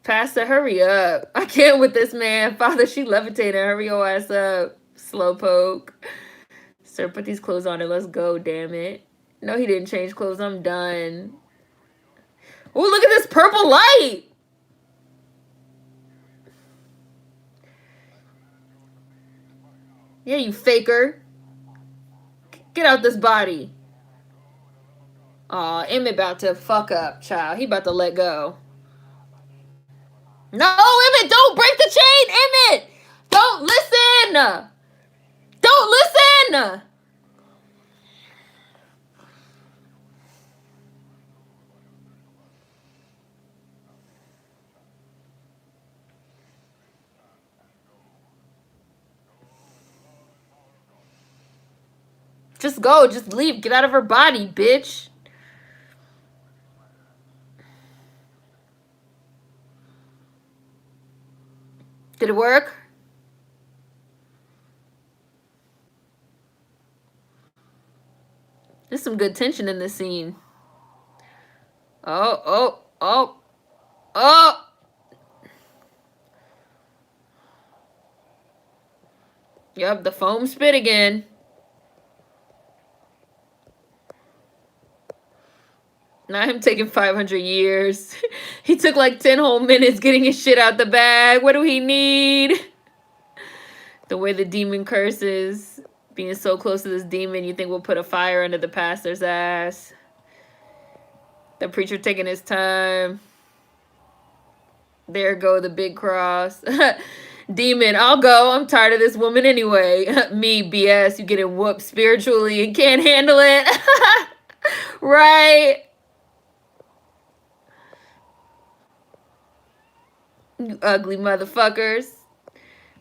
Pastor, hurry up. I can't with this man. Father, she levitating. Hurry your ass up. Slowpoke. Sir, put these clothes on and let's go, damn it. No, he didn't change clothes. I'm done. Oh, look at this purple light. Yeah, you faker. Get out this body. Aw, Emmett about to fuck up, child. He about to let go. No, Emmett, don't break the chain, Emmett! Don't listen! Don't listen! Just go, just leave. Get out of her body, bitch. Did it work? There's some good tension in this scene. Oh. Yep, the foam spit again. Not him taking 500 years. He took like 10 whole minutes getting his shit out the bag. What do he need? The way the demon curses. Being so close to this demon, you think we'll put a fire under the pastor's ass. The preacher taking his time. There go the big cross. Demon, I'll go. I'm tired of this woman anyway. Me, BS, you getting whooped spiritually and can't handle it. Right? You ugly motherfuckers.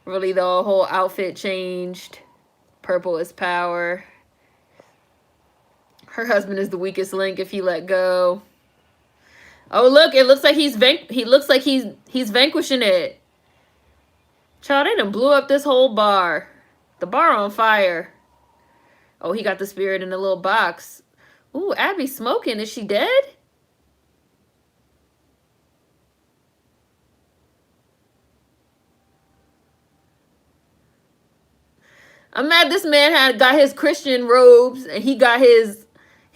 Really, the whole outfit changed. Purple is power. Her husband is the weakest link if he let go. Oh, look, it looks like he's vanquishing it. Child, they done blew up this whole bar. The bar on fire. Oh, he got the spirit in a little box. Ooh, Abby's smoking. Is she dead? I'm mad this man got his Christian robes and he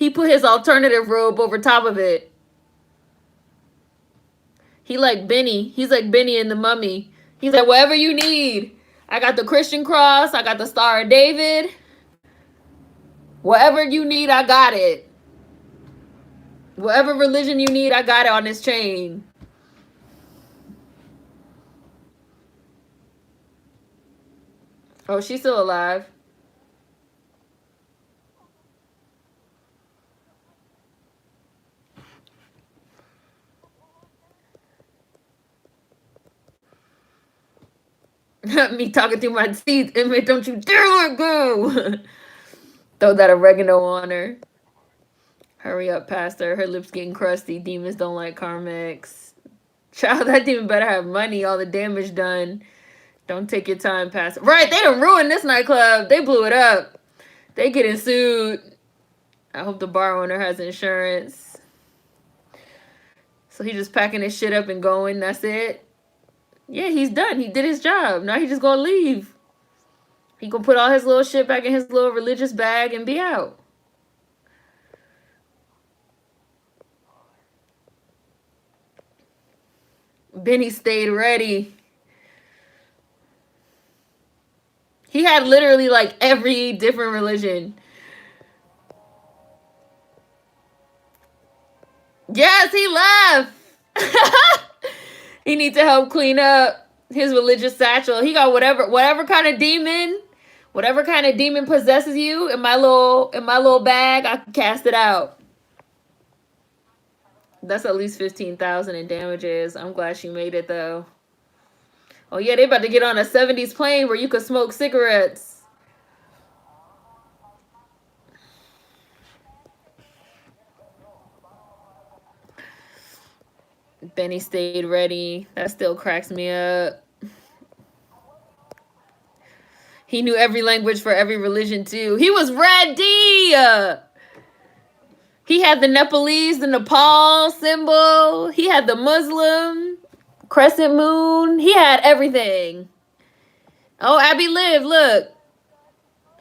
put his alternative robe over top of it. He like Benny. He's like Benny in the Mummy. He's like, whatever you need. I got the Christian cross. I got the Star of David. Whatever you need, I got it. Whatever religion you need, I got it on this chain. Oh, she's still alive. Me talking through my teeth. Emmett, don't you dare let go. Throw that oregano on her. Hurry up, Pastor. Her lips getting crusty. Demons don't like Carmex. Child, that demon better have money. All the damage done. Don't take your time, Pastor. Right, they done ruined this nightclub. They blew it up. They getting sued. I hope the bar owner has insurance. So he just packing his shit up and going. That's it. Yeah, he's done. He did his job. Now he just gonna leave. He gonna put all his little shit back in his little religious bag and be out. Benny stayed ready. He had literally like every different religion. Yes, he left. He needs to help clean up his religious satchel. He got whatever kind of demon, possesses you in my little bag, I can cast it out. That's at least 15,000 in damages. I'm glad she made it though. Oh yeah, they about to get on a 70s plane where you could smoke cigarettes. Benny stayed ready. That still cracks me up. He knew every language for every religion too. He was ready. He had the Nepalese, the Nepal symbol. He had the Muslim crescent moon. He had everything. Oh, Abby lived. Look.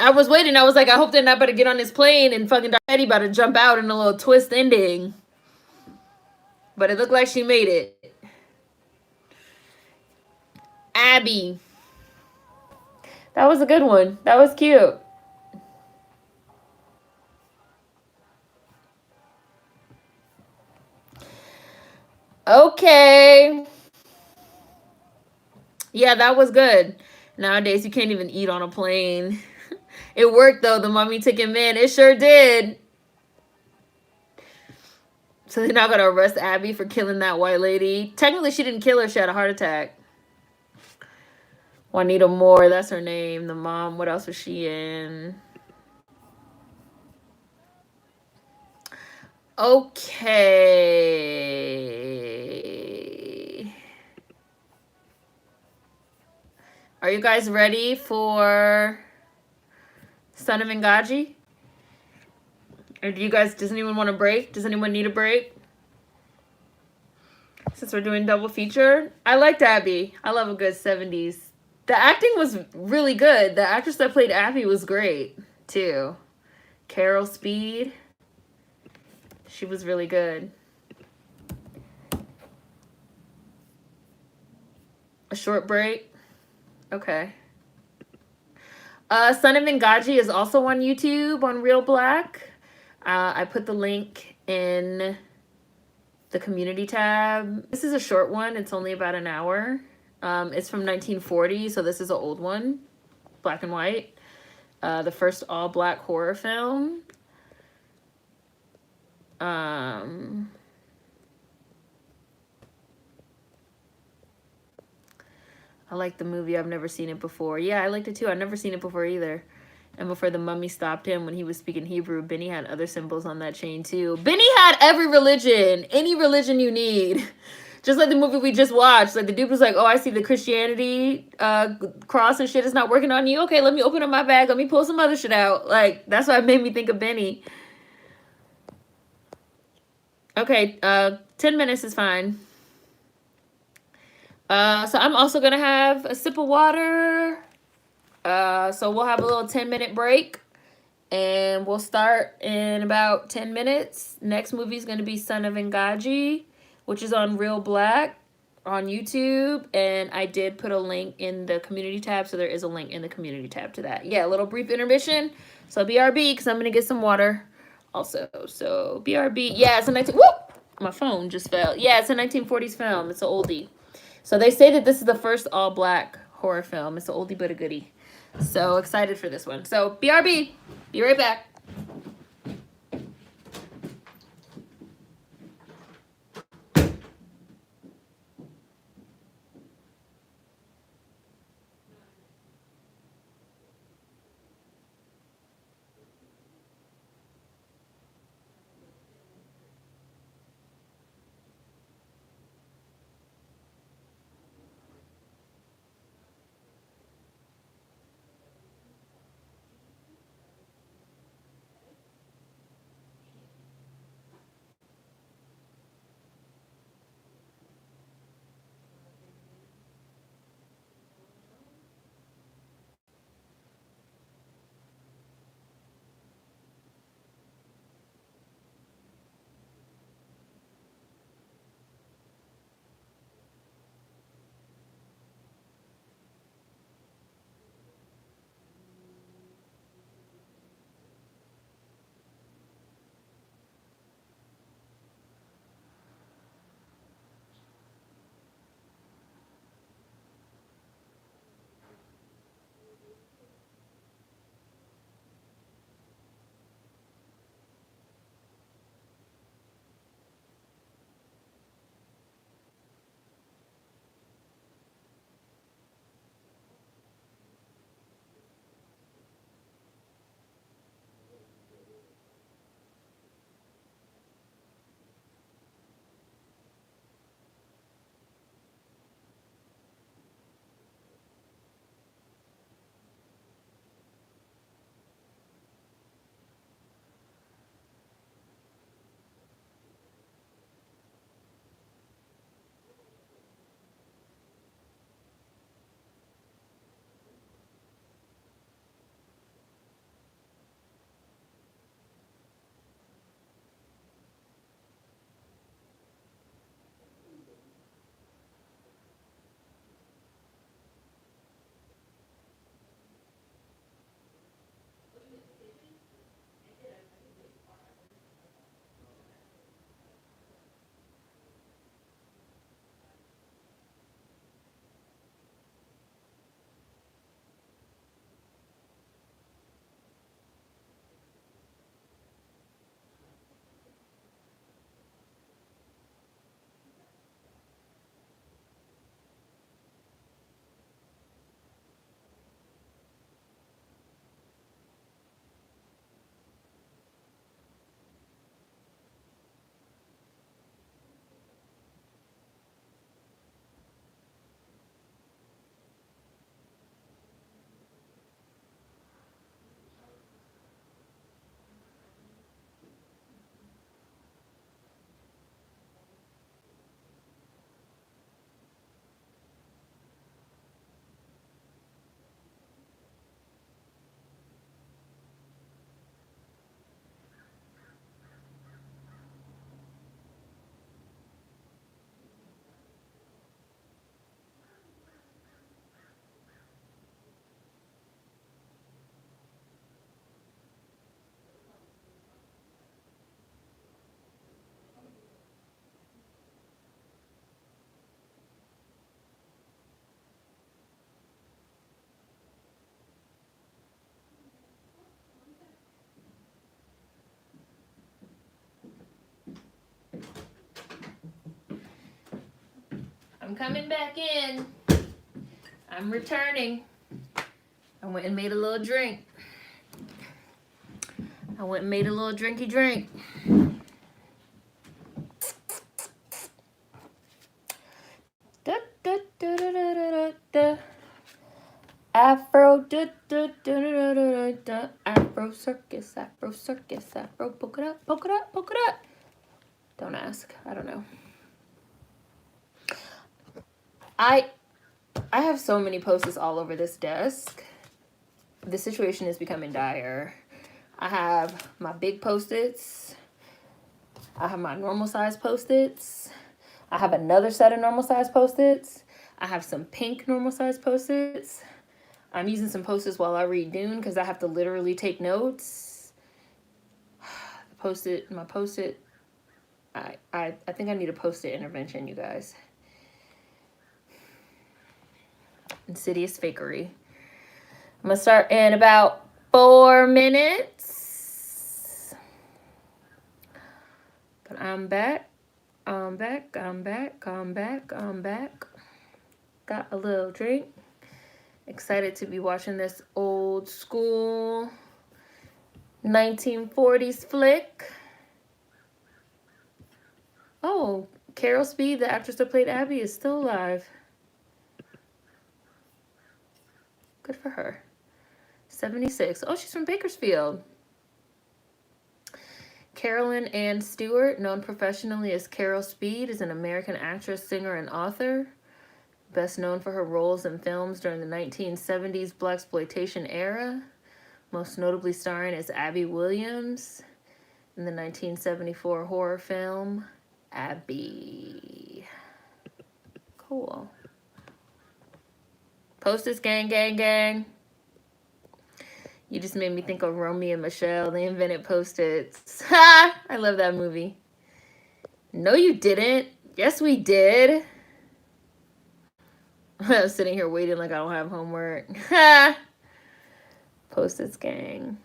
I was waiting. I was like, I hope they're not about to get on this plane and fucking Eddie about to jump out in a little twist ending. But it looked like she made it. Abby. That was a good one. That was cute. Okay. Yeah, that was good. Nowadays, you can't even eat on a plane. It worked, though. The mummy took him in. It sure did. So they're not going to arrest Abby for killing that white lady. Technically, she didn't kill her. She had a heart attack. Juanita Moore, that's her name. The mom, what else was she in? Okay. Are you guys ready for Son of Ingagi? Or does anyone want a break? Does anyone need a break? Since we're doing double feature. I liked Abby. I love a good 70s. The acting was really good. The actress that played Abby was great, too. Carol Speed. She was really good. A short break? Okay. Son of Ingagi is also on YouTube on Real Black. I put the link in the community tab. This is a short one. It's only about an hour. It's from 1940, so this is an old one. Black and white. The first all-black horror film. I like the movie. I've never seen it before. Yeah, I liked it too. I've never seen it before either. And before the mummy stopped him when he was speaking Hebrew, Benny had other symbols on that chain too. Benny had every religion. Any religion you need. Just like the movie we just watched. Like the dude was like, oh, I see the Christianity cross and shit is not working on you. Okay, let me open up my bag. Let me pull some other shit out. Like, that's why it made me think of Benny. Okay, 10 minutes is fine. So I'm also going to have a sip of water. So we'll have a little 10-minute break. And we'll start in about 10 minutes. Next movie is going to be Son of Ingagi, which is on Real Black on YouTube. And I did put a link in the community tab. So there is a link in the community tab to that. Yeah, a little brief intermission. So BRB, because I'm going to get some water also. So BRB. Yeah, it's a 19... Whoop! My phone just fell. Yeah, it's a 1940s film. It's an oldie. So they say that this is the first all-black horror film. It's an oldie but a goodie. So excited for this one. So BRB. Be right back. I'm coming back in. I'm returning. I went and made a little drink. I went and made a little drinky drink. Da, da, da, da, da, da, da. Afro, da, da, da, da, da, da. Afro circus, Afro circus, Afro polka dot, polka dot, polka dot. Don't ask. I don't know. I have so many Post-its all over this desk. The situation is becoming dire. I have my big Post-its. I have my normal size Post-its. I have another set of normal size Post-its. I have some pink normal size Post-its. I'm using some Post-its while I read Dune because I have to literally take notes. My Post-it. I think I need a Post-it intervention, you guys. Insidious fakery. I'm gonna start in about 4 minutes. But I'm back. I'm back. Got a little drink. Excited to be watching this old school 1940s flick. Oh, Carol Speed, the actress that played Abby, is still alive. Good for her. 76. Oh, she's from Bakersfield. Carolyn Ann Stewart, known professionally as Carol Speed, is an American actress, singer, and author. Best known for her roles in films during the 1970s blaxploitation era, most notably starring as Abby Williams in the 1974 horror film Abby. Cool. Post-its, gang, gang, gang. You just made me think of Romeo and Michelle. They invented Post-its. Ha! I love that movie. No, you didn't. Yes, we did. I was sitting here waiting like I don't have homework. Ha! Post-its, gang.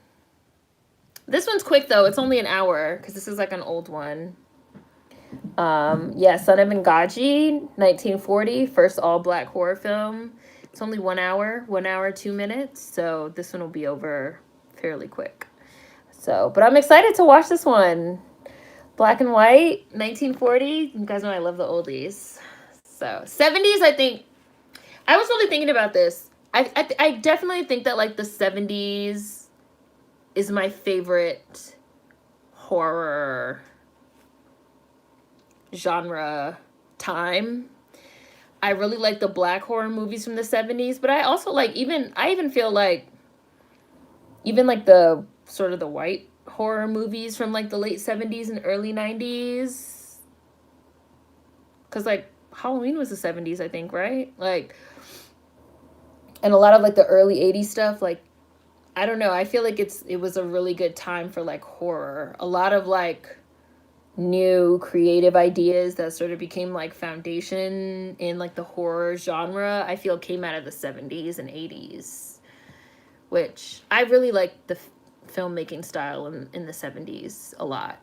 This one's quick, though. It's only an hour, because this is like an old one. Yeah, Son of Ingagi, 1940, first all-black horror film. It's only 1 hour, 2 minutes, so this one will be over fairly quick. So, but I'm excited to watch this one. Black and white, 1940. You guys know I love the oldies. So, 70s, I think. I was really thinking about this. I definitely think that, like, the 70s is my favorite horror genre time. I really like the black horror movies from the 70s, but I also like I even feel like even like the sort of the white horror movies from like the late 70s and early 90s. Cuz like Halloween was the 70s, I think, right? Like, and a lot of like the early 80s stuff, like, I don't know, I feel like it was a really good time for like horror. A lot of like new creative ideas that sort of became like foundation in like the horror genre, I feel came out of the 70s and 80s, which I really like the filmmaking style in the 70s a lot.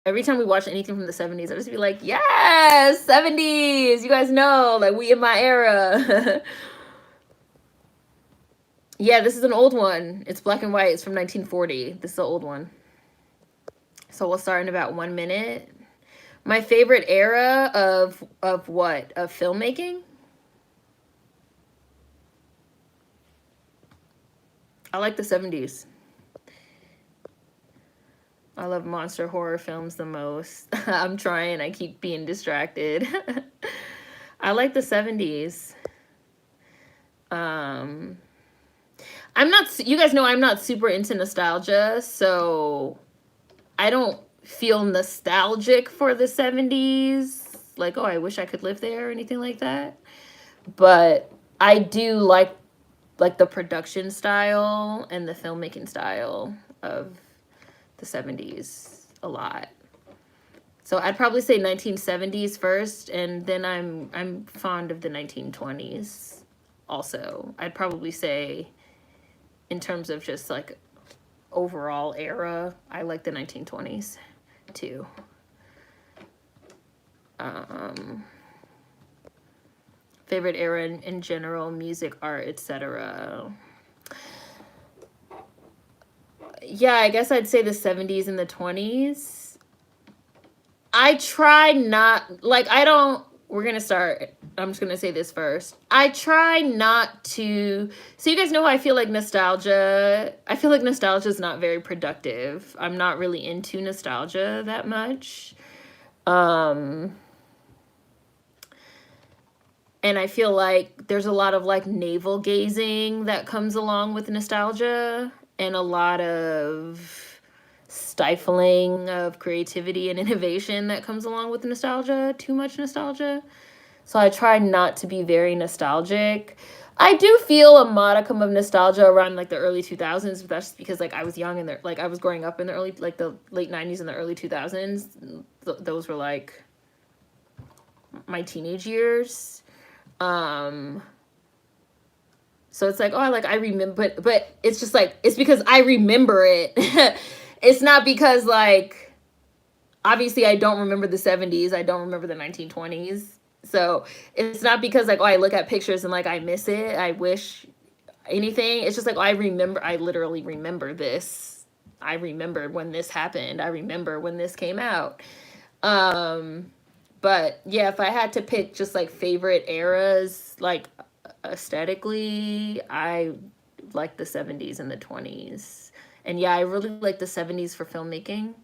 Every time we watch anything from the 70s, I just be like, yes, 70s, you guys know, like, we in my era. Yeah, this is an old one. It's black and white. It's from 1940. This is the old one. So we'll start in about 1 minute. My favorite era of what? Of filmmaking? I like the 70s. I love monster horror films the most. I'm trying. I keep being distracted. I like the 70s. You guys know I'm not super into nostalgia, so I don't feel nostalgic for the 70s. Like, oh, I wish I could live there or anything like that. But I do like the production style and the filmmaking style of the 70s a lot. So I'd probably say 1970s first, and then I'm fond of the 1920s also. I'd probably say in terms of just like overall era, I like the 1920s too. Um, favorite era in general, music, art, etc. Yeah, I guess I'd say the 70s and the 20s. I try not, like, I don't, we're going to start, I'm just going to say this first. I try not to, so you guys know how I feel like nostalgia, I feel like nostalgia is not very productive. I'm not really into nostalgia that much. And I feel like there's a lot of like navel gazing that comes along with nostalgia, and a lot of stifling of creativity and innovation that comes along with nostalgia, too much nostalgia. So I try not to be very nostalgic. I do feel a modicum of nostalgia around like the early 2000s, but that's because like I was young and like I was growing up in the early, like the late 90s and the early 2000s. Those were like my teenage years. So it's like, oh, I remember, but it's just like, it's because I remember it. It's not because like, obviously I don't remember the 70s. I don't remember the 1920s. So it's not because like, oh, I look at pictures and like, I miss it. I wish anything. It's just like, oh, I literally remember this. I remembered when this happened. I remember when this came out. But yeah, if I had to pick just like favorite eras, like aesthetically, I like the 70s and the 20s. And yeah, I really like the 70s for filmmaking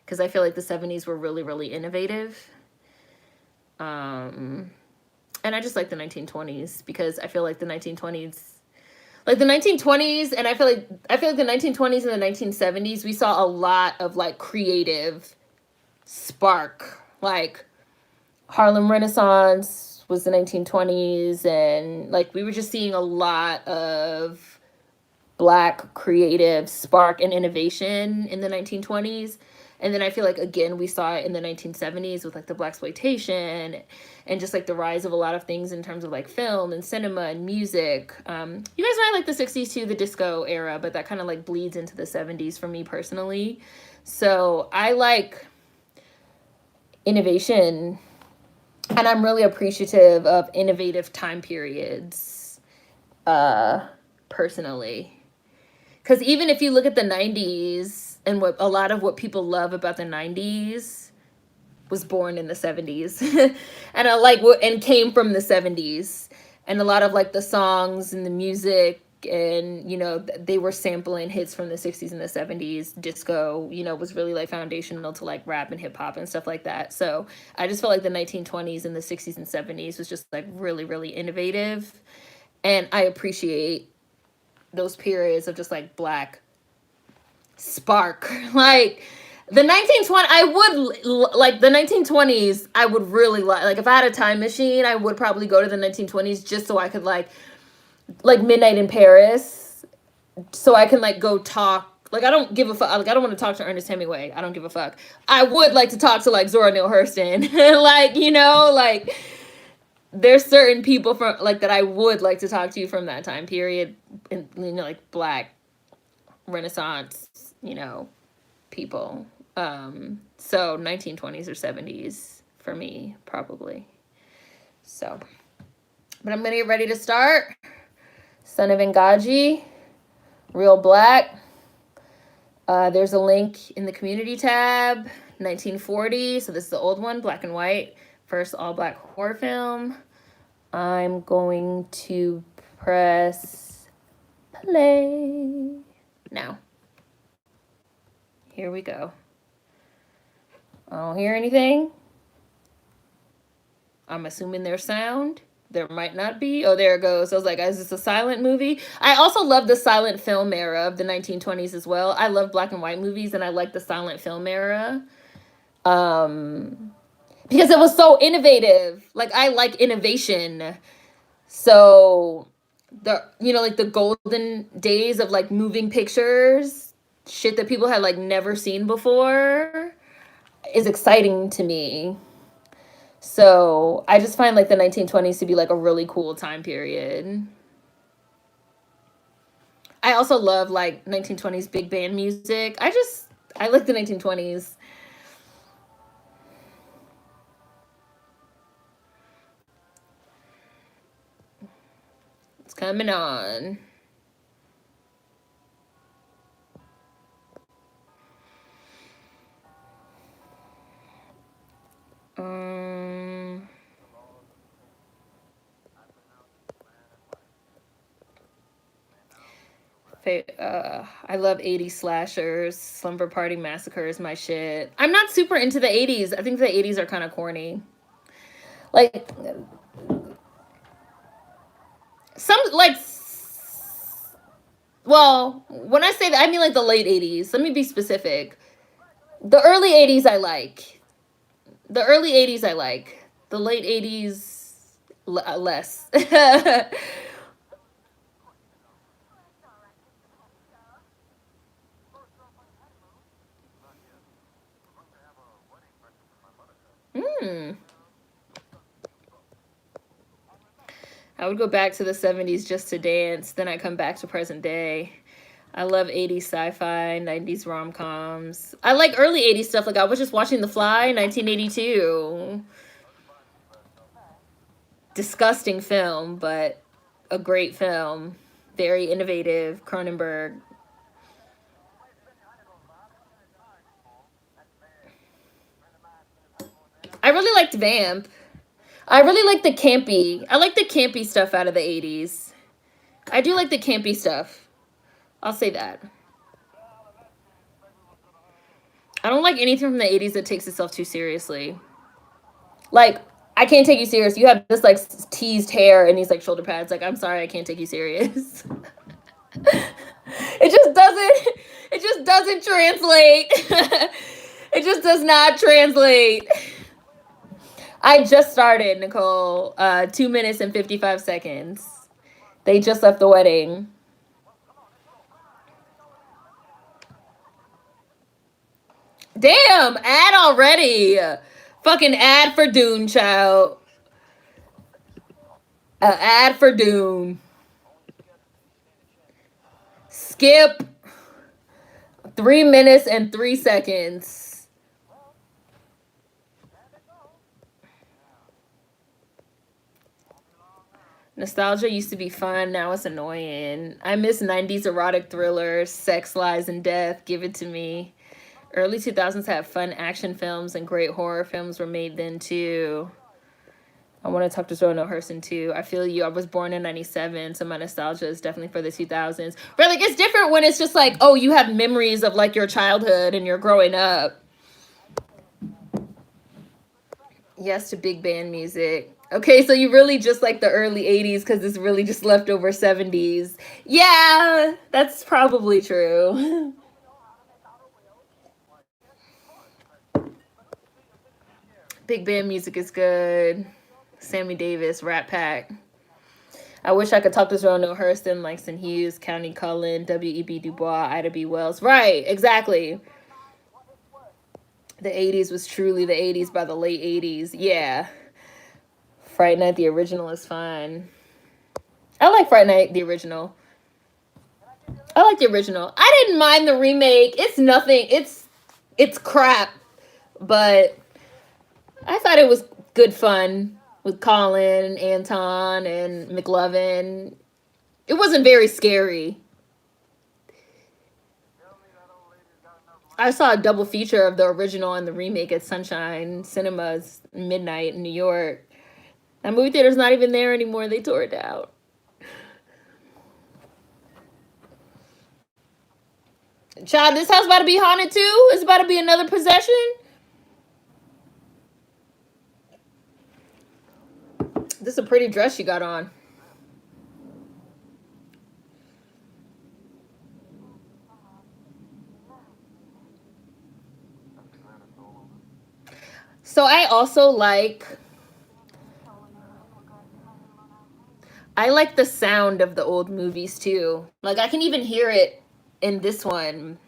because I feel like the 70s were really, really innovative. And I just like the 1920s because I feel like the 1920s, and I feel like the 1920s and the 1970s, we saw a lot of like creative spark, like Harlem Renaissance was the 1920s, and like we were just seeing a lot of Black creative spark and innovation in the 1920s. And then I feel like again we saw it in the 1970s with like the blaxploitation and just like the rise of a lot of things in terms of like film and cinema and music. You guys know I like the 60s too, the disco era, but that kind of like bleeds into the 70s for me personally. So I like innovation, and I'm really appreciative of innovative time periods, personally. Because even if you look at the 90s, and what a lot of what people love about the 90s was born in the 70s, and I like what and came from the 70s, and a lot of like the songs and the music, and you know they were sampling hits from the 60s and the 70s. Disco, you know, was really like foundational to like rap and hip hop and stuff like that. So I just felt like the 1920s and the 60s and 70s was just like really, really innovative, and I appreciate those periods of just like Black spark. Like the 1920, I would like the 1920s. I would really like if I had a time machine, I would probably go to the 1920s just so I could like Midnight in Paris, so I can like go talk. Like I don't give a fuck. Like I don't want to talk to Ernest Hemingway. I don't give a fuck. I would like to talk to like Zora Neale Hurston. Like, you know, like there's certain people from like that I would like to talk to from that time period, and you know, like Black Renaissance, you know, people. So 1920s or 70s for me probably. So, but I'm gonna get ready to start. Son of Ingagi, Real Black. There's a link in the community tab. 1940. So this is the old one, black and white. First all Black horror film. I'm going to press play now. Here we go. I don't hear anything. I'm assuming there's sound. There might not be. Oh, there it goes. I was like, is this a silent movie? I also love the silent film era of the 1920s as well. I love black and white movies, and I like the silent film era. Because it was so innovative. Like, I like innovation. So, you know, like the golden days of like moving pictures, shit that people had like never seen before, is exciting to me. So I just find like the 1920s to be like a really cool time period. I also love like 1920s big band music. I like the 1920s. coming on. I love 80s slashers. Slumber Party Massacre is my shit. I'm not super into the 80s. I think the 80s are kind of corny. Like, some, like, well, when I say that, I mean like the late 80s. Let me be specific. The early 80s I like. The early 80s I like. The late 80s less. Hmm. I would go back to the 70s just to dance. Then I come back to present day. I love 80s sci-fi, 90s rom-coms. I like early 80s stuff. Like I was just watching The Fly, 1982. Disgusting film, but a great film. Very innovative. Cronenberg. I really liked Vamp. I really like the campy. I like the campy stuff out of the 80s. I do like the campy stuff. I'll say that. I don't like anything from the 80s that takes itself too seriously. Like, I can't take you serious. You have this like teased hair and these like shoulder pads. Like, I'm sorry, I can't take you serious. It just doesn't translate. It just does not translate. I just started, Nicole. 2 minutes and 55 seconds. They just left the wedding. Damn, ad already. Fucking ad for Dune, child. Ad for Dune. Skip. 3 minutes and 3 seconds. Nostalgia used to be fun. Now it's annoying. I miss 90s erotic thrillers, sex, lies, and death. Give it to me. Early 2000s had fun action films and great horror films were made then too. I want to talk to Zoro Hurston too. I feel you. I was born in 97, so my nostalgia is definitely for the 2000s. But like, it's different when it's just like, oh, you have memories of like your childhood and you're growing up. Yes to big band music. Okay, so you really just like the early 80s because it's really just leftover 70s. Yeah, that's probably true. Big band music is good. Sammy Davis, Rat Pack. I wish I could talk to Zoro Hurston, Langston Hughes, County Cullen, W.E.B. Du Bois, Ida B. Wells. Right, exactly. The 80s was truly the 80s by the late 80s. Yeah. Fright Night, the original is fine. I like Fright Night, the original. I like the original. I didn't mind the remake. It's nothing. It's crap, but I thought it was good fun with Colin and Anton and McLovin. It wasn't very scary. I saw a double feature of the original and the remake at Sunshine Cinemas midnight in New York. That movie theater's not even there anymore. They tore it down. Child, this house about to be haunted too? It's about to be another possession? This is a pretty dress you got on. So I also like the sound of the old movies too. Like I can even hear it in this one.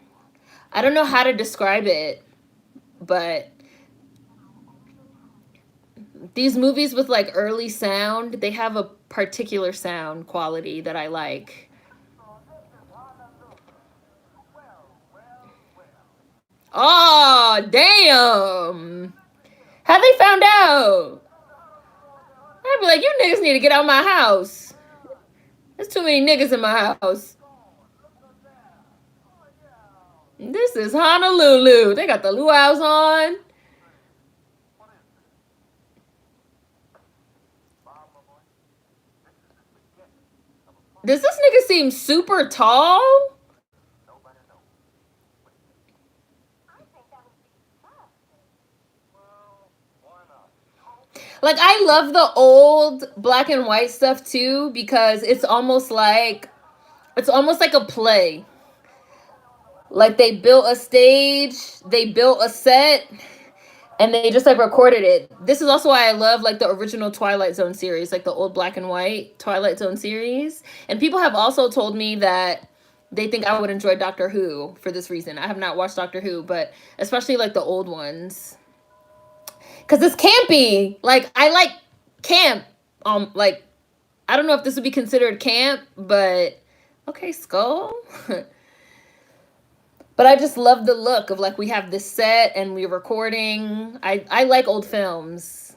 I don't know how to describe it, but these movies with like early sound, they have a particular sound quality that I like. Oh, damn. How they found out? I'd be like, you niggas need to get out of my house. There's too many niggas in my house. This is Honolulu. They got the luau's on. Does this nigga seem super tall? Like, I love the old black and white stuff too, because it's almost like a play. Like, they built a stage, they built a set, and they just like recorded it. This is also why I love like the original Twilight Zone series, like the old black and white Twilight Zone series. And people have also told me that they think I would enjoy Doctor Who for this reason. I have not watched Doctor Who, but especially like the old ones, because it's campy. Like, I like camp. Like, I don't know if this would be considered camp, but okay, Skull. But I just love the look of like we have this set and we're recording. I like old films.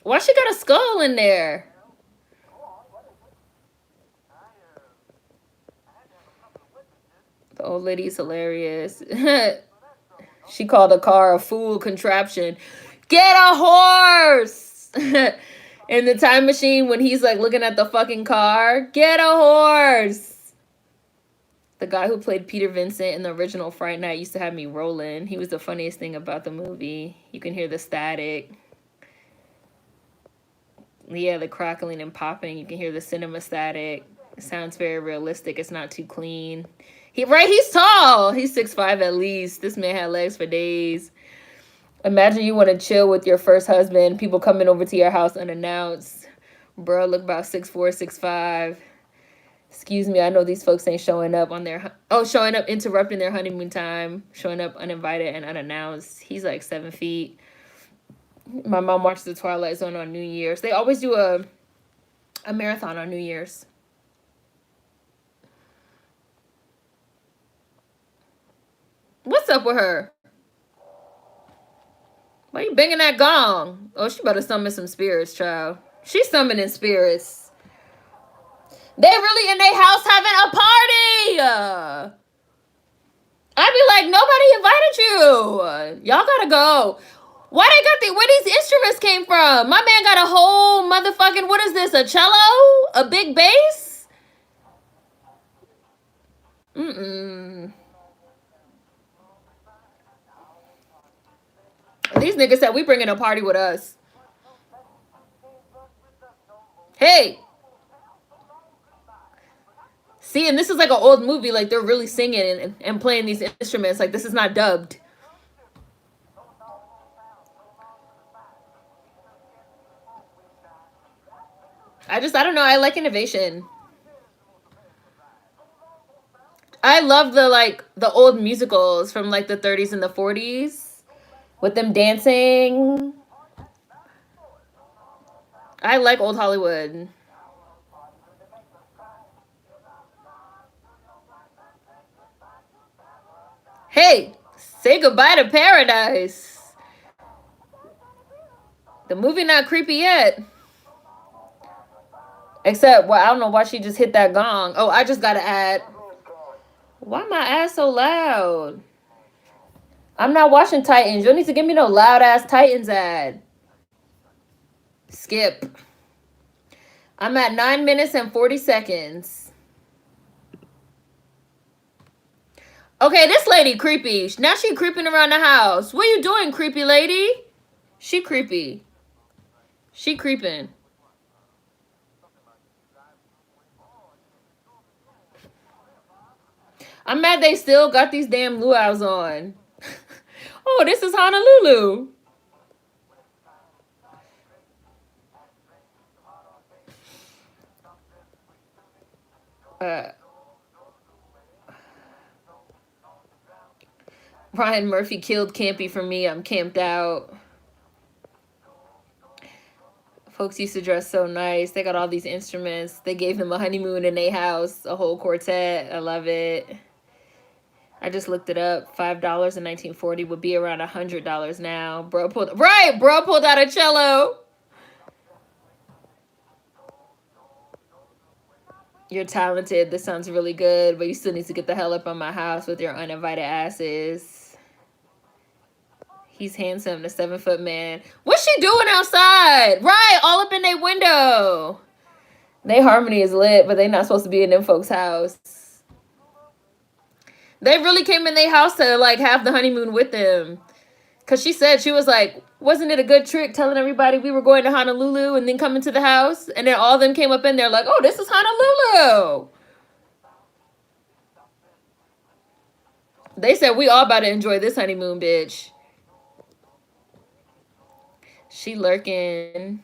Why she got a skull in there? The old lady's hilarious. She called a car a fool contraption. Get a horse! In the time machine, when he's like looking at the fucking car, get a horse! The guy who played Peter Vincent in the original Fright Night used to have me rolling. He was the funniest thing about the movie. You can hear the static. Yeah, the crackling and popping. You can hear the cinema static. It sounds very realistic. It's not too clean. He's tall. He's 6'5" at least. This man had legs for days. Imagine you want to chill with your first husband. People coming over to your house unannounced. Bro, look about 6'4", 6'5". Excuse me, I know these folks ain't showing up showing up, interrupting their honeymoon time, showing up uninvited and unannounced. He's like 7 feet. My mom watched the Twilight Zone on New Year's. They always do a marathon on New Year's. What's up with her? Why you banging that gong? Oh, she better summon some spirits, child. She's summoning spirits. They really in their house having a party. I'd be like, nobody invited you. Y'all gotta go. Why they got where these instruments came from? My man got a whole motherfucking, what is this, a cello? A big bass? Mm-mm. These niggas said we bringing a party with us. Hey. See, and this is like an old movie. Like, they're really singing and playing these instruments. Like, this is not dubbed. I don't know. I like innovation. I love the old musicals from like the 30s and the 40s with them dancing. I like old Hollywood. Hey, say goodbye to paradise. The movie not creepy yet. Except, well, I don't know why she just hit that gong. Oh, I just gotta add. Why my ass so loud? I'm not watching Titans. You don't need to give me no loud ass Titans ad. Skip. I'm at 9 minutes and 40 seconds. Okay, this lady creepy. Now she creeping around the house. What you doing, creepy lady? She creepy. She creeping. I'm mad they still got these damn luau's on. Oh, this is Honolulu. Uh, Ryan Murphy killed Campy for me. I'm camped out. Folks used to dress so nice. They got all these instruments. They gave him a honeymoon in their house, a whole quartet. I love it. I just looked it up. $5 in 1940 would be around $100 now. Bro pulled out a cello. You're talented. This sounds really good, but you still need to get the hell up on my house with your uninvited asses. He's handsome, the 7-foot man. What's she doing outside? Right, all up in their window. They harmony is lit, but they not supposed to be in them folks' house. They really came in their house to like have the honeymoon with them. Cause she said, she was like, wasn't it a good trick telling everybody we were going to Honolulu and then coming to the house? And then all of them came up in there like, oh, this is Honolulu. They said we all about to enjoy this honeymoon, bitch. She lurking.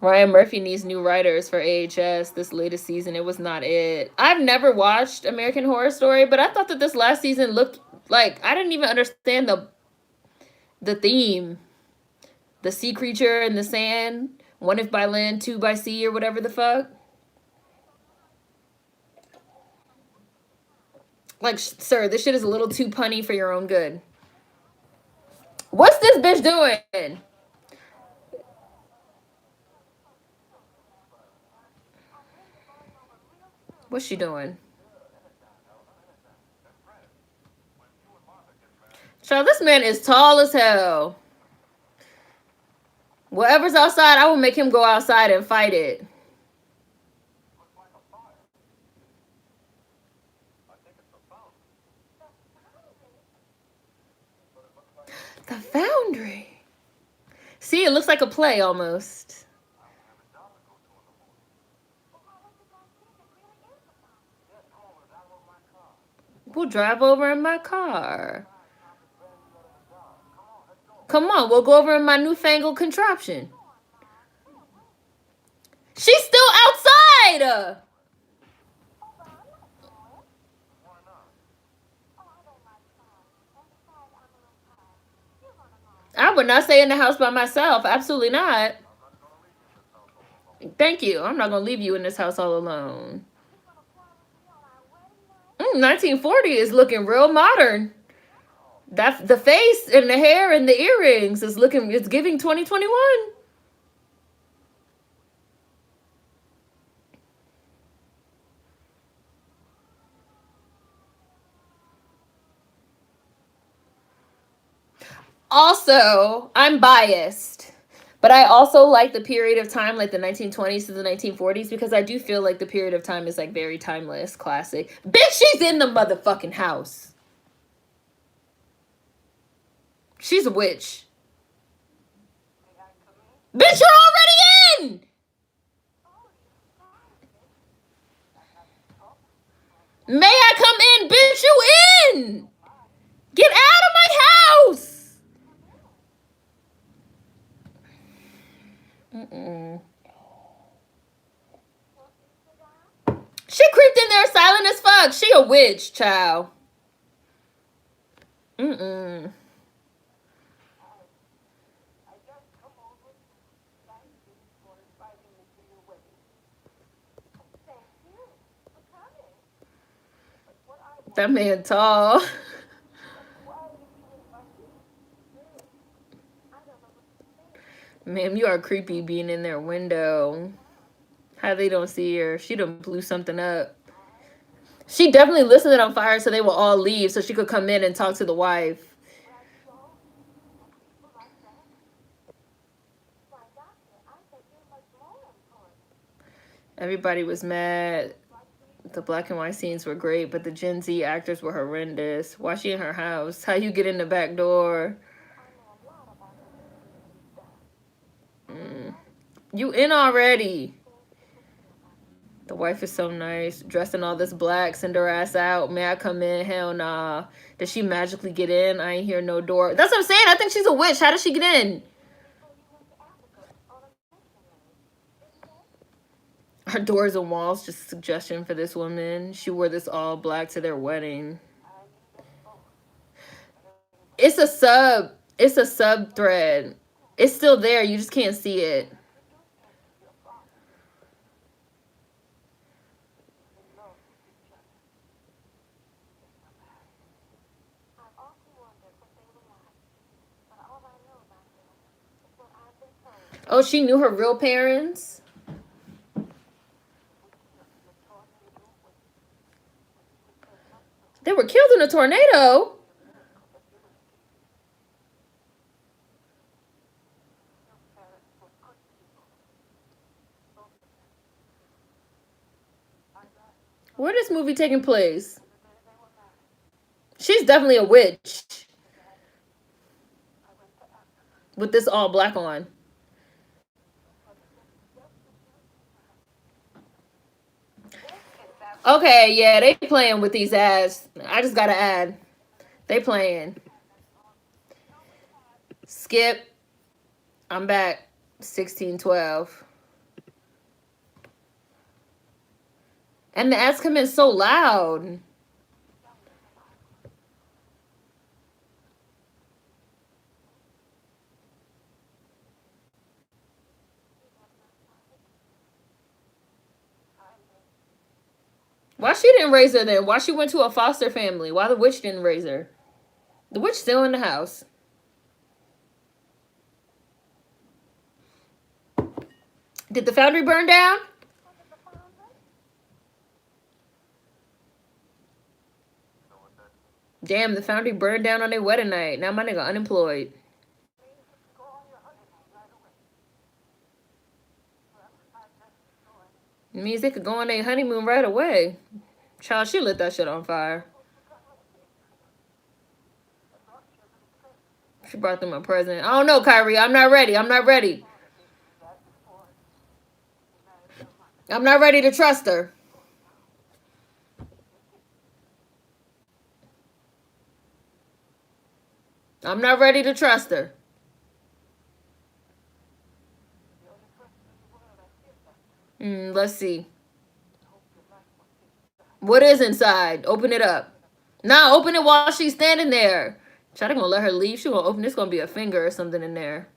Ryan Murphy needs new writers for AHS this latest season. It was not it. I've never watched American Horror Story, but I thought that this last season looked like I didn't even understand the theme. The sea creature in the sand. 1 if by land, 2 by sea, or whatever the fuck. Like, sir, this shit is a little too punny for your own good. What's this bitch doing? What's she doing? Child, this man is tall as hell. Whatever's outside, I will make him go outside and fight it. The Foundry. See, it looks like a play almost. We'll drive over in my car. Come on, we'll go over in my newfangled contraption. She's still outside! I would not stay in the house by myself. Absolutely not. Thank you. I'm not going to leave you in this house all alone. 1940 is looking real modern. That the face and the hair and the earrings is looking, it's giving 2021. Also, I'm biased, but I also like the period of time, like the 1920s to the 1940s, because I do feel like the period of time is like very timeless, classic. Bitch, she's in the motherfucking house. She's a witch. Bitch, you're already in! May I come in? Bitch, you in! Get out of my house! She creeped in there silent as fuck. She a witch, child. That man tall. Ma'am, you are creepy being in their window. How they don't see her. She done blew something up. She definitely listed it on fire so they will all leave so she could come in and talk to the wife. Everybody was mad. The black and white scenes were great, but the Gen Z actors were horrendous. Why she in her house? How you get in the back door? You in already. The wife is so nice. Dressed in all this black. Send her ass out. May I come in? Hell nah. Did she magically get in? I ain't hear no door. That's what I'm saying. I think she's a witch. How did she get in? Her doors and walls, just a suggestion for this woman. She wore this all black to their wedding. It's a sub thread. It's still there. You just can't see it. Oh, she knew her real parents? They were killed in a tornado? Where this movie taking place? She's definitely a witch. With this all black on. Okay, yeah, they playing with these ads. I just gotta add. They playing. Skip. I'm back. 1612. And the ads come in so loud. Why she didn't raise her then? Why she went to a foster family? Why the witch didn't raise her? The witch still in the house. Did the foundry burn down? Damn, the foundry burned down on their wedding night. Now my nigga unemployed. It means they could go on their honeymoon right away. Child, she lit that shit on fire. She brought them a present. I don't know, Kyrie. I'm not ready. I'm not ready. I'm not ready to trust her. I'm not ready to trust her. Let's see. What is inside? Open it up. Nah, open it while she's standing there. Child, gonna let her leave. She gonna open this. Gonna be a finger or something in there.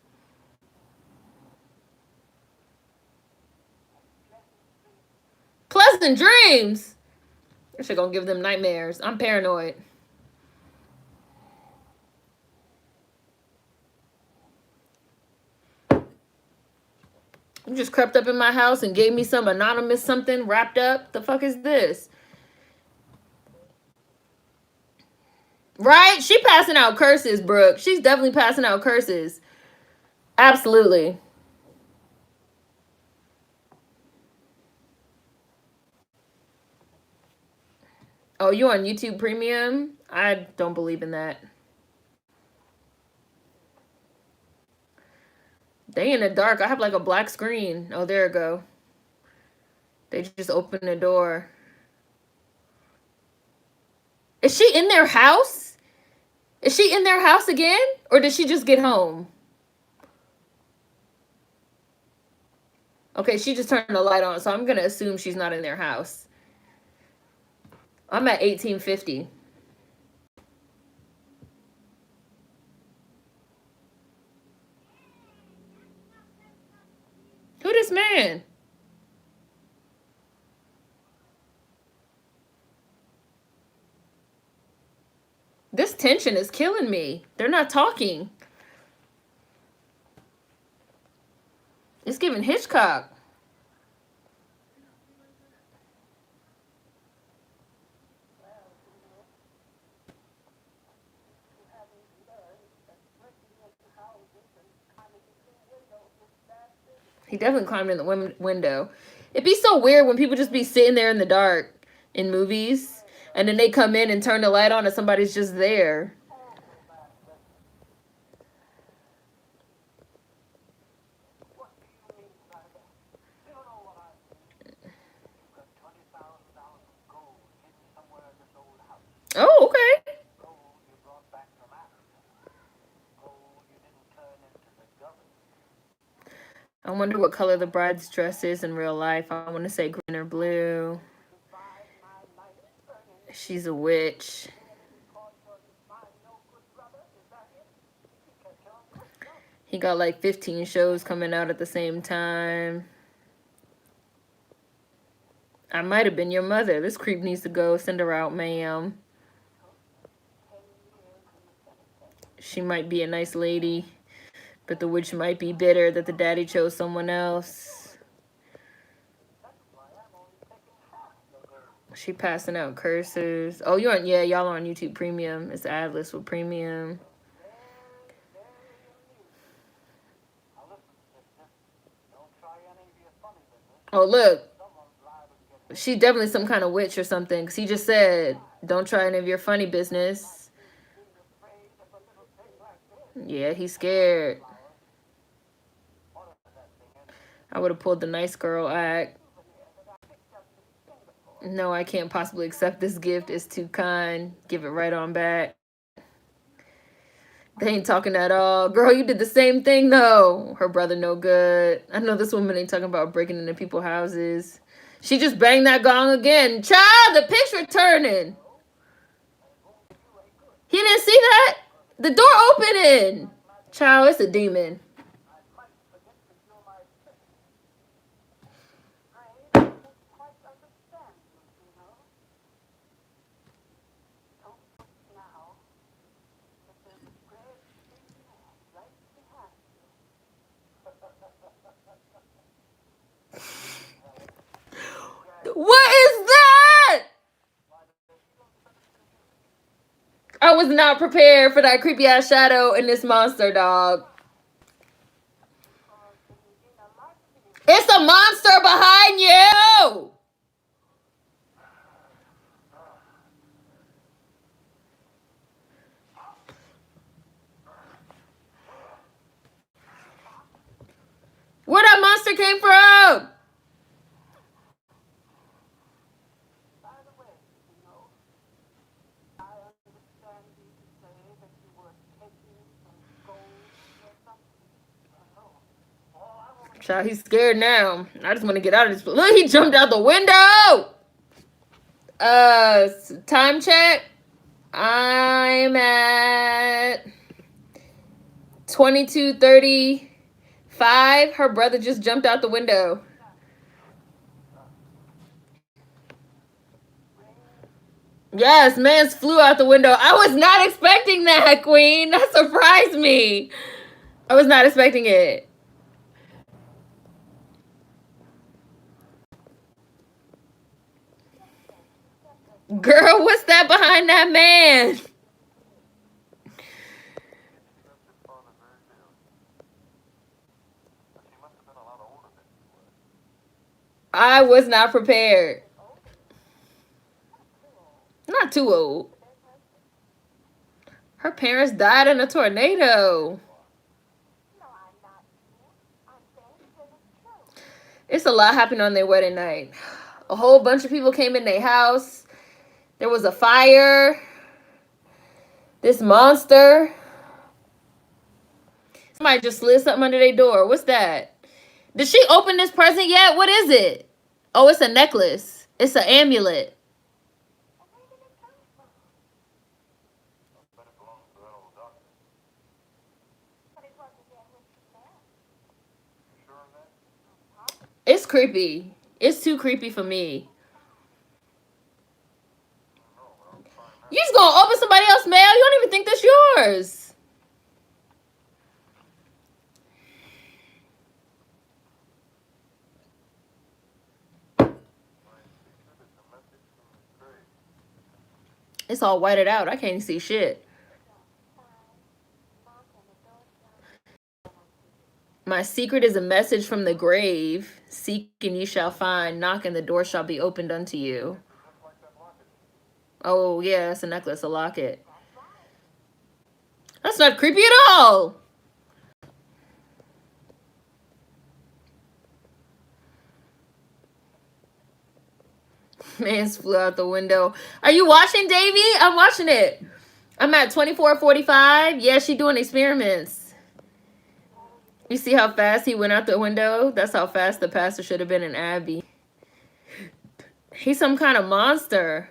Pleasant dreams. This shit gonna give them nightmares. I'm paranoid. You just crept up in my house and gave me some anonymous something wrapped up. The fuck is this? Right? She passing out curses, Brooke. She's definitely passing out curses. Absolutely. Oh, you on YouTube Premium? I don't believe in that. They in the dark. I have like a black screen. Oh, there it go. They just opened the door. Is she in their house? Is she in their house again? Or did she just get home? Okay, she just turned the light on, so I'm going to assume she's not in their house. I'm at 1850. Who this man? This tension is killing me. They're not talking. It's giving Hitchcock. He definitely climbed in the window. It'd be so weird when people just be sitting there in the dark in movies, and then they come in and turn the light on and somebody's just there. Oh, okay. I wonder what color the bride's dress is in real life. I want to say green or blue. She's a witch. He got like 15 shows coming out at the same time. I might have been your mother. This creep needs to go. Send her out, ma'am. She might be a nice lady, But the witch might be bitter that the daddy chose someone else. She passing out curses. Oh, you're on, yeah, y'all are on YouTube Premium. It's Atlas with Premium. Oh, look. She's definitely some kind of witch or something. Because he just said, don't try any of your funny business. Yeah, he's scared. I would have pulled the nice girl act. No, I can't possibly accept this gift. It's too kind. Give it right on back. They ain't talking at all. Girl, you did the same thing, though. Her brother no good. I know this woman ain't talking about breaking into people's houses. She just banged that gong again. Child, the picture turning. He didn't see that? The door opening. Child, it's a demon. What is that? I was not prepared for that creepy ass shadow in this monster, dog. It's a monster behind you. Where that monster came from? Child, he's scared now. I just want to get out of this. Look, he jumped out the window. Time check. I'm at 22:35. Her brother just jumped out the window. Yes, man's flew out the window. I was not expecting that, Queen. That surprised me. I was not expecting it. Girl, what's that behind that man? I was not prepared. Not too old. Her parents died in a tornado. It's a lot happened on their wedding night. A whole bunch of people came in their house. There was a fire. This monster. Somebody just slid something under their door. What's that? Did she open this present yet? What is it? Oh, it's a necklace. It's an amulet. It's creepy. It's too creepy for me. You just gonna open somebody else's mail? You don't even think that's yours. It's all whited out. I can't see shit. My secret is a message from the grave. Seek and you shall find. Knock and the door shall be opened unto you. Oh, yeah, that's a necklace, a locket. That's not creepy at all. Man's flew out the window. Are you watching, Davey? I'm watching it. I'm at 24:45. Yeah, she doing experiments. You see how fast he went out the window? That's how fast the pastor should have been in Abbey. He's some kind of monster.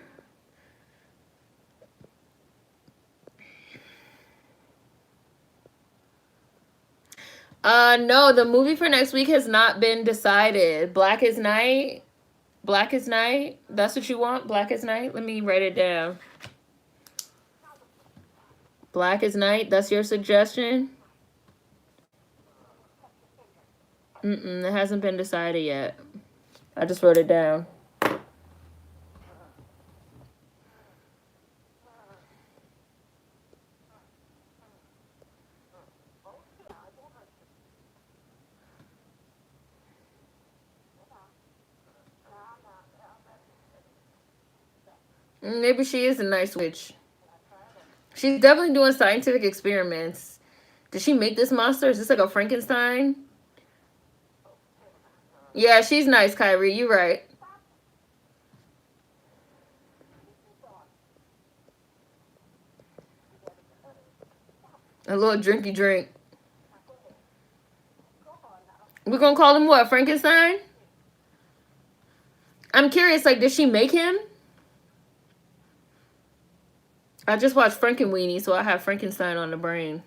No, the movie for next week has not been decided. Black is Night. Black is Night. That's what you want? Black is Night? Let me write it down. Black is Night. That's your suggestion? It hasn't been decided yet. I just wrote it down. Maybe she is a nice witch. She's definitely doing scientific experiments. Did she make this monster? Is this like a Frankenstein? Yeah, she's nice, Kyrie. You right. A little drinky drink. We're gonna call him what? Frankenstein? I'm curious, like, did she make him? I just watched Frankenweenie, so I have Frankenstein on the brain.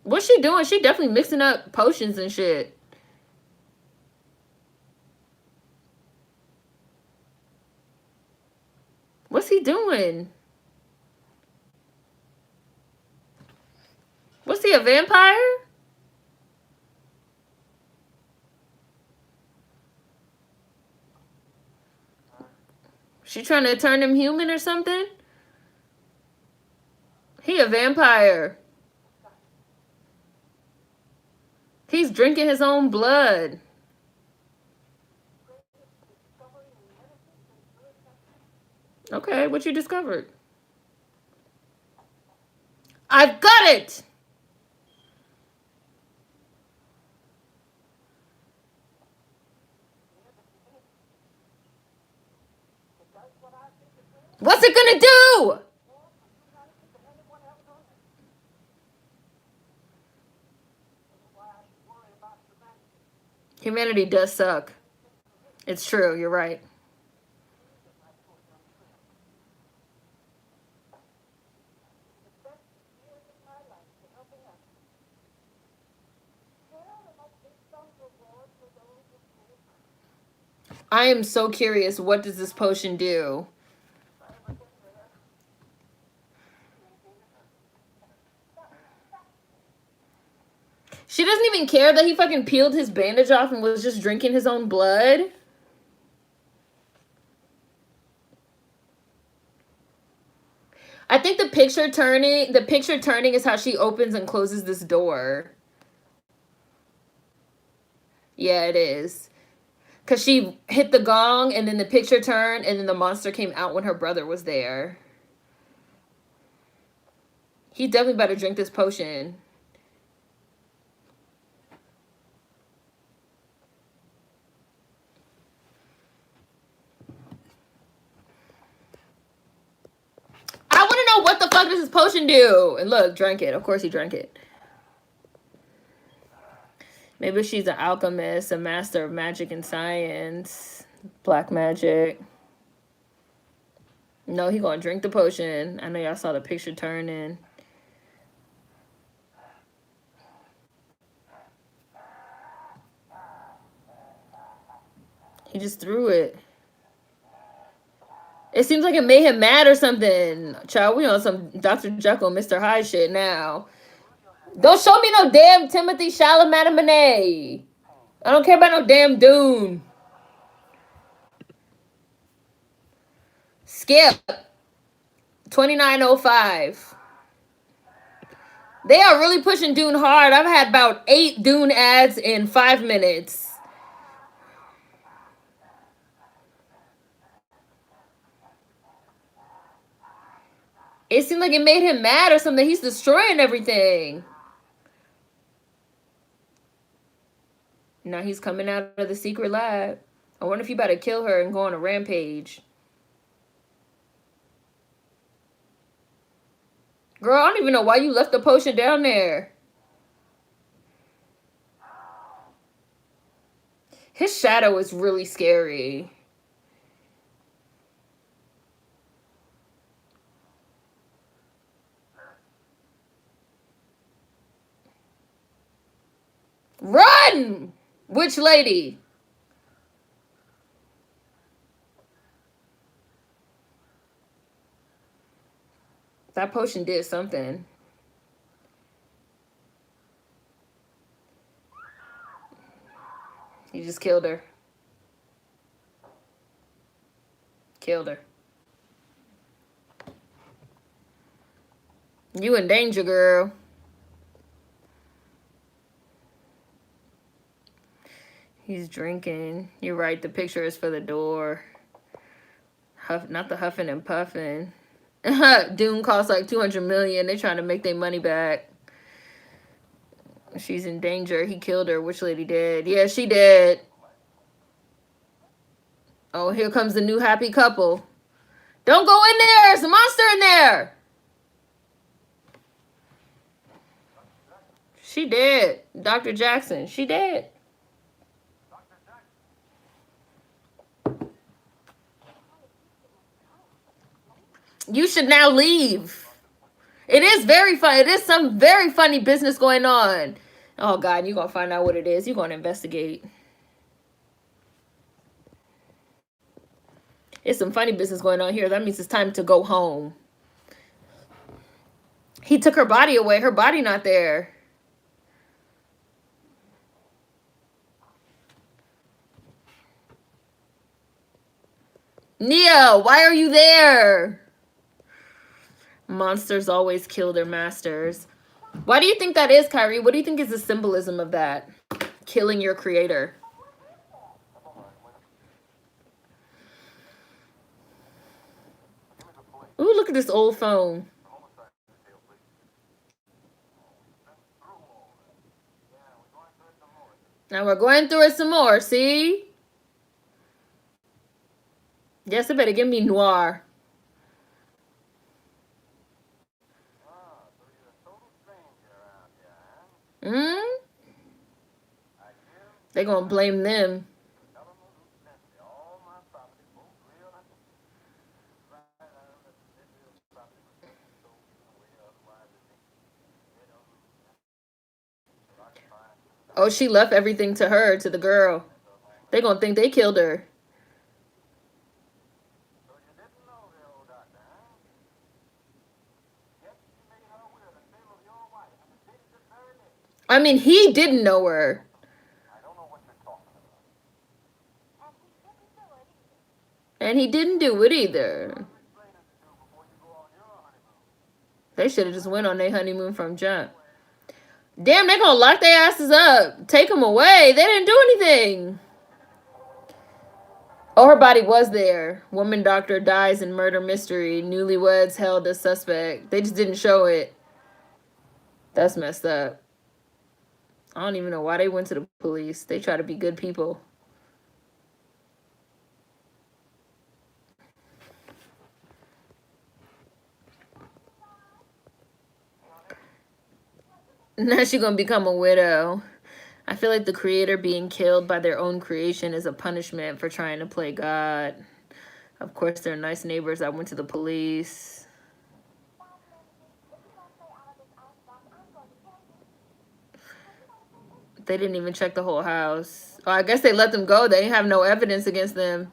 What's she doing? She definitely mixing up potions and shit. What's he doing? Was he a vampire? She trying to turn him human or something? He a vampire. He's drinking his own blood. Okay, what you discovered? I've got it! What's it gonna do? Humanity does suck. It's true, you're right. I am so curious, what does this potion do? She doesn't even care that he fucking peeled his bandage off and was just drinking his own blood. I think the picture turning is how she opens and closes this door. Yeah, it is. Cause she hit the gong and then the picture turned and then the monster came out when her brother was there. He definitely better drink this potion. I want to know what the fuck does this potion do? And look, drank it. Of course he drank it. Maybe she's an alchemist, a master of magic and science. Black magic. No, he gonna drink the potion. I know y'all saw the picture turning. He just threw it. It seems like it made him mad or something. Child, we on some Dr. Jekyll, Mr. Hyde shit now. Don't show me no damn Timothy Chalamet. I don't care about no damn Dune. Skip. 2905. They are really pushing Dune hard. I've had about 8 Dune ads in 5 minutes. It seemed like it made him mad or something. He's destroying everything. Now he's coming out of the secret lab. I wonder if he about to kill her and go on a rampage. Girl, I don't even know why you left the potion down there. His shadow is really scary. Run! Which lady? That potion did something. just killed her. Killed her. You in danger, girl. He's drinking. You're right. The picture is for the door. Not the huffing and puffing. Dune costs like $200 million. They trying to make their money back. She's in danger. He killed her. Which lady did? Yeah, she did. Oh, here comes the new happy couple. Don't go in there. There's a monster in there. She did. Dr. Jackson. She did. You should now leave. It is very fun. It is some very funny business going on. Oh, God, you're going to find out what it is. You're going to investigate. It's some funny business going on here. That means it's time to go home. He took her body away. Her body not there. Neo, why are you there? Monsters always kill their masters. Why do you think that is, Kyrie? What do you think is the symbolism of that? Killing your creator. Ooh, look at this old phone. Now we're going through it some more, see? Yes, it better give me noir. They're going to blame them. Oh, she left everything to her, to the girl. They're going to think they killed her. I mean, he didn't know her. And he didn't do it either. They should have just went on their honeymoon from jump. Damn, they're going to lock their asses up. Take them away. They didn't do anything. Oh, her body was there. Woman doctor dies in murder mystery. Newlyweds held as suspect. They just didn't show it. That's messed up. I don't even know why they went to the police. They try to be good people. Now she's going to become a widow. I feel like the creator being killed by their own creation is a punishment for trying to play God. Of course, they're nice neighbors. I went to the police. They didn't even check the whole house. Oh, I guess they let them go. They have no evidence against them.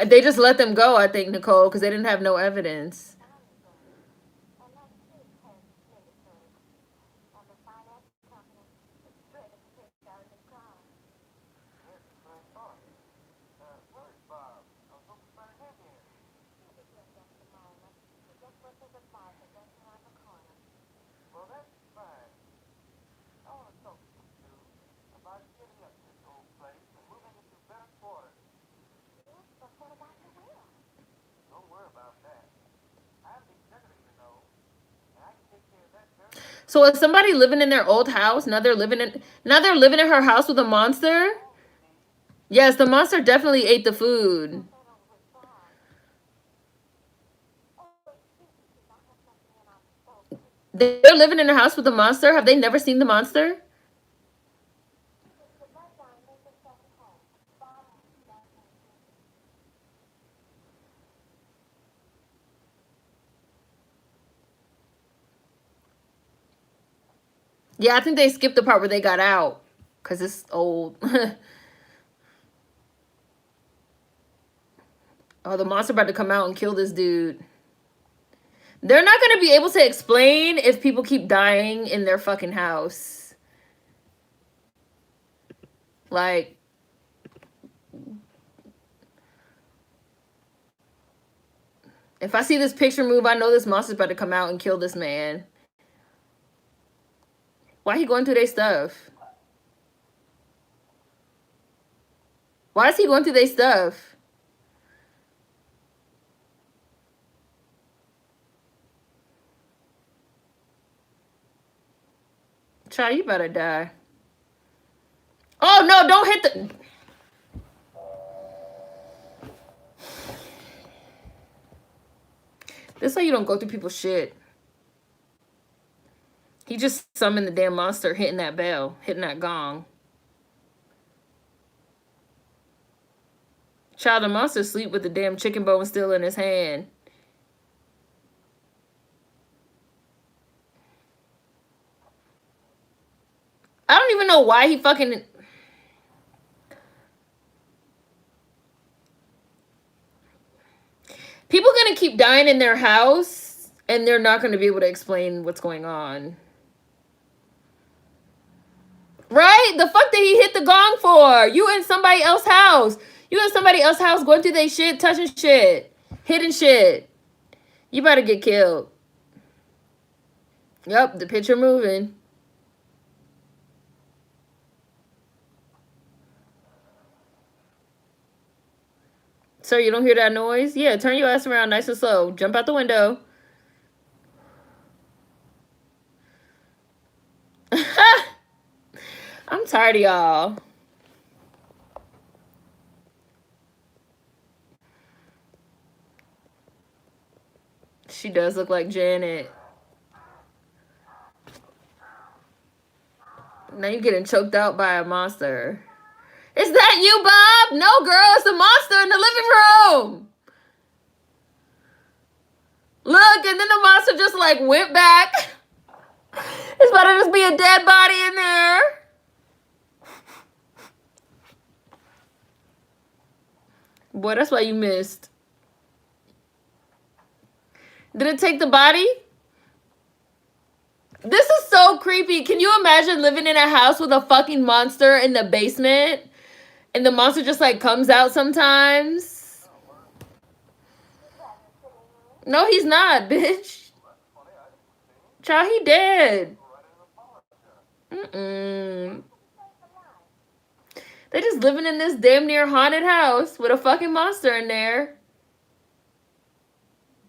They just let them go, I think, Nicole, because they didn't have no evidence. So is somebody living in their old house? Now they're living in her house with a monster? Yes, the monster definitely ate the food. They're living in a house with a monster? Have they never seen the monster? Yeah, I think they skipped the part where they got out. Because it's old. Oh, the monster about to come out and kill this dude. They're not going to be able to explain if people keep dying in their fucking house. Like, if I see this picture move, I know this monster's about to come out and kill this man. Why he going through their stuff? Why is he going through their stuff? Child, you better die. Oh, no, don't hit the... This is how you don't go through people's shit. He just summoned the damn monster, hitting that bell, hitting that gong. Child, the monster sleep with the damn chicken bone still in his hand. I don't even know why he fucking... People are gonna keep dying in their house, and they're not gonna be able to explain what's going on. Right? The fuck did he hit the gong for? You in somebody else's house. You in somebody else's house going through their shit, touching shit, hitting shit. You better get killed. Yep, the picture moving. Sir, you don't hear that noise? Yeah, turn your ass around nice and slow. Jump out the window. I'm tired of y'all. She does look like Janet. Now you're getting choked out by a monster. Is that you, Bob? No, girl, it's a monster in the living room. Look, and then the monster just like went back. It's about to just be a dead body in there. Boy, that's why you missed. Did it take the body? This is so creepy. Can you imagine living in a house with a fucking monster in the basement? And the monster just like comes out sometimes? No, he's not, bitch. Child, he dead. Mm-mm. They just living in this damn near haunted house with a fucking monster in there.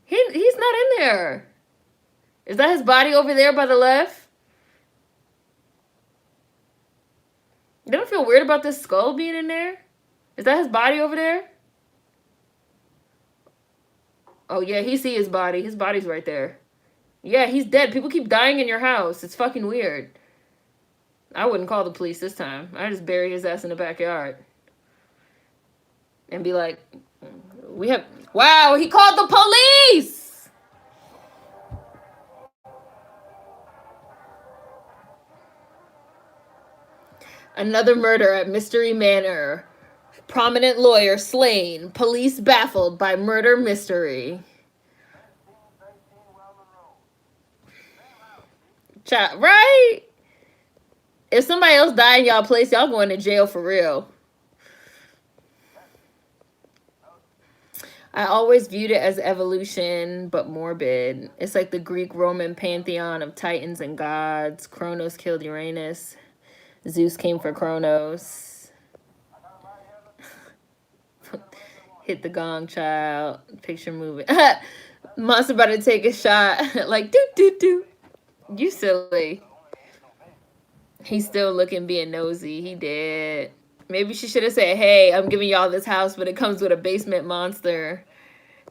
He's not in there. Is that his body over there by the left? You don't feel weird about this skull being in there? Is that his body over there? Oh, yeah, he see his body. His body's right there. Yeah, he's dead. People keep dying in your house. It's fucking weird. I wouldn't call the police this time. I'd just bury his ass in the backyard. And be like, we have... Wow, he called the police! Another murder at Mystery Manor. Prominent lawyer slain. Police baffled by murder mystery. Right? If somebody else died in y'all place, y'all going to jail for real. I always viewed it as evolution, but morbid. It's like the Greek-Roman pantheon of titans and gods. Kronos killed Uranus. Zeus came for Kronos. Hit the gong, child. Picture moving. Monster about to take a shot. Like, do. You silly. He's still looking, being nosy. He did. Maybe she should have said, hey, I'm giving y'all this house, but it comes with a basement monster.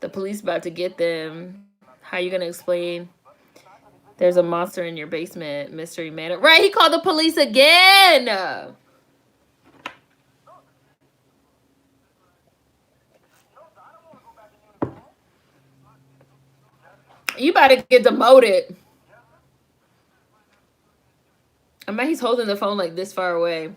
The police about to get them. How you going to explain there's a monster in your basement, Mystery Manor? Right, he called the police again. You about to get demoted. I mean, he's holding the phone like this far away.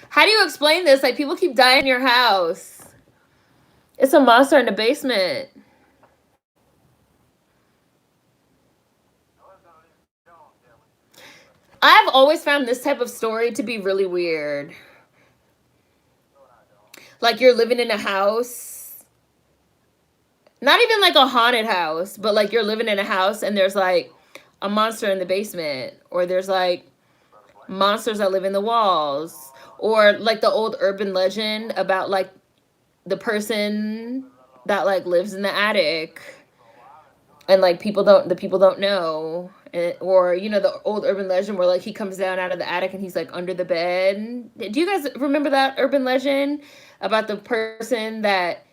How do you explain this? Like, people keep dying in your house. It's a monster in the basement. I've always found this type of story to be really weird. Like you're living in a house, not even like a haunted house, but like you're living in a house and there's like a monster in the basement, or there's like monsters that live in the walls, or like the old urban legend about like the person that like lives in the attic, and like people don't know. Or you know, the old urban legend where like he comes down out of the attic and he's like under the bed. Do you guys remember that urban legend about the person that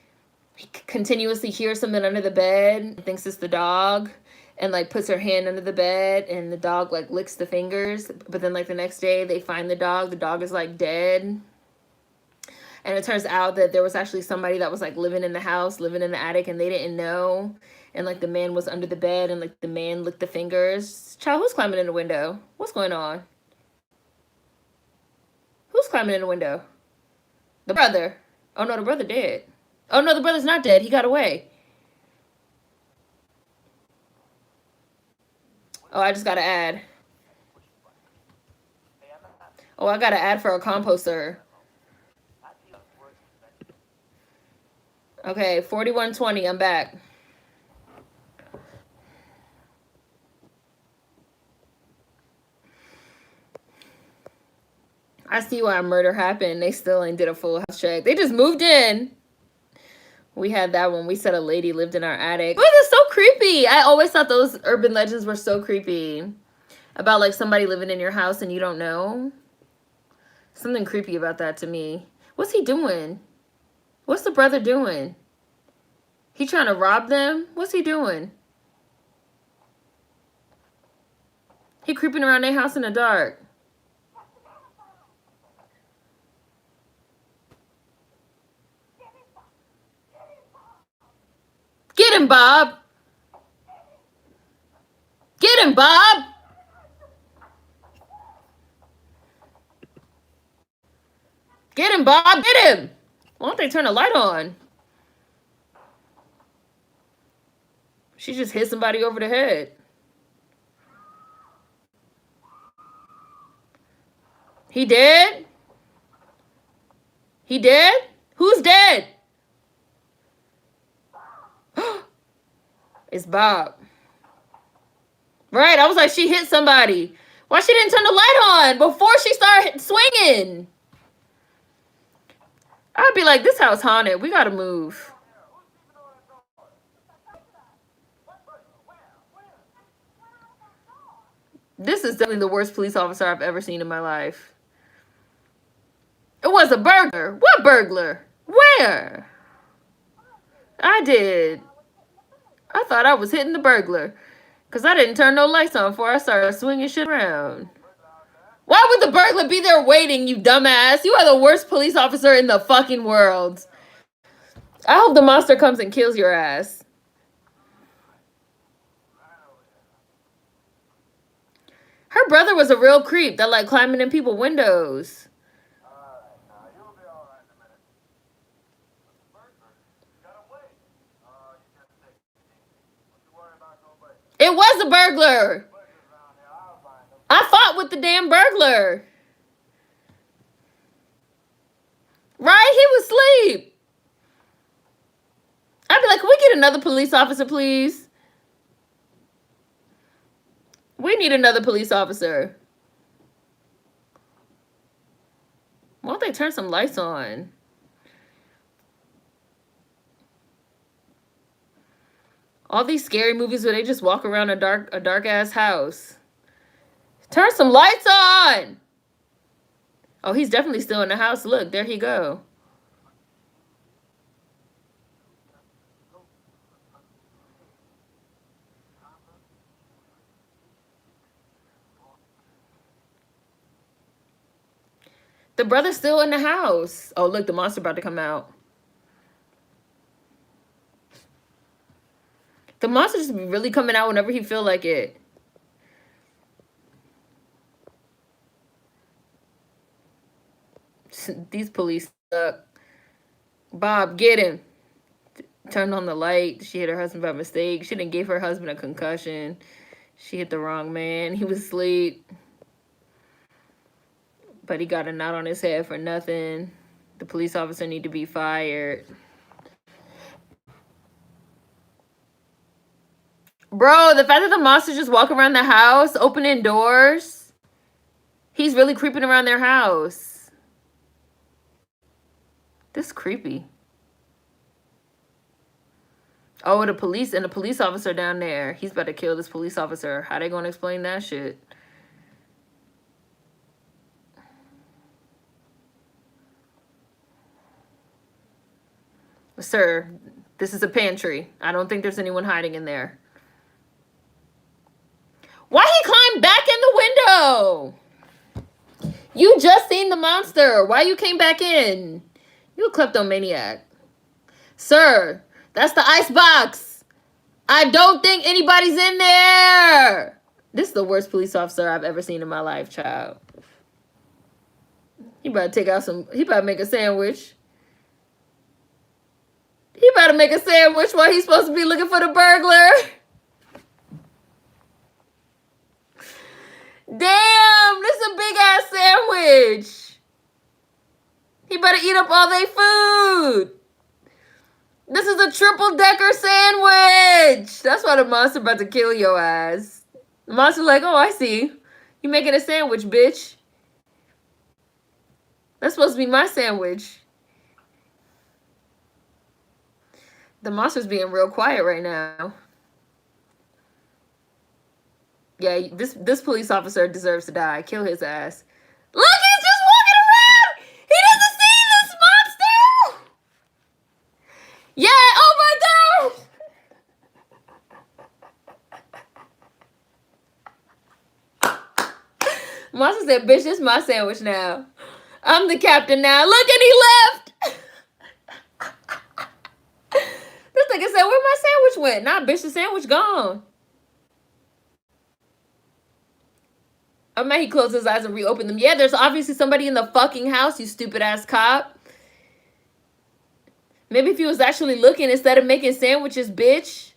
continuously hears something under the bed and thinks it's the dog, and like puts her hand under the bed and the dog like licks the fingers, but then like the next day they find the dog is like dead, and it turns out that there was actually somebody that was like living in the house, living in the attic, and they didn't know. And like the man was under the bed, and like the man licked the fingers. Child, who's climbing in the window? What's going on? Who's climbing in the window? The brother. Oh no, the brother dead. Oh no, the brother's not dead. He got away. Oh, I just got to add. Oh, I got to add for a composter. Okay, 4120. I'm back. I see why a murder happened. They still ain't did a full house check. They just moved in. We had that one. We said a lady lived in our attic. Oh, that's so creepy. I always thought those urban legends were so creepy. About like somebody living in your house and you don't know. Something creepy about that to me. What's he doing? What's the brother doing? He trying to rob them? What's he doing? He creeping around their house in the dark. Get him, Bob. Get him, Bob. Get him, Bob. Get him. Why don't they turn the light on? She just hit somebody over the head. He dead? He dead? Who's dead? It's Bob. Right, I was like, she hit somebody. Why she didn't turn the light on before she started swinging? I'd be like, this house haunted. We gotta move. This is definitely the worst police officer I've ever seen in my life. It was a burglar. What burglar? Where? I did. I thought I was hitting the burglar. Because I didn't turn no lights on before I started swinging shit around. Why would the burglar be there waiting, you dumbass? You are the worst police officer in the fucking world. I hope the monster comes and kills your ass. Her brother was a real creep that like climbing in people's windows. It was a burglar. I fought with the damn burglar. Right? He was asleep. I'd be like, can we get another police officer, please? We need another police officer. Why don't they turn some lights on? All these scary movies where they just walk around a dark ass house. Turn some lights on. Oh, he's definitely still in the house. Look, there he go. The brother's still in the house. Oh, look, the monster about to come out. The monster just be really coming out whenever he feel like it. These police suck. Bob, get him. Turned on the light. She hit her husband by mistake. She didn't give her husband a concussion. She hit the wrong man. He was asleep. But he got a knot on his head for nothing. The police officer need to be fired. Bro, the fact that the monster just walk around the house, opening doors. He's really creeping around their house. This is creepy. Oh, the police and the police officer down there. He's about to kill this police officer. How they gonna explain that shit? Sir, this is a pantry. I don't think there's anyone hiding in there. Why he climbed back in the window? You just seen the monster. Why you came back in? You a kleptomaniac. Sir, that's the ice box. I don't think anybody's in there. This is the worst police officer I've ever seen in my life, child. He about to take out some, he about to make a sandwich. He about to make a sandwich while he's supposed to be looking for the burglar. Damn, this is a big ass sandwich. He better eat up all their food. This is a triple-decker sandwich. That's why the monster about to kill your ass. The monster like, oh, I see. You making a sandwich, bitch. That's supposed to be my sandwich. The monster's being real quiet right now. Yeah, this police officer deserves to die. Kill his ass. Look, he's just walking around. He doesn't see this monster. Yeah, oh my God. Monster said, bitch, this is my sandwich now. I'm the captain now. Look, and he left. This nigga said, where my sandwich went? Nah, bitch, the sandwich gone. I mean, he closed his eyes and reopened them. Yeah, there's obviously somebody in the fucking house, you stupid ass cop. Maybe if he was actually looking instead of making sandwiches, bitch.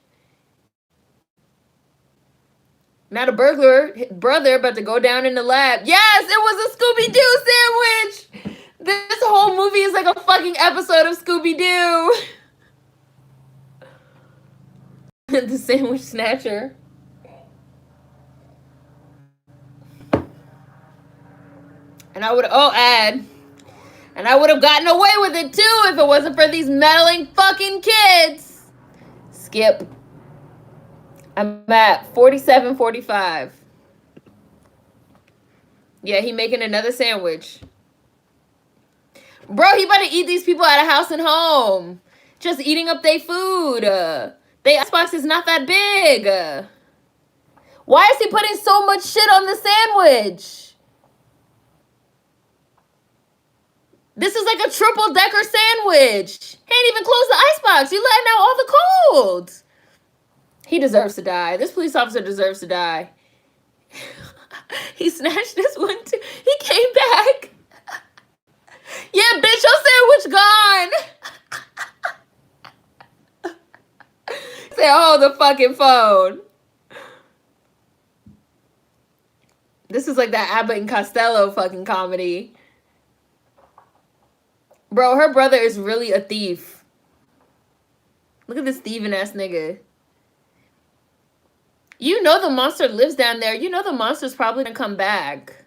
Now the burglar brother about to go down in the lab. Yes, it was a Scooby-Doo sandwich. This whole movie is like a fucking episode of Scooby-Doo. The sandwich snatcher. And I would, and I would have gotten away with it too if it wasn't for these meddling fucking kids. Skip. I'm at 47:45. Yeah, he making another sandwich. Bro, he about to eat these people at a house and home. Just eating up their food. Their icebox is not that big. Why is he putting so much shit on the sandwich? This is like a triple-decker sandwich. He ain't even closed the icebox. You letting out all the cold. He deserves to die. This police officer deserves to die. He snatched this one too. He came back. Yeah, bitch, your sandwich gone. Say, oh, the fucking phone. This is like that Abbott and Costello fucking comedy. Bro, her brother is really a thief. Look at this thieving ass nigga. You know the monster lives down there. You know the monster's probably gonna come back.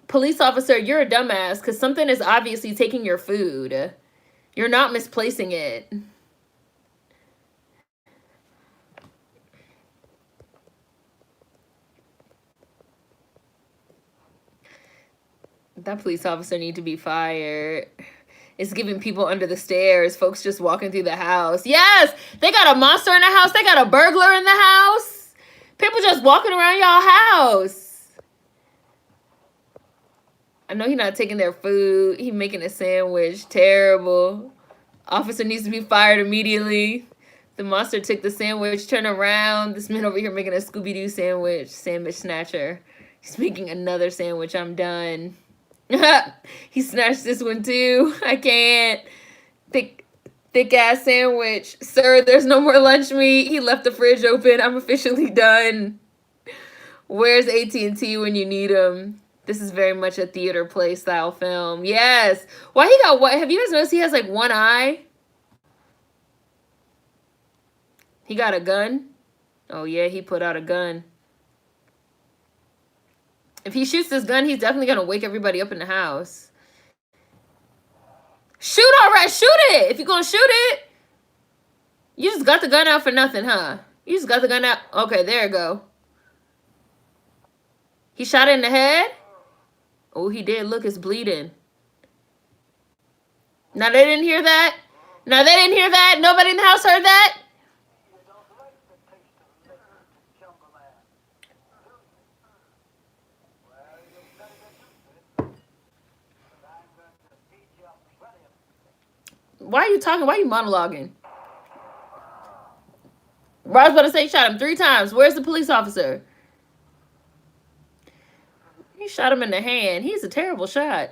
Police officer, you're a dumbass because something is obviously taking your food. You're not misplacing it. That police officer need to be fired. It's giving people under the stairs. Folks just walking through the house. Yes, they got a monster in the house. They got a burglar in the house. People just walking around y'all house. I know he's not taking their food. He making a sandwich. Terrible. Officer needs to be fired immediately. The monster took the sandwich. Turn around. This man over here making a Scooby-Doo sandwich. Sandwich snatcher. He's making another sandwich. I'm done. He snatched this one too. I can't. Thick ass sandwich. Sir, there's no more lunch meat. He left the fridge open. I'm officially done. Where's AT&T when you need him? This is very much a theater play style film. Yes. Why he got what? Have you guys noticed he has like one eye? He got a gun. Oh yeah, he put out a gun. If he shoots this gun, he's definitely gonna wake everybody up in the house. Shoot, all right, shoot it. If you're gonna shoot it, you just got the gun out for nothing, huh? You just got the gun out. Okay, there you go. He shot it in the head. Oh, he did. Look, it's bleeding. Now they didn't hear that. Now they didn't hear that. Nobody in the house heard that. Why are you talking? Why are you monologuing? I was about to say he shot him 3 times. Where's the police officer? He shot him in the hand. He's a terrible shot.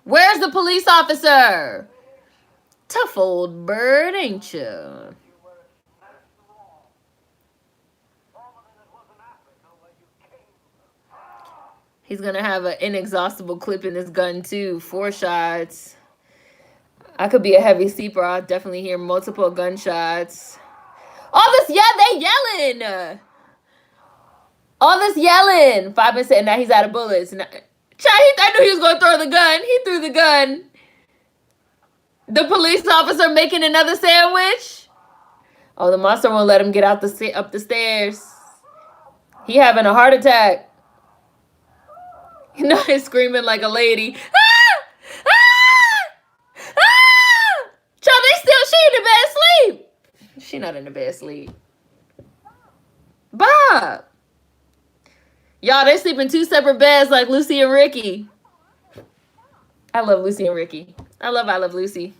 Where's the police officer? Tough old bird, ain't you? He's going to have an inexhaustible clip in his gun, too. 4 shots. I could be a heavy sleeper. I'll definitely hear multiple gunshots. All this, yeah, they yelling. All this yelling. 5%. Now he's out of bullets. Now, I knew he was going to throw the gun. He threw the gun. The police officer making another sandwich. Oh, the monster won't let him get out up the stairs. He having a heart attack. You know, he's screaming like a lady. Ah! Ah! Ah! Child, she in the bed asleep. She not in the bed asleep. Bob. Y'all, they sleep in 2 separate beds like Lucy and Ricky. I love Lucy and Ricky. I love Lucy.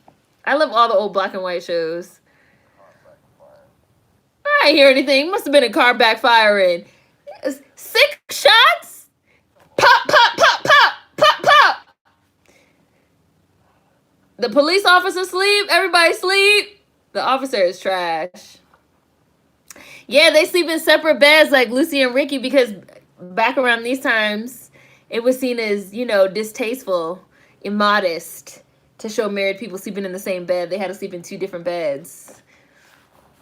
I love all the old black and white shows. I didn't hear anything. Must have been a car backfiring. 6 shots? Pop, pop, pop, pop, pop, pop. The police officer sleep. Everybody sleep. The officer is trash. Yeah, they sleep in separate beds like Lucy and Ricky because back around these times, it was seen as, you know, distasteful, immodest to show married people sleeping in the same bed. They had to sleep in 2 different beds.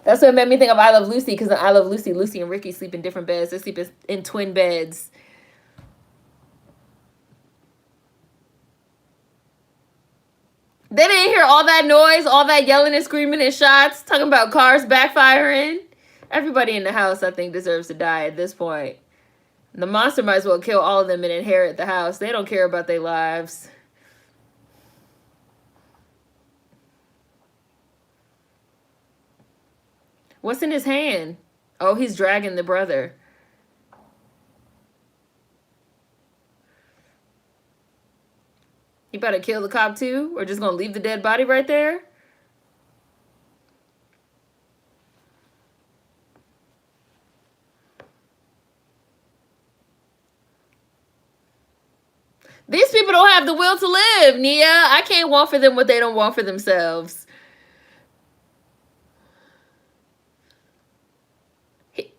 That's what made me think of I Love Lucy, because in I Love Lucy, Lucy and Ricky sleep in different beds. They sleep in twin beds. They didn't hear all that noise, all that yelling and screaming and shots, talking about cars backfiring. Everybody in the house, I think, deserves to die at this point. The monster might as well kill all of them and inherit the house. They don't care about their lives. What's in his hand? Oh, he's dragging the brother. You better kill the cop too? Or just gonna leave the dead body right there? These people don't have the will to live, Nia. I can't want for them what they don't want for themselves.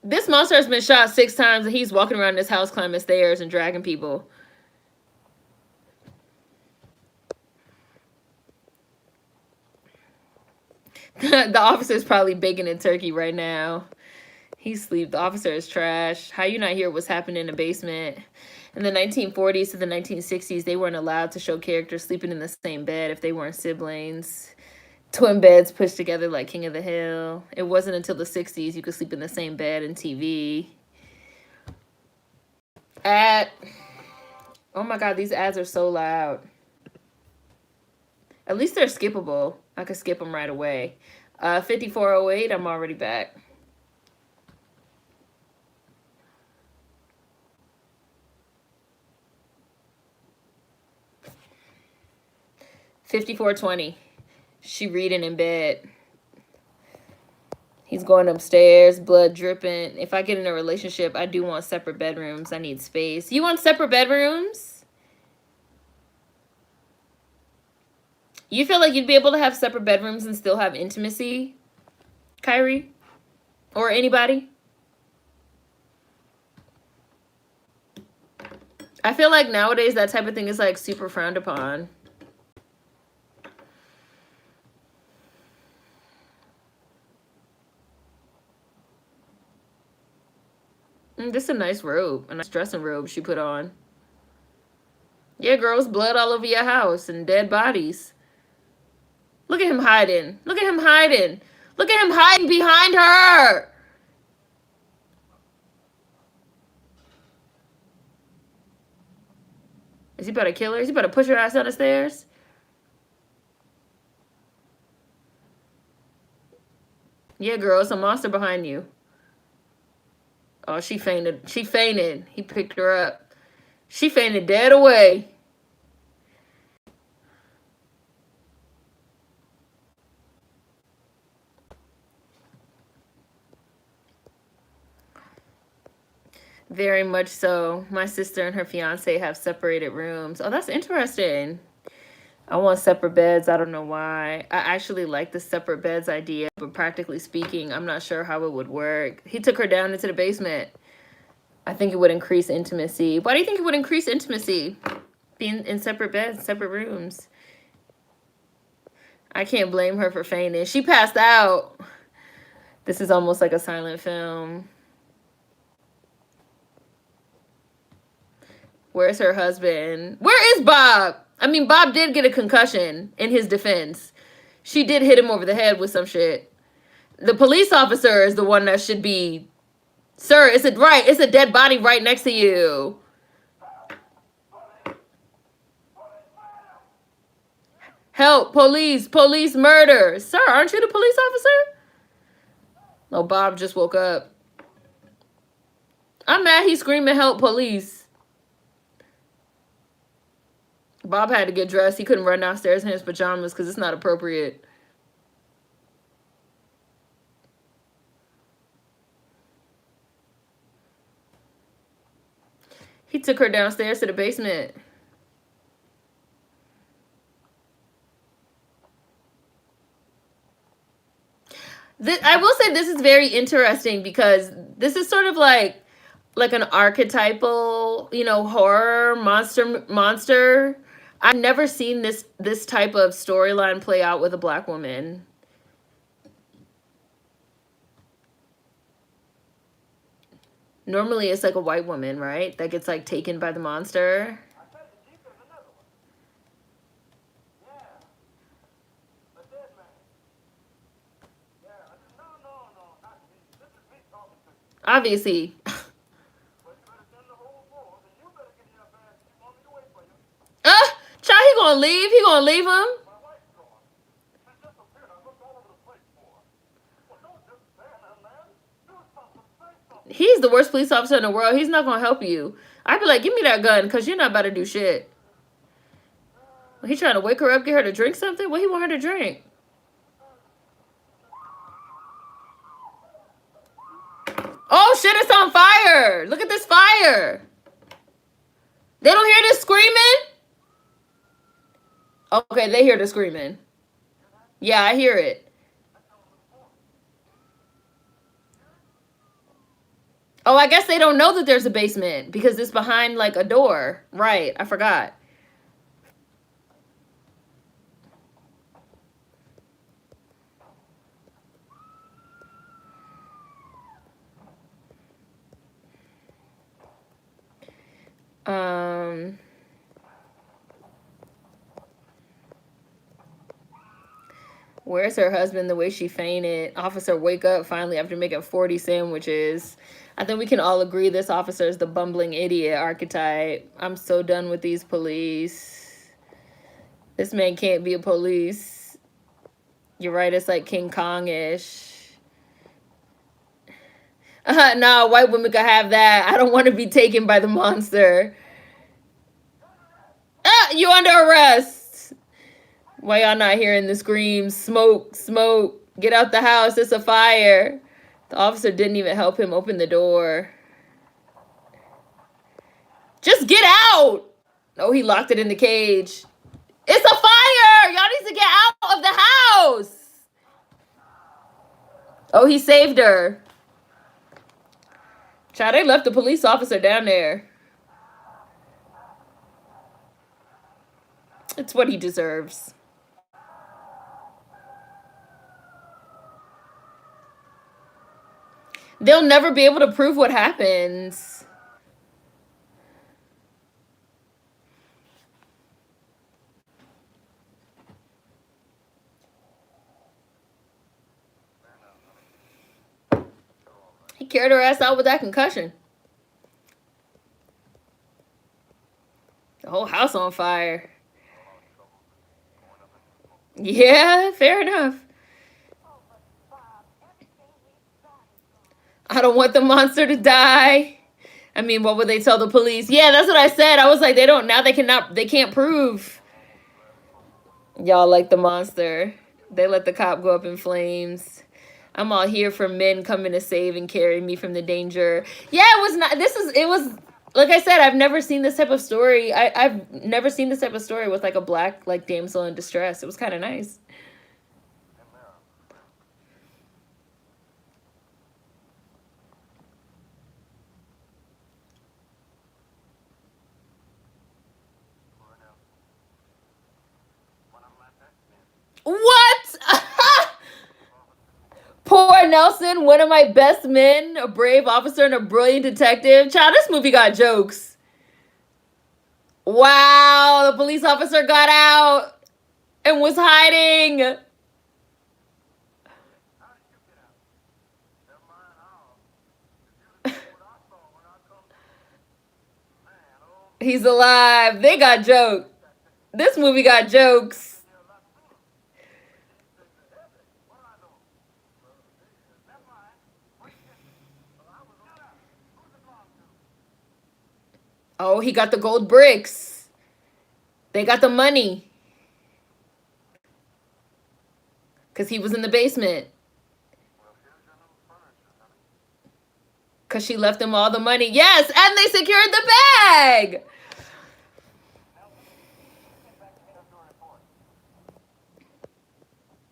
This monster has been shot 6 times and he's walking around this house climbing stairs and dragging people. The officer's probably baking a turkey right now. He's asleep. The officer is trash. How you not hear what's happening in the basement? In the 1940s to the 1960s, they weren't allowed to show characters sleeping in the same bed if they weren't siblings. Twin beds pushed together like King of the Hill. It wasn't until the 60s you could sleep in the same bed and TV. Oh my God, these ads are so loud. At least they're skippable. I could skip them right away. 5408, I'm already back. $54.20. She reading in bed. He's going upstairs, blood dripping. If I get in a relationship, I do want separate bedrooms. I need space. You want separate bedrooms? You feel like you'd be able to have separate bedrooms and still have intimacy, Kyrie? Or anybody? I feel like nowadays that type of thing is like super frowned upon. This is a nice robe, a nice dressing robe she put on. Yeah, girls, blood all over your house and dead bodies. Look at him hiding. Look at him hiding. Look at him hiding behind her. Is he about to kill her? Is he about to push her ass down the stairs? Yeah, girl, it's a monster behind you. Oh, she fainted. She fainted. He picked her up. She fainted dead away. Very much so. My sister and her fiance have separated rooms. Oh, that's interesting. I want separate beds. I don't know why. I actually like the separate beds idea, but practically speaking, I'm not sure how it would work. He took her down into the basement. I think it would increase intimacy. Why do you think it would increase intimacy? Being in separate beds, separate rooms. I can't blame her for fainting. She passed out. This is almost like a silent film. Where's her husband? Where is Bob? I mean, Bob did get a concussion in his defense. She did hit him over the head with some shit. The police officer is the one that should be... Sir, it's a dead body right next to you. Help, police, murder. Sir, aren't you the police officer? Oh, Bob just woke up. I'm mad he's screaming, help, police. Bob had to get dressed. He couldn't run downstairs in his pajamas because it's not appropriate. He took her downstairs to the basement. I will say this is very interesting because this is sort of like an archetypal, horror monster. I've never seen this type of storyline play out with a black woman. Normally it's like a white woman, right? That gets like taken by the monster. Obviously. Child, he gonna leave? He gonna leave him? He's the worst police officer in the world. He's not gonna help you. I'd be like, give me that gun, because you're not about to do shit. He trying to wake her up, get her to drink something? What he want her to drink? Oh shit, it's on fire! Look at this fire! They don't hear this screaming? Okay, they hear the screaming. Yeah, I hear it. Oh, I guess they don't know that there's a basement because it's behind like a door. Right, I forgot. Where's her husband? The way she fainted. Officer, wake up finally after making 40 sandwiches. I think we can all agree this officer is the bumbling idiot archetype. I'm so done with these police. This man can't be a police. You're right, it's like King Kong-ish. No, white women could have that. I don't want to be taken by the monster. You under arrest. Why y'all not hearing the screams? Smoke, smoke. Get out the house. It's a fire. The officer didn't even help him open the door. Just get out. Oh, he locked it in the cage. It's a fire. Y'all need to get out of the house. Oh, he saved her. Child, they left the police officer down there. It's what he deserves. They'll never be able to prove what happens. He carried her ass out with that concussion. The whole house on fire. Yeah, fair enough. I don't want the monster to die. I mean, what would they tell the police? Yeah, that's what I said. I was like, they don't, now they can't prove. Y'all like the monster. They let the cop go up in flames. I'm all here for men coming to save and carry me from the danger. Yeah, it was not, it was, like I said, I've never seen this type of story. I've never seen this type of story with like a black, like damsel in distress. It was kind of nice. What? Poor Nelson, one of my best men, a brave officer and a brilliant detective. Child, this movie got jokes. Wow, the police officer got out and was hiding. He's alive. They got jokes. This movie got jokes. Oh, he got the gold bricks. They got the money. Because he was in the basement. Because she left him all the money. Yes, and they secured the bag.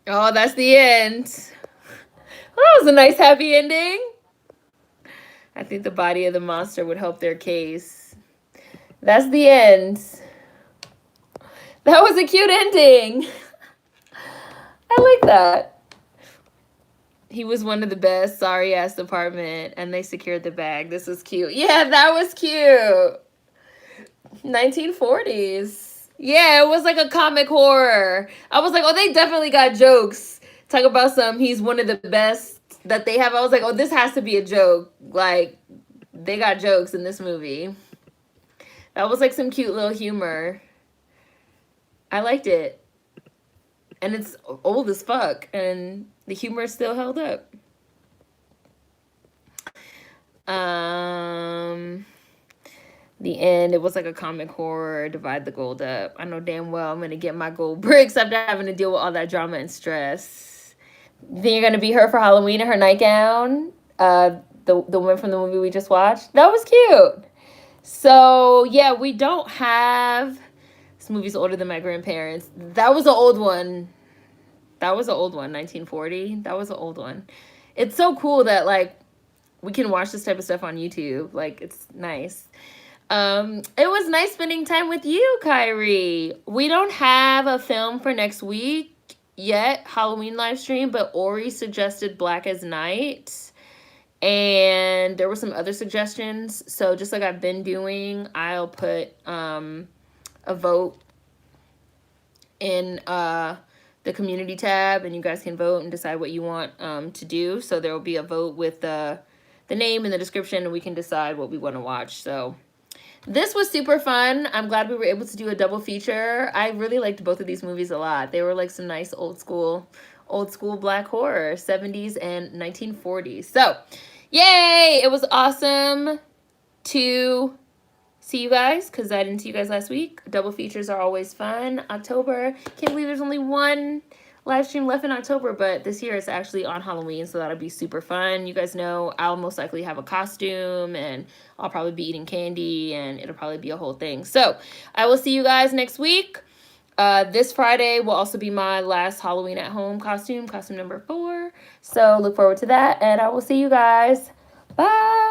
Oh, that's the end. That was a nice happy ending. I think the body of the monster would help their case. That's the end. That was a cute ending. I like that. He was one of the best. Sorry ass department. And they secured the bag. This was cute. Yeah, that was cute. 1940s. Yeah, it was like a comic horror. I was like, oh, they definitely got jokes. Talk about he's one of the best that they have. I was like, oh, this has to be a joke. Like, they got jokes in this movie. That was like some cute little humor. I liked it. And it's old as fuck. And the humor still held up. The end, it was like a comic horror, divide the gold up. I know damn well I'm gonna get my gold bricks after having to deal with all that drama and stress. Then you're gonna be her for Halloween in her nightgown. The one from the movie we just watched. That was cute. So yeah, we don't have, this movie's older than my grandparents. That was an old one. 1940. That was an old one. It's so cool that like we can watch this type of stuff on YouTube. Like, it's nice. It was nice spending time with you, Kyrie. We don't have a film for next week yet, Halloween live stream, but Ori suggested Black as Night. And there were some other suggestions. So just like I've been doing, I'll put a vote in the community tab, and you guys can vote and decide what you want to do. So there will be a vote with the name and the description, and we can decide what we want to watch. So this was super fun. I'm glad we were able to do a double feature. I really liked both of these movies a lot. They were like some nice old school black horror, 70s and 1940s. So yay, it was awesome to see you guys, because I didn't see you guys last week. Double features are always fun. October, can't believe there's only one live stream left in October, but this year it's actually on Halloween, so that'll be super fun. You guys know I'll most likely have a costume, and I'll probably be eating candy, and it'll probably be a whole thing. So I will see you guys next week. This Friday will also be my last Halloween at home costume number 4. So look forward to that, and I will see you guys. Bye.